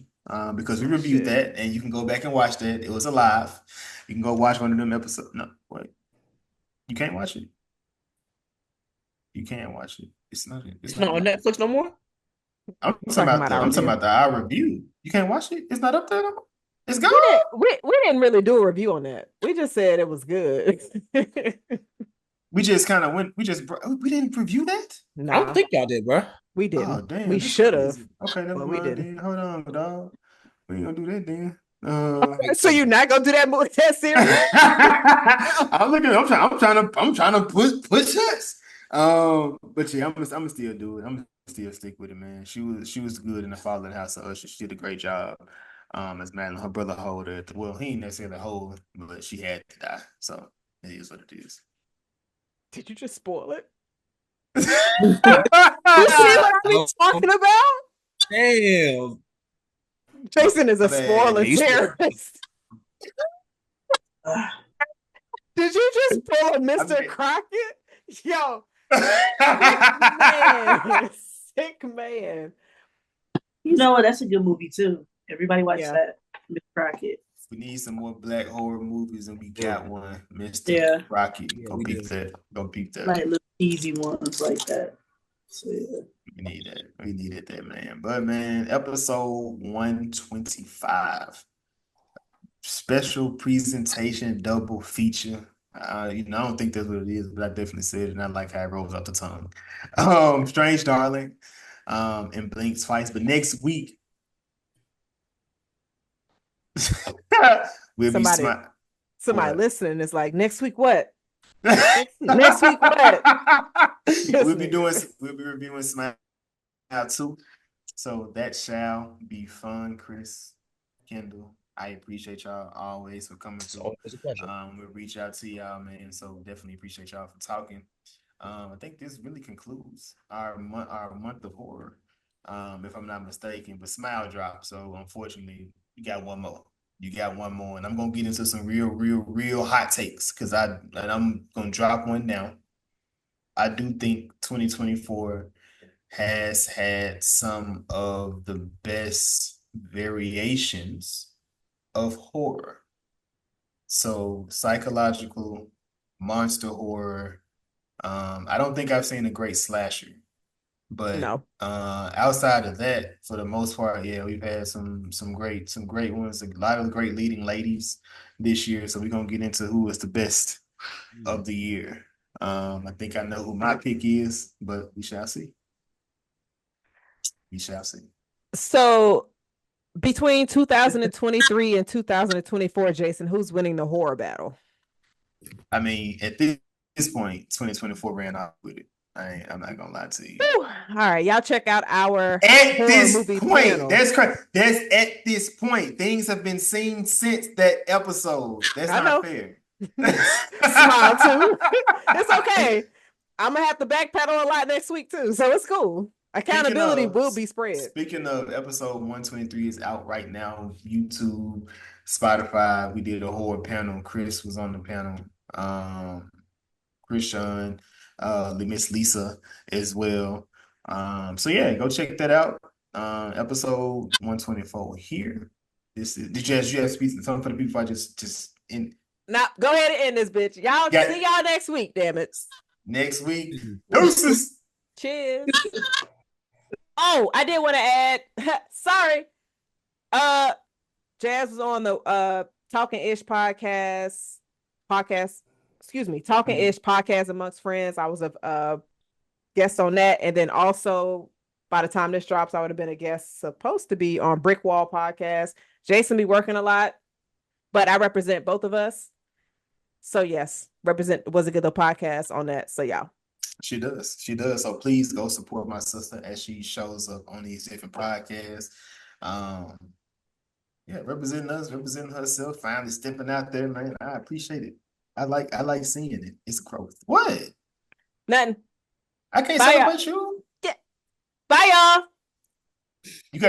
Because we reviewed that, and you can go back and watch that. It was alive. You can go watch one of them episodes. No, wait. You can't watch it. You can't watch it. It's not on Netflix no more. I'm talking about our review. You can't watch it. It's not up there no more. It's gone. We didn't really do a review on that. We just said it was good. We just kind of went. We didn't review that. No, I don't think y'all did, bro. we didn't. Oh damn, We this should have. crazy. Okay, never but we mind. didn't. Then. Hold on, dog. We ain't gonna do that then. So you're not gonna do that series? I'm trying to push us. But yeah, I'm still do it. I'm still stick with it, man. She was good in The Fall of the House of Usher. She did a great job. As man, her brother hold her. Well, he ain't necessarily hold, but she had to die. So it is what it is. Did you just spoil it? Uh, You see what I be Oh, talking about? damn. Jason is a My bad. spoiler Yeah, you spoiled terrorist. Did you just pull a I Mr. mean- Crockett? Yo, sick man. Sick man. you know what? That's a good movie too. Everybody watch Yeah. that. Miss Crockett. We need some more black horror movies, and we got one, Mr. Yeah. Rocky. Yeah, Go we peep do. that. Go peep that. Like little easy ones like that. So yeah. We need that. We needed that, man. But man, episode 125. Special presentation, double feature. I don't think that's what it is, but I definitely said it, and I like how it rolls off the tongue. Strange Darling, and Blink Twice. But next week, we'll be Somebody smart. Somebody What? listening is like, next week what? Next week what? We'll be reviewing Smile 2. So that shall be fun, Chris, Kendall. I appreciate y'all always for coming It's through. always a pleasure. We'll reach out to y'all, man. So definitely appreciate y'all for talking. I think this really concludes our month of horror, if I'm not mistaken. But Smile dropped, so unfortunately, you got one more. You got one more, and I'm gonna get into some real hot takes because I'm gonna drop one now. I do think 2024 has had some of the best variations of horror. So psychological, monster horror. I don't think I've seen a great slasher, but No. outside of that, for the most part, yeah, we've had some great ones, a lot of great leading ladies this year. So we're gonna get into who is the best of the year. I think I know who my pick is, but we shall see. We shall see. So between 2023 and 2024, Jason, who's winning the horror battle? I mean, at this point, 2024 ran off with it. I'm not gonna lie to you. Whew. All right, y'all check out our At horror this movie point, panel. that's at this point. Things have been seen since that episode. That's I not know. fair. Smile too. It's okay. I'm gonna have to backpedal a lot next week too, so it's cool. Accountability will be spread. Speaking of, episode 123 is out right now. YouTube, Spotify. We did a horror panel. Chris was on the panel. Christian, Miss Lisa as well. So yeah, go check that out. Episode 124 here. Did you have to speak something for the people? I just in Now go ahead and end this bitch. Y'all see y'all next week, damn it. next week. Deuces. Cheers. Oh, I did want to add, sorry. Jazz was on the Talking Ish podcast, Talking Ish podcast amongst friends. I was a guest on that. And then also by the time this drops, I would have been a guest supposed to be on Brick Wall podcast. Jason be working a lot, but I represent both of us. So yes, represent Was It Good Though podcast on that. So y'all. She does. She does. So please go support my sister as she shows up on these different podcasts. Yeah, representing us, representing herself, finally stepping out there, man. I appreciate it. I like seeing it. It's growth. What? Nothing. I can't Bye, celebrate you. Bye, y'all. You gotta